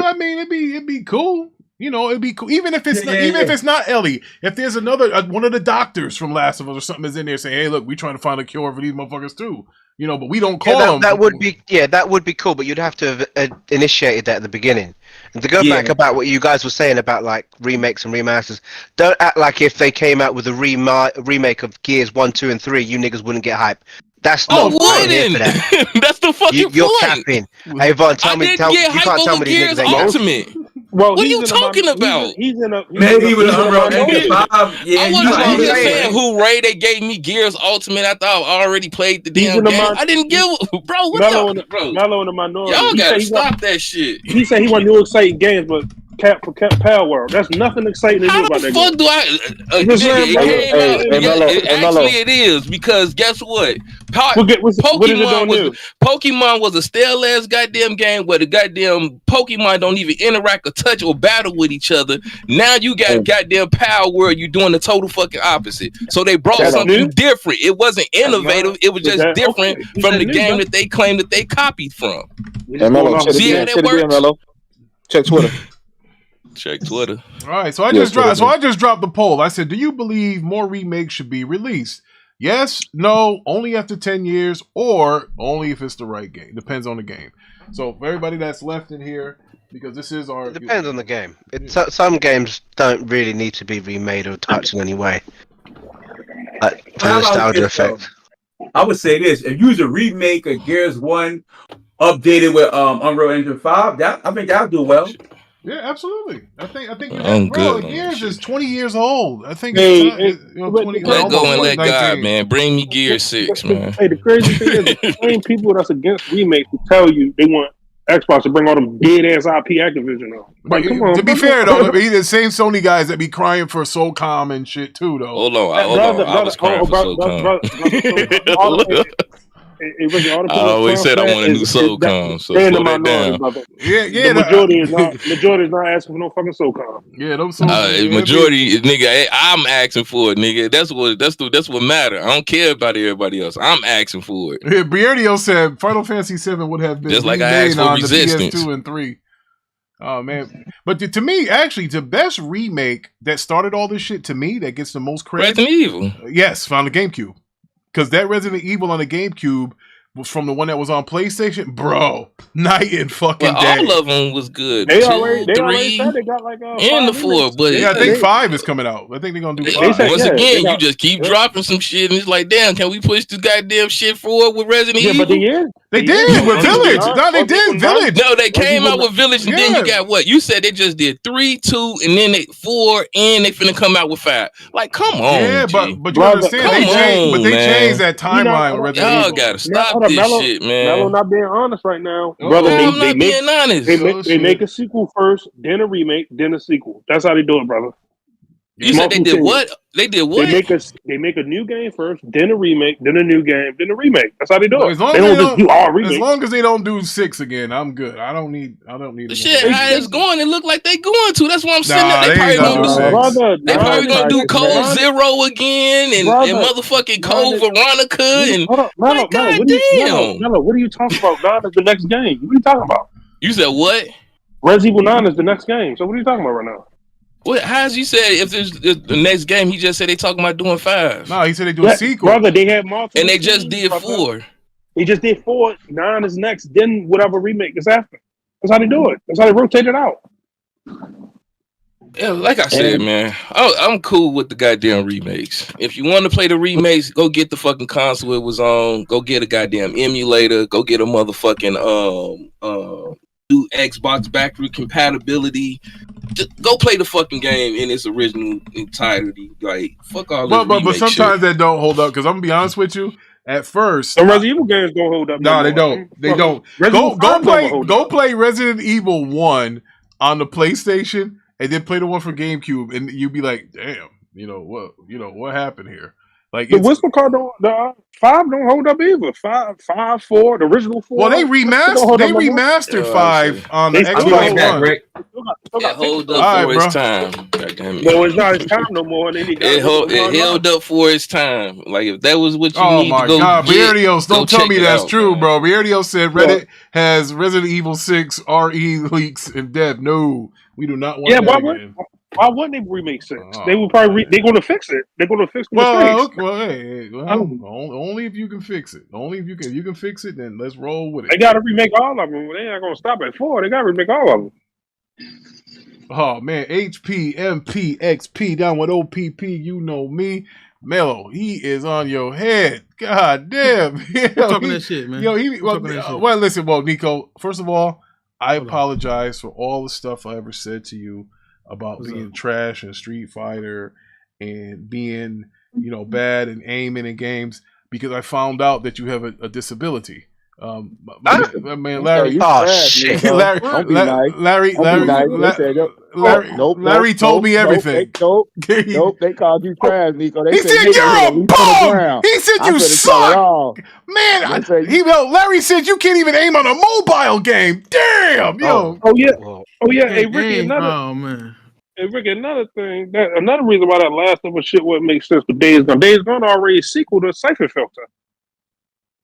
I mean, it'd be cool. You know, it'd be cool, even if it's if it's not Ellie. If there's another one of the doctors from Last of Us or something is in there saying, "Hey, look, we trying to find a cure for these motherfuckers too." You know, but we don't call them. That would be cool, but you'd have to have initiated that at the beginning. And to go back about what you guys were saying about like remakes and remasters, don't act like if they came out with a remake of Gears 1, 2, and 3, you niggas wouldn't get hype. That's not what here for that. That's the fucking point. You're capping. Hey, Von, you can't tell me these niggas ain't Ultimate. Well, what are you talking about? Maybe with Unreal Engine 5. I wasn't saying who they gave me Gears Ultimate after I already played the damn game. I didn't give bro. What up, bro? Mellow in the minority. Y'all gotta stop that shit. He said he want new exciting games, but Pal World. That's nothing exciting to do about that. Fuck do actually, it is because guess what? Pokemon was a stale ass goddamn game where the goddamn Pokemon don't even interact or touch or battle with each other. Now you got goddamn Pal World. You're doing the total fucking opposite. So they brought something different. It wasn't innovative. It was just different from the game that they claimed that they copied from. See how that works? Check Twitter. Check Twitter. All right, so I just dropped the poll. I said, do you believe more remakes should be released? Yes, no, only after 10 years, or only if it's the right game. Depends on the game. So for everybody that's left in here, because this is our... It depends on the game. Some games don't really need to be remade or touched in any way. For nostalgia effect. I would say this. If you was a remake of Gears 1 updated with Unreal Engine 5, I think that'll do well. Yeah, absolutely. I think Gears is 20 years old. I think let go and let God, man. Bring me Gear 6, man. Hey, the crazy thing is the same people that's against remakes who tell you they want Xbox to bring all them dead ass IP Activision on. Like, come on, to be fair though, the same Sony guys that be crying for SOCOM and shit too though. Hold on. I was crying for SOCOM. I always said I want a new SOCOM, so slow that down. Yeah. The majority is not asking for no fucking SOCOM. Yeah, those majority, nigga. I'm asking for it, nigga. That's what matter. I don't care about everybody else. I'm asking for it. Yeah, Briardio said Final Fantasy 7 would have been just like I asked for Resistance. The PS2 and 3. Oh man, but to me, actually, the best remake that started all this shit to me that gets the most credit. Resident Evil. Yes, found the GameCube. Because that Resident Evil on the GameCube was from the one that was on PlayStation, bro. Night and fucking day. All of them was good. They 2, already 3, said they got like and the 4. remakes. But Yeah, I think 5 is coming out. I think they're gonna do 5. Once again, you just keep yeah. dropping some shit, and it's like, damn, can we push this goddamn shit forward with Resident Yeah, Evil? but they did with Village. No, they did Village. No, they came out with Village, and then Yeah. you got what? You said they just did 3, 2, and then 4, and they finna come out with 5. Like, come on, Yeah, G. but you understand they changed that timeline with Resident Y'all Evil. gotta stop this shit, man. Mello not being honest right now, Oh, brother. I'm They not make being honest. they make a sequel first, then a remake, then a sequel. That's how they do it, brother. You said they did what? They did what? They make a new game first, then a remake, then a new game, then a remake. That's how they do Well, it. as long They as don't just do all remakes. as long as they don't do 6 again, I'm good. I don't need. The shit, how it's going, it look like they going to. That's why I'm sitting Nah, there. They they probably ain't gonna gonna do. do 6. Brother, They probably gonna do Code brother. Zero again, and motherfucking Code Veronica, and Hold up, Mello, like, Mello, goddamn. what are you talking about? 9 is the next game. What are you talking about? You said what? Resident Evil 9 is the next game. So what are you talking about right now? What? How's you said if there's the next game? He just said they talking about doing 5. No, he said they do a sequel. Brother, they had multiple. And they just did brother. 4. They just did 4. 9 is next. Then whatever remake is after. That's how they do it. That's how they rotate it out. Yeah, like I said, man, I'm cool with the goddamn remakes. If you want to play the remakes, go get the fucking console it was on. Go get a goddamn emulator. Go get a motherfucking new Xbox backward compatibility. Just go play the fucking game in its original entirety. Like, fuck all this. But sometimes that don't hold up, because I'm gonna be honest with you. At first, the Resident Evil games don't hold up. No, they don't. They don't. Go play Resident Evil 1 on the PlayStation, and then play the one for GameCube, and you'd be like, damn, what happened here? Like the Whisper card don't. The 5 don't hold up either. 5, 4, the original 4. Well, they remastered 5 on the Xbox One. It hold up for its time. No, it's not its time no more. It held up for its time. Like, if that was what you Oh need my to go God, get, Beardios, go don't tell check me it that's out, true, man. bro. Beardios said Reddit has Resident Evil 6 RE leaks in depth. No, we do not want that again. Why wouldn't they remake 6? They would probably they're going to fix it. They're going to fix the mistakes. Only if you can fix it. Only if you can fix it, then let's roll with it. They got to remake all of them. They're not going to stop at 4. They got to remake all of them. Oh man, HP, MP, XP down with OPP. You know me, Mello. He is on your head. God damn. Talking that shit, man. Well, listen, Nico. First of all, I apologize for all the stuff I ever said to you about being trash in Street Fighter and being, bad and aiming in games, because I found out that you have a disability. Man, Larry. Oh shit! Larry told me everything. Nope, they called you trash, Nico. He said you're a bum. He said you suck. Man, Larry said you can't even aim on a mobile game. Damn, yo. Oh yeah. Hey Ricky, another thing. Another reason why that last of us shit wouldn't make sense with Days Gone. Days Gone already sequel to Cypher Filter.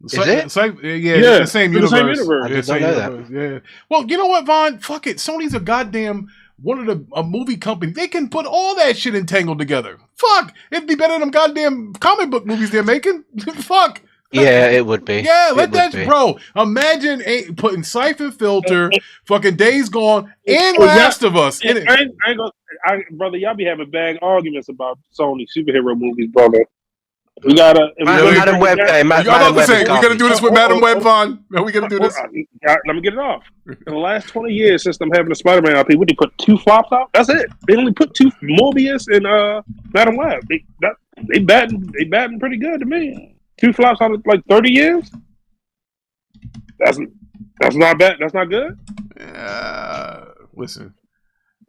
Is it? Yeah, the same universe. I did not know that. Yeah. Well, you know what, Vaughn? Fuck it. Sony's a goddamn a movie company. They can put all that shit entangled together. Fuck. It'd be better than them goddamn comic book movies they're making. Fuck. Yeah, it would be. Yeah, bro. Imagine putting Siphon Filter, fucking Days Gone, and Last of Us in it. Brother, y'all be having bad arguments about Sony superhero movies, brother. We gotta. Madam Web. We're gonna do this with Madam Web, Vaughn. Are we gonna do this? Let me get it off. In the last 20 years since them having the Spider-Man RP, what they put 2 flops out? That's it. They only put 2 Morbius and Madam Web. They batting pretty good to me. 2 flops out of like 30 years. That's not bad. That's not good. Listen.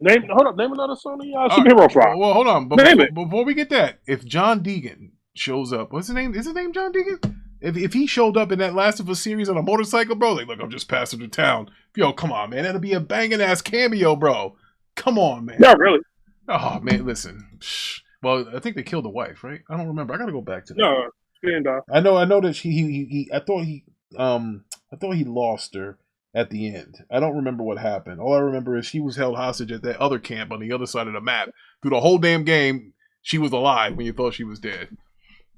Name another Sony superhero flop. Well, hold on. Name it. Before we get that, if John Deegan shows up, what's his name? Is his name John Deegan? If he showed up in that Last of Us series on a motorcycle, bro, like, look, I'm just passing through town. Yo, come on, man. That'll be a banging ass cameo, bro. Come on, man. Not really. Oh, man, listen. Well, I think they killed the wife, right? I don't remember. I gotta go back to that. No, stand off. I know that I thought he lost her at the end. I don't remember what happened. All I remember is she was held hostage at that other camp on the other side of the map. Through the whole damn game, she was alive when you thought she was dead.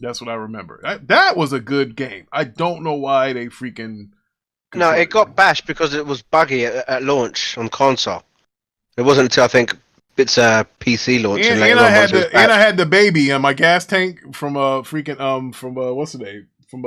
That's what I remember. That was a good game. I don't know why they freaking. No, it got bashed because it was buggy at launch on console. It wasn't until I think it's a PC launch. And I had the baby and my gas tank from from what's the name from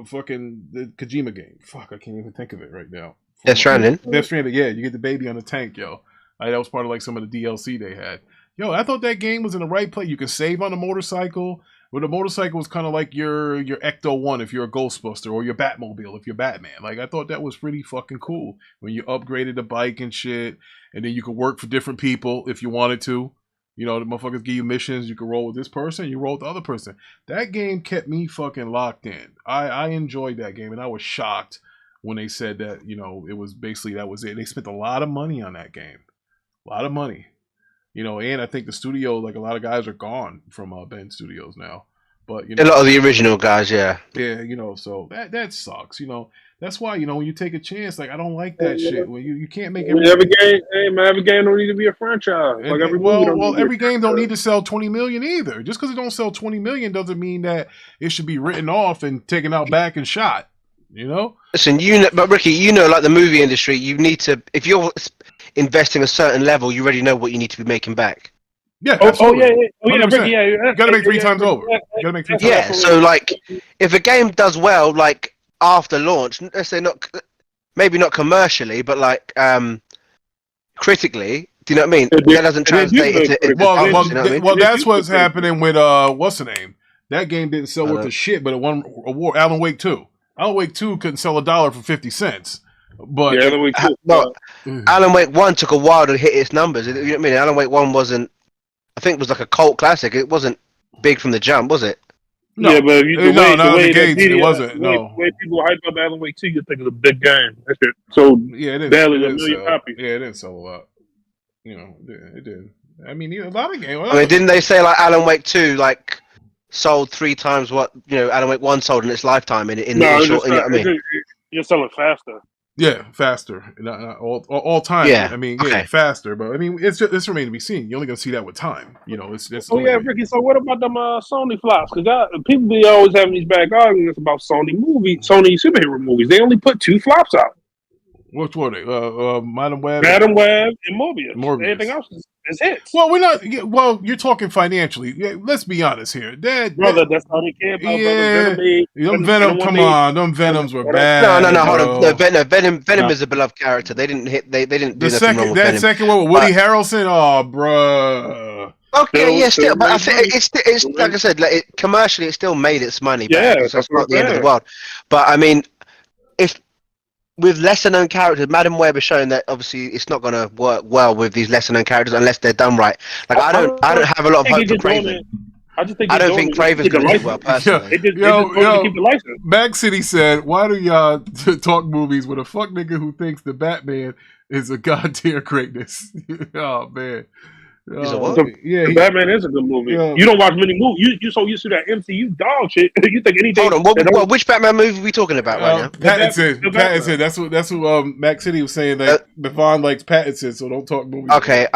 fucking the Kojima game. Fuck, I can't even think of it right now. Death Stranding. Death Stranding. Yeah, you get the baby on the tank, yo. That was part of like some of the DLC they had. Yo, I thought that game was in the right place. You can save on a motorcycle. Well, the motorcycle was kind of like your Ecto-1 if you're a Ghostbuster, or your Batmobile if you're Batman. Like, I thought that was pretty fucking cool when you upgraded the bike and shit, and then you could work for different people if you wanted to. You know, the motherfuckers give you missions. You could roll with this person, you roll with the other person. That game kept me fucking locked in. I enjoyed that game, and I was shocked when they said that, you know, it was basically that was it. They spent a lot of money on that game. A lot of money. You know, and I think the studio, like a lot of guys are gone from Ben Studios now. But you know, a lot of the original guys, yeah. Yeah, you know, so that sucks. You know, that's why, you know, when you take a chance, like I don't like that shit. When you can't make every game. Hey man, every game don't need to be a franchise. Like every game don't need to sell 20 million either. Just because it don't sell 20 million doesn't mean that it should be written off and taken out back and shot. You know. Listen, but Ricky, you know, like the movie industry, you need to, if you're investing a certain level, you already know what you need to be making back. Yeah. Ricky, you gotta make three times over. You gotta make 3 times. Yeah. So like, if a game does well, like after launch, let's say maybe not commercially, but like critically, do you know what I mean? That doesn't translate into. Well, that's what's happening with what's the name? That game didn't sell worth a shit, but it won an award. Alan Wake 2. Alan Wake 2 couldn't sell $1 for 50 cents. But Alan Wake 2. Alan Wake 1 took a while to hit its numbers. You know what I mean? Alan Wake 1 wasn't. I think it was like a cult classic. It wasn't big from the jump, was it? No, yeah, but the way it wasn't. No, the way people hype up Alan Wake 2, you think it's a big game. That shit sold barely a million copies. Yeah, it didn't sell a lot. You know, it did. I mean, a lot of games. I mean, didn't they say like Alan Wake 2 like sold 3 times what Alan Wake 1 sold in its lifetime? You're selling faster. Yeah, faster. Not all time. Yeah. I mean, faster. But I mean, it's remains to be seen. You're only gonna see that with time. You know, it's. Ricky. So what about them Sony flops? Because people be always having these bad arguments about Sony superhero movies. They only put 2 flops out. Which were they? Madam Web, and Morbius. Anything else is hits. Well, we're not. Well, you're talking financially. Yeah, let's be honest here. That's all they care about. Them Venom. Come on, them Venoms were bad. No, hold on. No, Venom is a beloved character. They didn't hit. They didn't do nothing wrong with Venom. That second one with Woody Harrelson. Oh, bruh. Okay, still, but I think it's like I said, like commercially, it still made its money back. So it's not the end of the world. But I mean, if with lesser known characters, Madam Web is showing that obviously it's not going to work well with these lesser known characters unless they're done right. Like I don't have a lot of hope for Craven. I don't think Craven's going to do well personally. Keep the license. Mag City said, "Why do y'all talk movies with a fuck nigga who thinks the Batman is a god tier greatness?" Oh man. Batman is a good movie. You don't watch many movies. You so used to that MCU dog shit. You think anything? Hold on, which Batman movie are we talking about right now? Pattison. That's what Mac City was saying. That Devon likes Pattison, so don't talk movies. Okay,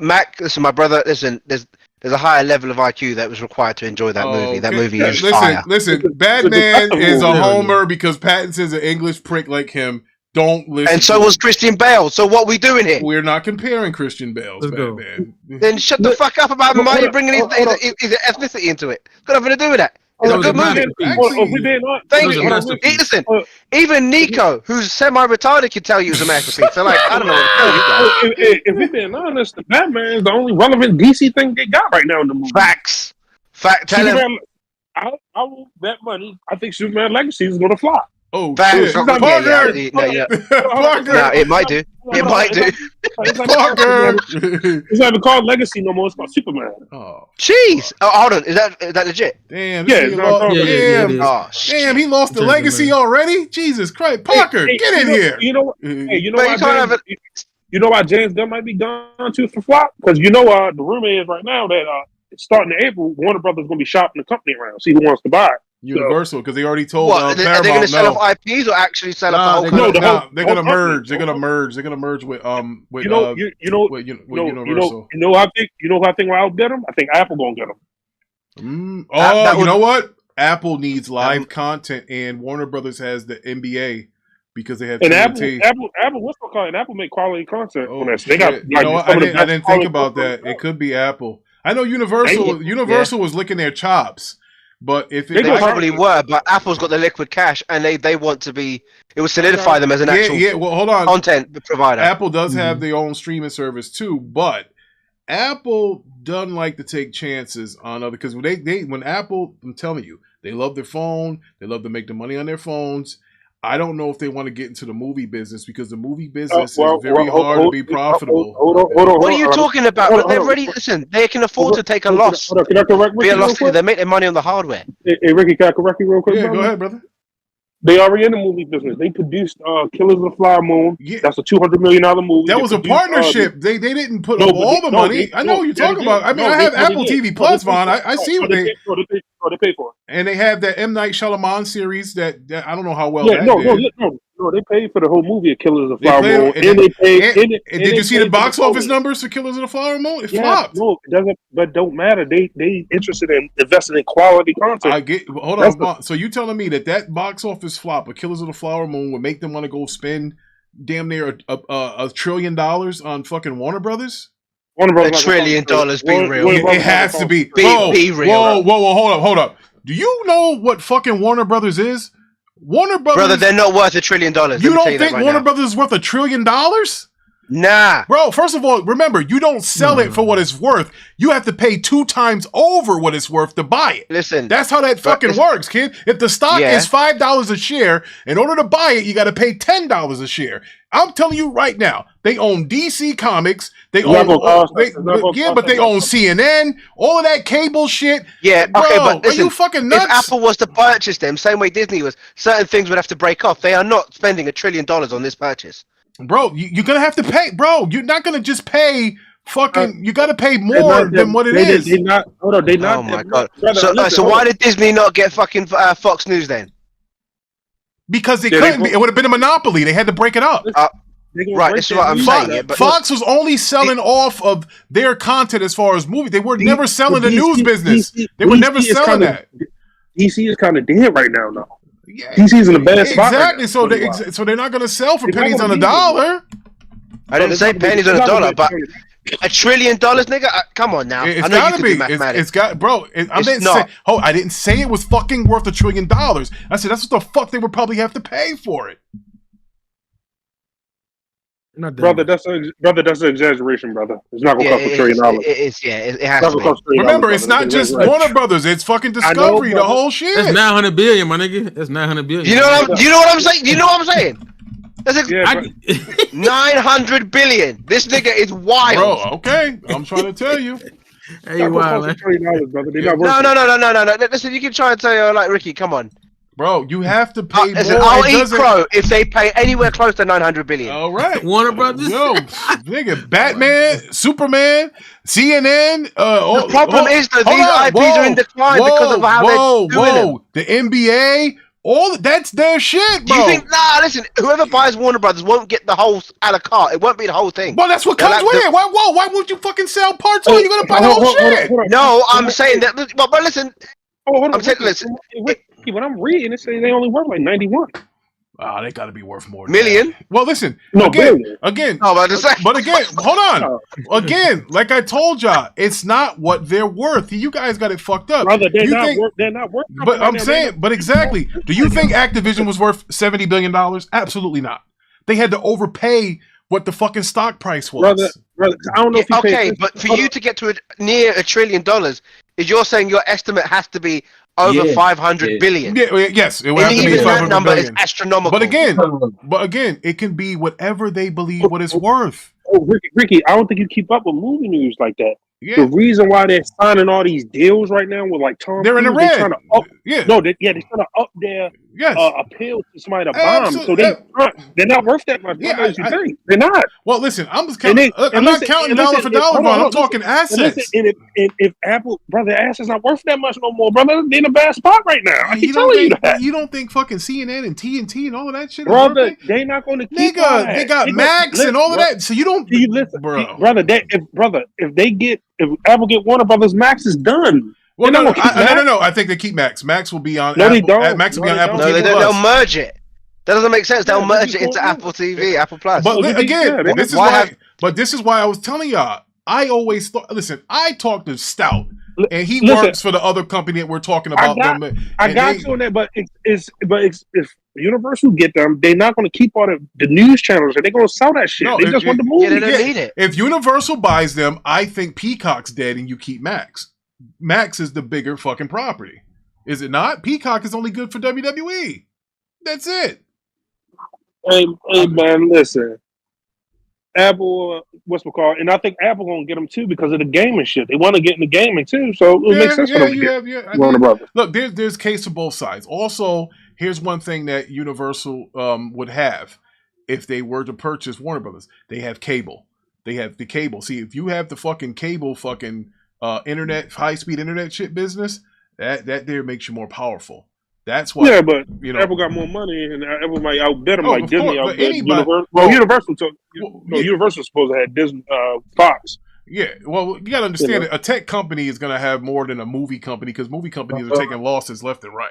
Mac. Listen, my brother. Listen, there's a higher level of IQ that was required to enjoy that movie. That movie is fire. Listen, Batman is a homer because Pattinson's an English prick like him. Don't listen. And so was Christian Bale. So what are we doing here? We're not comparing Christian Bale's Batman. Then shut the fuck up about him. Why are you bringing his ethnicity into it? It's got nothing to do with that. It's a good movie. Thank you. Listen, even Nico, who's semi-retarded, can tell you it's a masterpiece. So like, I don't know what to tell you guys. If we're being honest, the Batman is the only relevant DC thing they got right now in the movie. Facts. Tell him. I will bet money. I think Superman Legacy is going to flop. Oh, shit. Parker! No, it might do. It might do. Parker! It's not even called Legacy no more. It's called Superman. Oh, jeez. Oh, hold on. Is that legit? Damn. Oh, damn, he lost the legacy already? Jesus Christ. Parker, get in here. You know why James Gunn might be gone too for flop? Because the rumor is right now that starting in April, Warner Brothers is going to be shopping the company around, see who wants to buy it. Universal, because they already told Paramount. Are they going to sell off IPs or actually sell off the whole company? They're going to merge. They're going to merge. They're going to merge with Universal. You know who I think will outbid them? I think Apple going to get them. You know what? Apple needs live content, and Warner Brothers has the NBA because they have TNT. Apple, what's it called? And Apple make quality content on that. They got, I didn't think about that. It could be Apple. I know Universal was licking their chops, but if they probably were, but Apple's got the liquid cash, and they want to be. It would solidify them as an actual well, hold on. Content provider. Apple does have their own streaming service too, but Apple doesn't like to take chances on other because when Apple, I'm telling you, they love their phone. They love to make the money on their phones. I don't know if they want to get into the movie business because the movie business is very hard to be profitable. Hold on. What are you talking about? They're ready. Listen, they can afford to take a loss. Can I correct Ricky? They make their money on the hardware. Hey, Ricky, can I correct you real quick? Yeah, go ahead, brother. They already in the movie business. They produced Killers of the Flower Moon. Yeah. That's a $200 million movie. That was a partnership. They didn't put up all the money. I know what you're talking about. I mean, I have Apple TV Plus, Vaughn. I see what they pay for. And they have that M. Night Shyamalan series that I don't know how well that did. No, they paid for the whole movie of Killers of the Flower Moon. And they paid. And did you see the box office numbers for Killers of the Flower Moon? It flopped. No, it doesn't. But don't matter. They interested in investing in quality content. Hold on. So you telling me that box office flop of Killers of the Flower Moon would make them want to go spend damn near $1 trillion on fucking Warner Brothers? $1 trillion. Be real. It has to be. Be real. Whoa, hold up. Do you know what fucking Warner Brothers is? Warner Brothers, brother, they're not worth $1 trillion. You don't think Warner Brothers is worth $1 trillion? Nah, bro. First of all, remember you don't sell it for what it's worth. You have to pay 2 times over what it's worth to buy it. Listen, that's how that fucking works, kid. If the stock is $5 a share, in order to buy it, you got to pay $10 a share. I'm telling you right now, they own DC Comics. They own, but they own CNN. All of that cable shit. Yeah, bro, okay, but listen, are you fucking nuts? If Apple was to purchase them, same way Disney was, certain things would have to break off. They are not spending $1 trillion on this purchase. Bro, you're gonna have to pay, bro. You're not gonna just pay fucking. You got to pay more than what it is. They're not. Hold on, they not. Oh my god. So why did Disney not get fucking Fox News then? Because they couldn't. It would have been a monopoly. They had to break it up. Right, that's what I'm saying. Yeah, but Fox was only selling off of their content as far as movies. They were never selling the news business. They were never selling that. DC is kind of dead right now, though. Yeah, DC is in a bad spot. Exactly. Right so they're not going to sell for pennies on a dollar. I didn't say pennies on a dollar, but $1 trillion, nigga. Come on now. It's got to be. It's got, bro. I didn't say it was fucking worth $1 trillion. I said that's what the fuck they would probably have to pay for it. Brother, that's an exaggeration, brother. It's not gonna cost $1 trillion. It has to be. Remember, it's not just Warner Brothers. It's fucking Discovery. The whole shit. That's 900 billion, my nigga. That's 900 billion. You know what I'm saying? You know what I'm saying? That's 900 billion. This nigga is wild. Bro, okay. I'm trying to tell you. Hey, wild, man. No. Listen, you can try and tell like Ricky. Come on. Bro, you have to pay more. I'll eat crow if they pay anywhere close to 900 billion. All right. Warner Brothers. Yo, nigga, Batman, Superman, CNN. The problem is that these IPs are in decline because of how they're doing them. The NBA, that's their shit, bro. You think, listen, whoever buys Warner Brothers won't get the whole a la carte. It won't be the whole thing. Well, that's what comes with it. Why would you fucking sell parts of it? You're going to buy the whole shit. No, I'm saying that, but listen. I'm saying, listen. When I'm reading, it says they only worth like 91. They got to be worth more. Million? Well, listen. Again. No, but again, hold on. Again, like I told y'all, it's not what they're worth. You guys got it fucked up. Brother, they're not worth. But I'm saying, but exactly. Do you think Activision was worth $70 billion? Absolutely not. They had to overpay what the fucking stock price was. Brother, I don't know if you but for you to get to near $1 trillion, is you're saying your estimate has to be over 500 billion. Yes, it would have to be 500 that number billion. is astronomical. But again, it can be whatever they believe what it's worth. Ricky, I don't think you keep up with movie news like that. Yeah. The reason why they're signing all these deals right now with like Tom, they're in the red. They're trying to up their appeal to somebody to bomb. So they're not worth that much. They're not. Well, listen, I'm just counting. I'm not counting dollar for dollar, bro. I'm talking assets. If Apple, brother, assets not worth that much no more, brother. They're in a bad spot right now. I keep telling you that. You don't think fucking CNN and TNT and all of that shit, brother? They're not going to keep. They got Max and all of that. So you don't. Listen, brother. If Apple get Warner Brothers, Max is done. Well, no. I think they keep Max. Max will be on. No, they Apple, don't. Max will be on Apple No, TV+. they'll merge it. That doesn't make sense. They'll Yeah, merge it this is into cool. Apple TV, Apple Plus. But again, Yeah, this is why. But this is why I was telling y'all. I always thought. Listen, I talked to Stout, and he works for the other company that we're talking about. I got you on that, but if Universal get them, they're not going to keep all the news channels. They're going to sell that shit. They just want the movie. Yeah, they don't need it. If Universal buys them, I think Peacock's dead, and you keep Max. Max is the bigger fucking property, is it not? Peacock is only good for WWE. That's it. Hey man, listen. Apple, what's it called? And I think Apple gonna get them too because of the gaming shit. They want to get in the gaming too, so it makes sense for them to get Warner Brothers. Look, there's case to both sides. Also, here's one thing that Universal would have if they were to purchase Warner Brothers. They have cable. They have the cable. See, if you have the fucking cable, internet, high speed internet shit business, that there makes you more powerful. That's why. Yeah, but Apple got more money, and Apple might outbid them like Disney course, outbid Universal. Well, Universal took. Universal's supposed to have Disney, Fox. Yeah, well, you got to understand that a tech company is going to have more than a movie company because movie companies are taking losses left and right.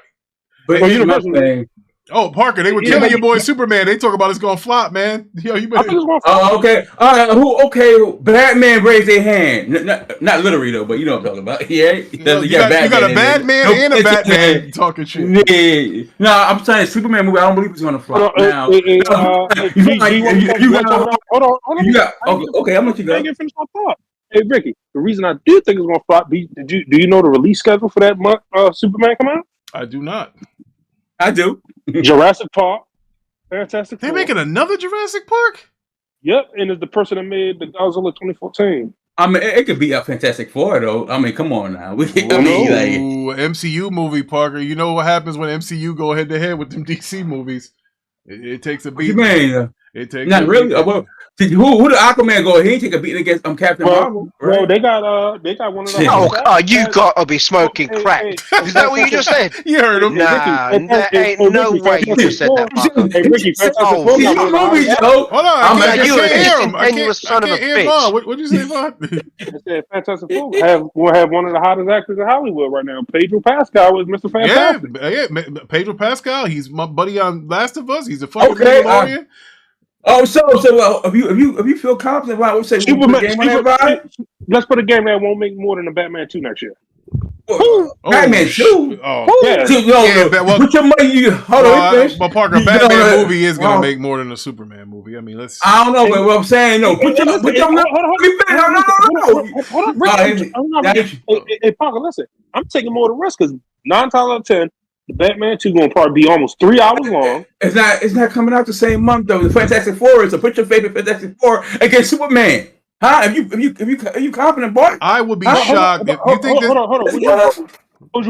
But well, Universal. Oh, Parker, they were killing your boy Superman. They talk about it's going to flop, man. Yo, you better. Oh, okay. All right. Okay. Batman raised their hand. Not literally though, but you know what I'm talking about. Yeah. You got a Badman and a Batman talking shit. Yeah. No, I'm saying Superman movie. I don't believe it's going to flop now. Okay, I'm gonna let you go. I ain't finished my thought. Hey, Ricky, the reason I do think it's going to flop. Do you know the release schedule for that month? Superman come out? I do not. I do. Jurassic Park, Fantastic Four. They're making another Jurassic Park? Yep, and it's the person that made the Godzilla 2014. I mean, it could be a Fantastic Four, though. I mean, come on now. MCU movie, Parker. You know what happens when MCU go head to head with them DC movies? It takes a beat. What you mean? It takes not really. Who did Aquaman go? He ain't take a beating against Captain Marvel. Right? Well, they got one of those. You gotta be smoking crack. Is that what you just said? You heard him. Nah, there ain't no way you just said that, Parker. Hey, Ricky, hold on. You a continuous son of a bitch. What'd you say, Bob? I said Fantastic Four. We'll have one of the hottest actors in Hollywood right now. Pedro Pascal is Mr. Fantastic. Yeah, Pedro Pascal. He's my buddy on Last of Us. He's a fucking Mandalorian. So if you feel confident about let's put a game that won't make more than a Batman 2 next year. Batman 2? Put your money. Hold on. But Parker, Batman movie is gonna make more than a Superman movie. I mean, let's. I don't know, but what I'm saying, no. Put your no. Hey, Parker, listen. I'm taking more of the risk because 9 times out of 10. The Batman 2 gonna probably be almost 3 hours long. It's not coming out the same month though. The Fantastic Four is so put your faith in Fantastic Four against Superman. Huh? Are you confident, boy? I would be shocked if you think Hold on. Would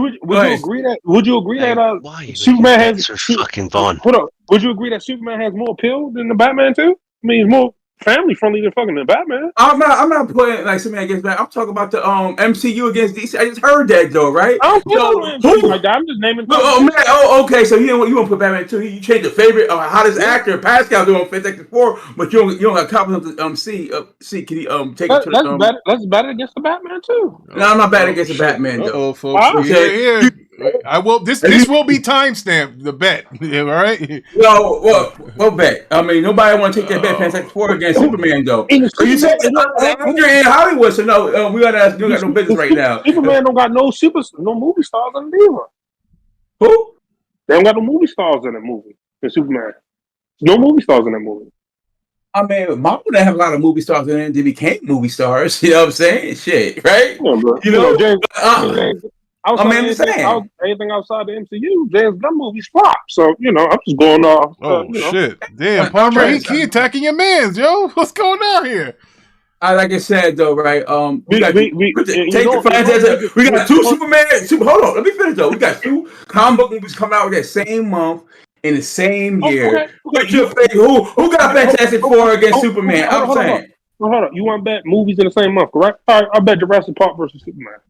you agree that Superman has fucking fun? Hold on. Would you agree that Superman has more appeal than the Batman 2? I mean, it's more family friendly than fucking the Batman. I'm not putting like Superman against Batman. I'm talking about the MCU against DC. I just heard that though, right? I don't like that. I'm just naming. Okay. So you want to put Batman 2? You change the favorite hottest actor Pascal doing Fantastic Four, but you don't have confidence to see. Can he take it to the? That's better against the Batman too. No, I'm not bad against the Batman though. Folks. Yeah. I will. This will be timestamped. The bet, all right? Well, bet. I mean, nobody want to take that bet. Fantastic Four against Superman, though. You said you're in Hollywood, so no, we got no business right now. Superman don't got no movie stars in it either. Who? They don't got no movie stars in that movie. In Superman, no movie stars in that movie. I mean, Marvel didn't have a lot of movie stars in it. They became movie stars. You know what I'm saying? Shit, right? Anything outside the MCU, James Gunn movies flop. So, I'm just going off. Shit. Damn, Parker, he attacking your mans, yo. What's going on here? Like I said, though, right? We got two Superman. Hold on, let me finish, though. We got 2 comic book movies coming out that same month in the same year. Who got Fantastic Four against Superman? I'm saying. Hold on. You want to bet movies in the same month, correct? All right, I bet Jurassic Park versus Superman.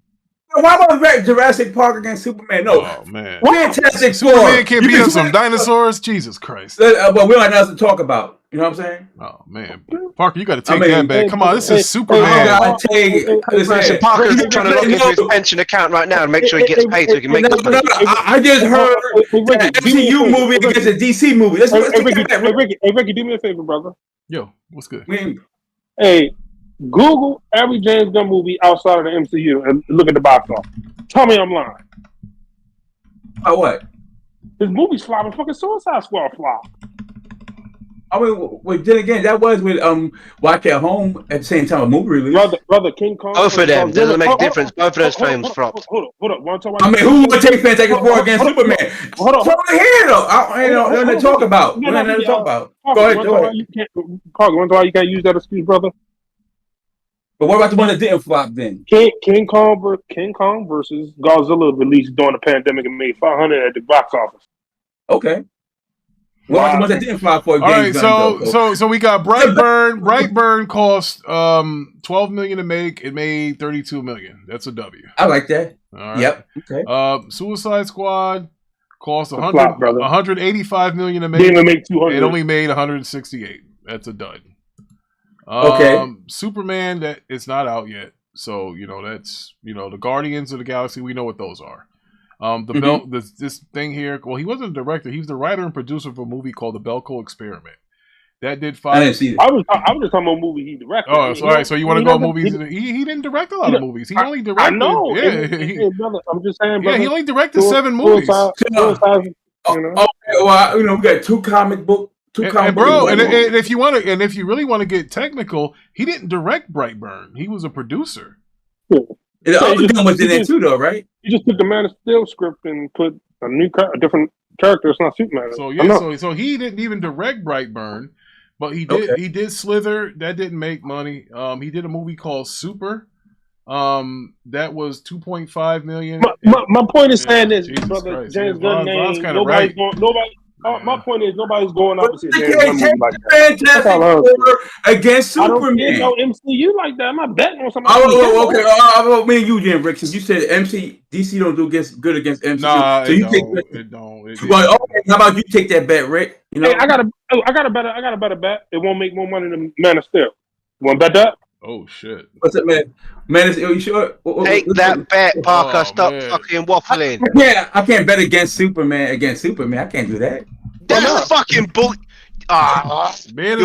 Why would I bet Jurassic Park against Superman? No, man. Fantastic Four. Superman can't beat up some dinosaurs. Jesus Christ. But we don't have nothing to talk about. You know what I'm saying? Oh man, Parker, you got to take that back. Come on, this is Superman. Listen, Parker's trying to log into his pension account right now and make sure he gets paid so he can make the money. I just heard an MCU movie against a DC movie. Let's Ricky, do me a favor, brother. Yo, what's good? Hey, Google every James Gunn movie outside of the MCU and look at the box office. Tell me I'm lying. What? His movie's flopping. Fucking Suicide Squad flop. I mean, well, then again, that was with Watch at Home at the same time a movie release. Brother, King Kong. Both of them doesn't make a difference. Both of those films flopped. Hold up. I mean, who would take Fantastic Four against Superman? Hold on. Here though, I ain't nothing to talk about. Go ahead. Parker, why you can't use that excuse, brother? But what about the one that didn't flop then? King Kong versus Godzilla released during the pandemic and made $500 at the box office. Okay. Well, the one that didn't flop for all right, so we got Brightburn. Brightburn cost $12 million to make. It made $32 million. That's a W. I like that. All right. Yep. Okay. Suicide Squad cost $185 million to make. Didn't make 200. It only made 168. That's a dud. Okay. Superman, that it's not out yet, so that's the Guardians of the Galaxy. We know what those are. This thing here. Well, he wasn't a director. He was the writer and producer of a movie called The Belko Experiment. That did 5. I didn't see that. I was just talking about a movie he directed. Oh, all right. So you want to go movies? He didn't direct a lot of movies. He only directed. I know. Yeah, brother, I'm just saying. Brother, he only directed 7 movies. Okay. Well, we got 2 comic book. And if you really want to get technical, he didn't direct Brightburn. He was a producer. The other gun was in there too, though, right? You just took the Man of Steel script and put a different character. It's not Superman. So he didn't even direct Brightburn, but he did. Okay. He did Slither. That didn't make money. He did a movie called Super. That was $2.5 million. My point is saying this, Jesus brother. Christ. James Gunn name. Nobody's going. My point is nobody's going up to see James Gunn movie like that. Fantastic Four against Superman. I don't MCU like that. I'm not betting on somebody. Okay. Me and you, Jim Rick, since you said DC don't do good against MCU. Nah, so it don't. Well, okay, how about you take that bet, Rick? Hey, I got a better bet. It won't make more money than Man of Steel. You want to bet that? Oh shit! What's up, man? Man, you sure? Take that bet, Parker. Stop fucking waffling. I can't bet against Superman. I can't do that. That's fucking bull. Man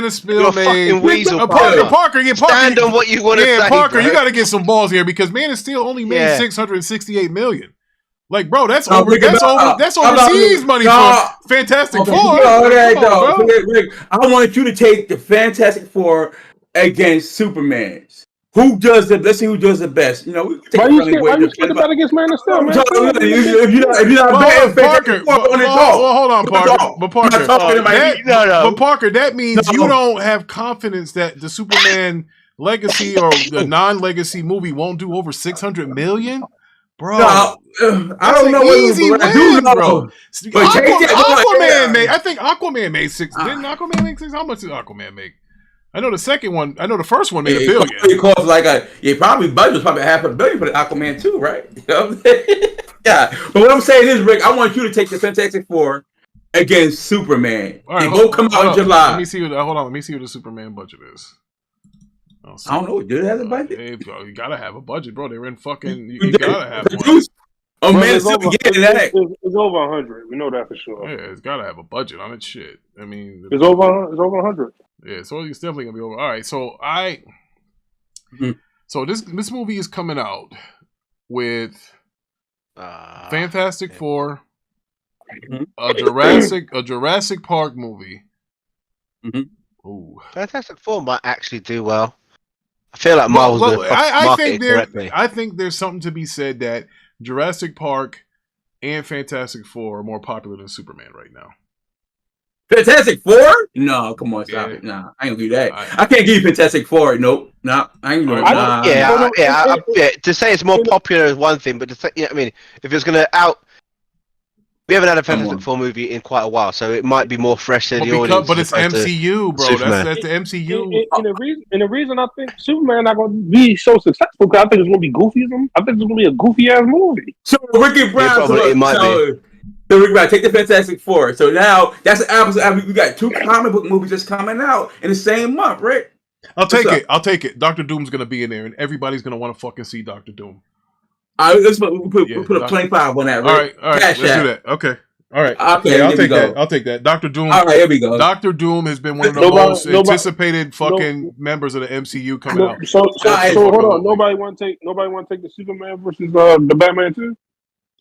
of Steel made. Fucking weasel. Parker, stand on what you want to say. Parker, bro. You got to get some balls here because Man of Steel only made $668 million. Like, bro, that's overseas money for Fantastic Four. Rick, I want you to take the Fantastic Four against Superman. Let's see who does the best. Why you scared to bet against Man of Steel, man? If you're not betting Parker, hold on, Parker. But Parker, that means you don't have confidence that the Superman legacy or the non-legacy movie won't do over $600 million? Bro, I don't know easy win, I do know, bro. Aquaman made. I think Aquaman made 6. Didn't Aquaman make 6? How much did Aquaman make? I know the first one made $1 billion. It cost probably budget was probably $500 million for the Aquaman too, right? You know what I'm saying? Yeah. But what I'm saying is, Rick, I want you to take the Fantastic Four against Superman. All right, both come out in July. Let me see what the Superman budget is. I don't know. Do they have a budget? You gotta have a budget, bro. They're in fucking. You gotta have one. Man, it's over 100. We know that for sure. Yeah, it's gotta have a budget on it. Shit. I mean, it's over 100. Yeah, so it's definitely gonna be over. All right, so so this movie is coming out with Fantastic Four, a Jurassic Park movie. Ooh. Fantastic Four might actually do well. I feel like Marvel's I think there's something to be said that Jurassic Park and Fantastic Four are more popular than Superman right now. Fantastic Four? No, come on, stop it. Nah, I ain't gonna do that. I can't give you Fantastic Four. Nope. Nah, I ain't doing it. To say it's more popular is one thing, but to say, I mean, if it's gonna we haven't had a Fantastic Four movie in quite a while, so it might be more fresh to the audience. But it's MCU, bro. That's the MCU. And the reason I think Superman not going to be so successful because I think it's going to be goofy. I think it's going to be a goofy ass movie. So Ricky Brown, So we're about to take the Fantastic Four. So now that's the apples. We got 2 comic book movies just coming out in the same month, right? I'll take it. I'll take it. Dr. Doom's gonna be in there, and everybody's gonna want to fucking see Dr. Doom. All right, we'll put a 25 on that. Right? All right. Let's do that. Okay. All right. Okay, I'll take that. I'll take that. Dr. Doom. All right, here we go. Dr. Doom has been one of the most anticipated fucking members of the MCU coming out. So hold on. Nobody want to take the Superman versus the Batman too.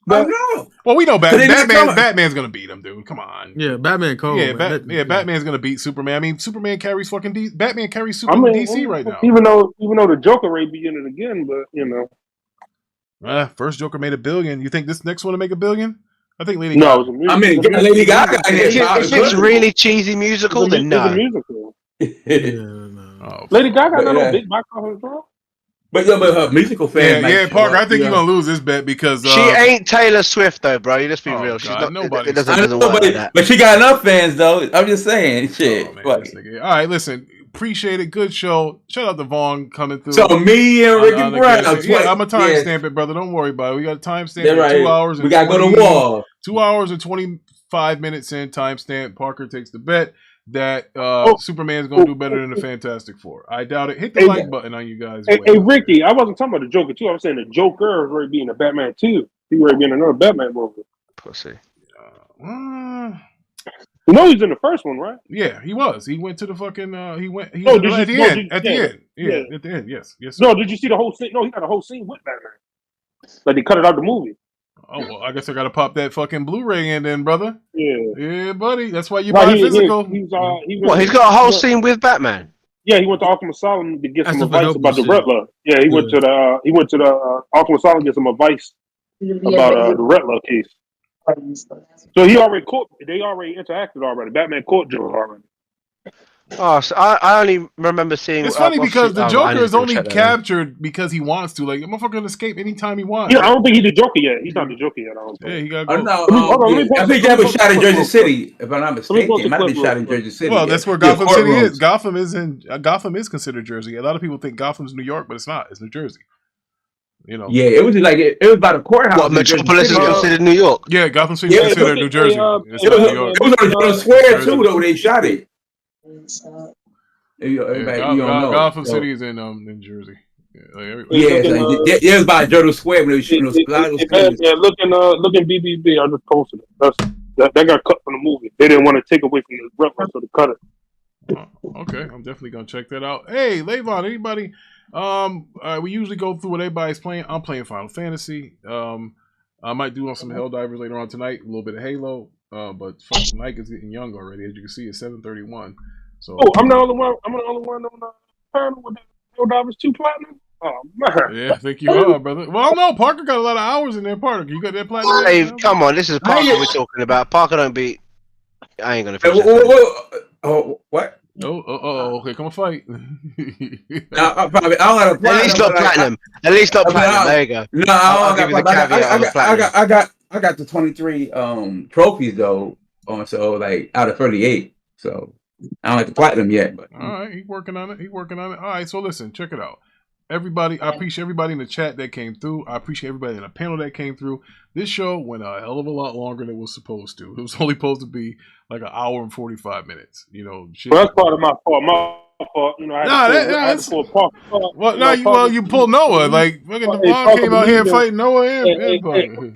But no. Well, we know Batman's gonna beat him, dude. Come on. Yeah, Batman cold. Yeah, Batman's gonna beat Superman. I mean, Superman carries fucking Batman carries Superman DC right now. Even though the Joker may be in it again, but you know. First Joker made $1 billion. You think this next one will make $1 billion? I think Lady Gaga. I mean, Lady Gaga. If it's really cheesy musical, then no. It's a musical. Lady Gaga got no big box office draw. But her musical fan. Yeah, Parker. I think you're gonna lose this bet because she ain't Taylor Swift though, bro. You just be real. She's not. Nobody. It doesn't work like that. But she got enough fans though. I'm just saying, shit. Oh, man, all right, listen. Appreciate it. Good show. Shout out to Vaughn coming through. So me and Ricky Brown. Yeah, I'm a timestamp it, brother. Don't worry about it. We got a timestamp. Right. 2 hours. We gotta go to war. 2 hours and 25 minutes in timestamp. Parker takes the bet that Superman's gonna do better than the Fantastic Four. I doubt it. Hit the like button on you guys. Hey, Ricky, I wasn't talking about the Joker too. I was saying the Joker is ready being a Batman too. He ready being another Batman movie. Pussy. You know he's in the first one, right? Yeah, he was. He went to the fucking. At At the end. Yes. No, did you see the whole scene? No, he got a whole scene with Batman. Like they cut it out the movie. Oh well, I guess I gotta pop that fucking Blu-ray in then, brother. Yeah, buddy. That's why you buy physical. He's got a whole scene with Batman. Yeah, he went to Arkham Asylum to get some advice about the Riddler. Yeah, he went to the Arkham Asylum to get some advice about the Riddler case. So he already they already interacted already. Batman caught Joker already. Oh, so I only remember seeing. It's funny because the Joker is only captured because he wants to. Like, the motherfucker can escape anytime he wants. Yeah, I don't think he's the Joker yet. He's not the Joker yet. I don't think. Yeah, he got. I think that was shot in Jersey City. If I'm not mistaken, it might have been shot in Jersey City. Well, that's where Gotham City is. Gotham is considered Jersey. A lot of people think Gotham's New York, but it's not. It's New Jersey. You know. Yeah, it was like it was by the courthouse. What, Metropolis is considered New York? Yeah, Gotham City is considered New Jersey. It's not New York. It was on the square too, though. They shot it. Gotham City is in Jersey. It was by Jordan Square when they were shooting those. Looking BBB. I just posted it. That got cut from the movie. They didn't want to take away from the reference, so they cut it. Okay, I'm definitely gonna check that out. Hey, Levon, anybody? We usually go through what everybody's playing. I'm playing Final Fantasy. I might do on some Helldivers later on tonight. A little bit of Halo. But fucking Mike is getting young already. As you can see, it's 7:31. So I'm the only one. I'm the only one on the panel with the Helldivers 2 Platinum. Oh man. Yeah, I think you are, brother. Well, no, Parker got a lot of hours in there. Parker, you got that platinum? Hey, come on, this is Parker we're talking about. Parker don't beat. I ain't gonna finish. What? Okay, come on, fight. I don't got a platinum. At least not platinum. At least not platinum. There you go. No, I got the 23 trophies though. So like out of 38. So I don't like the platinum yet. But all right, he's working on it. All right, so listen, check it out. Everybody, I appreciate everybody in the chat that came through. I appreciate everybody in the panel that came through. This show went a hell of a lot longer than it was supposed to. It was only supposed to be like an hour and 45 minutes. You know, shit. Well, that's part of my fault. You know, I had to pull Parker. Well, you pulled Noah. Like, fucking Devon came out here fighting Noah and Parker.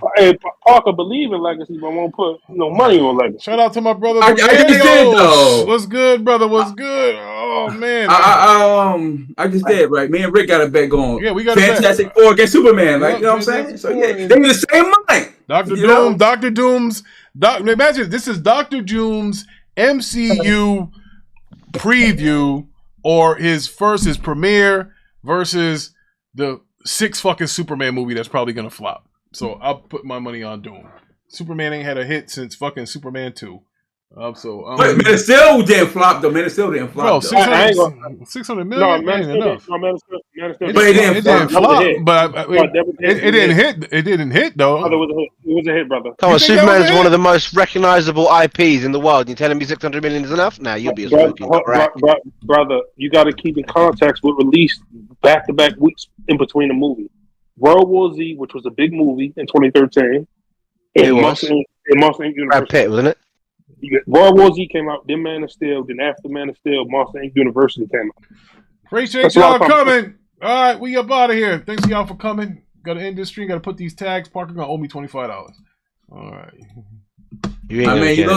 Parker believe in legacy, but won't put money on legacy. Shout out to my brother. I just did though. What's good, brother? What's good? Oh man. I just did right. Me and Rick got a bet going. Yeah, we got Fantastic Four against Superman. Like, you know what I'm saying? So yeah, they were the same mind. Dr. Doom's. Imagine this is Dr. Doom's MCU preview. Or his premiere versus the 6 fucking Superman movie that's probably gonna flop. So I'll put my money on Doom. Superman ain't had a hit since fucking Superman 2. But Man of Steel didn't flop though. Man of Steel didn't flop. Bro, 600 million. No, Man of Steel enough. But it didn't flop. But it didn't hit. It didn't hit though. It was a hit, brother. Come on, Superman is one of the most recognizable IPs in the world. You telling me 600 million is enough? Now you'll be a smoking right. Brother, you got to keep in context with release back-to-back weeks in between the movie. World War Z, which was a big movie in 2013. Yeah, Monster Inc. Brad University. Pitt, wasn't it? World War Z came out, then Man of Steel, then after Man of Steel, Monster Inc. University came out. Appreciate That's a lot y'all of fun. coming. All right, we up out of here. Thanks y'all for coming. Got to end this stream. Got to put these tags. Parker gonna owe me $25. All right. You ain't gonna get it.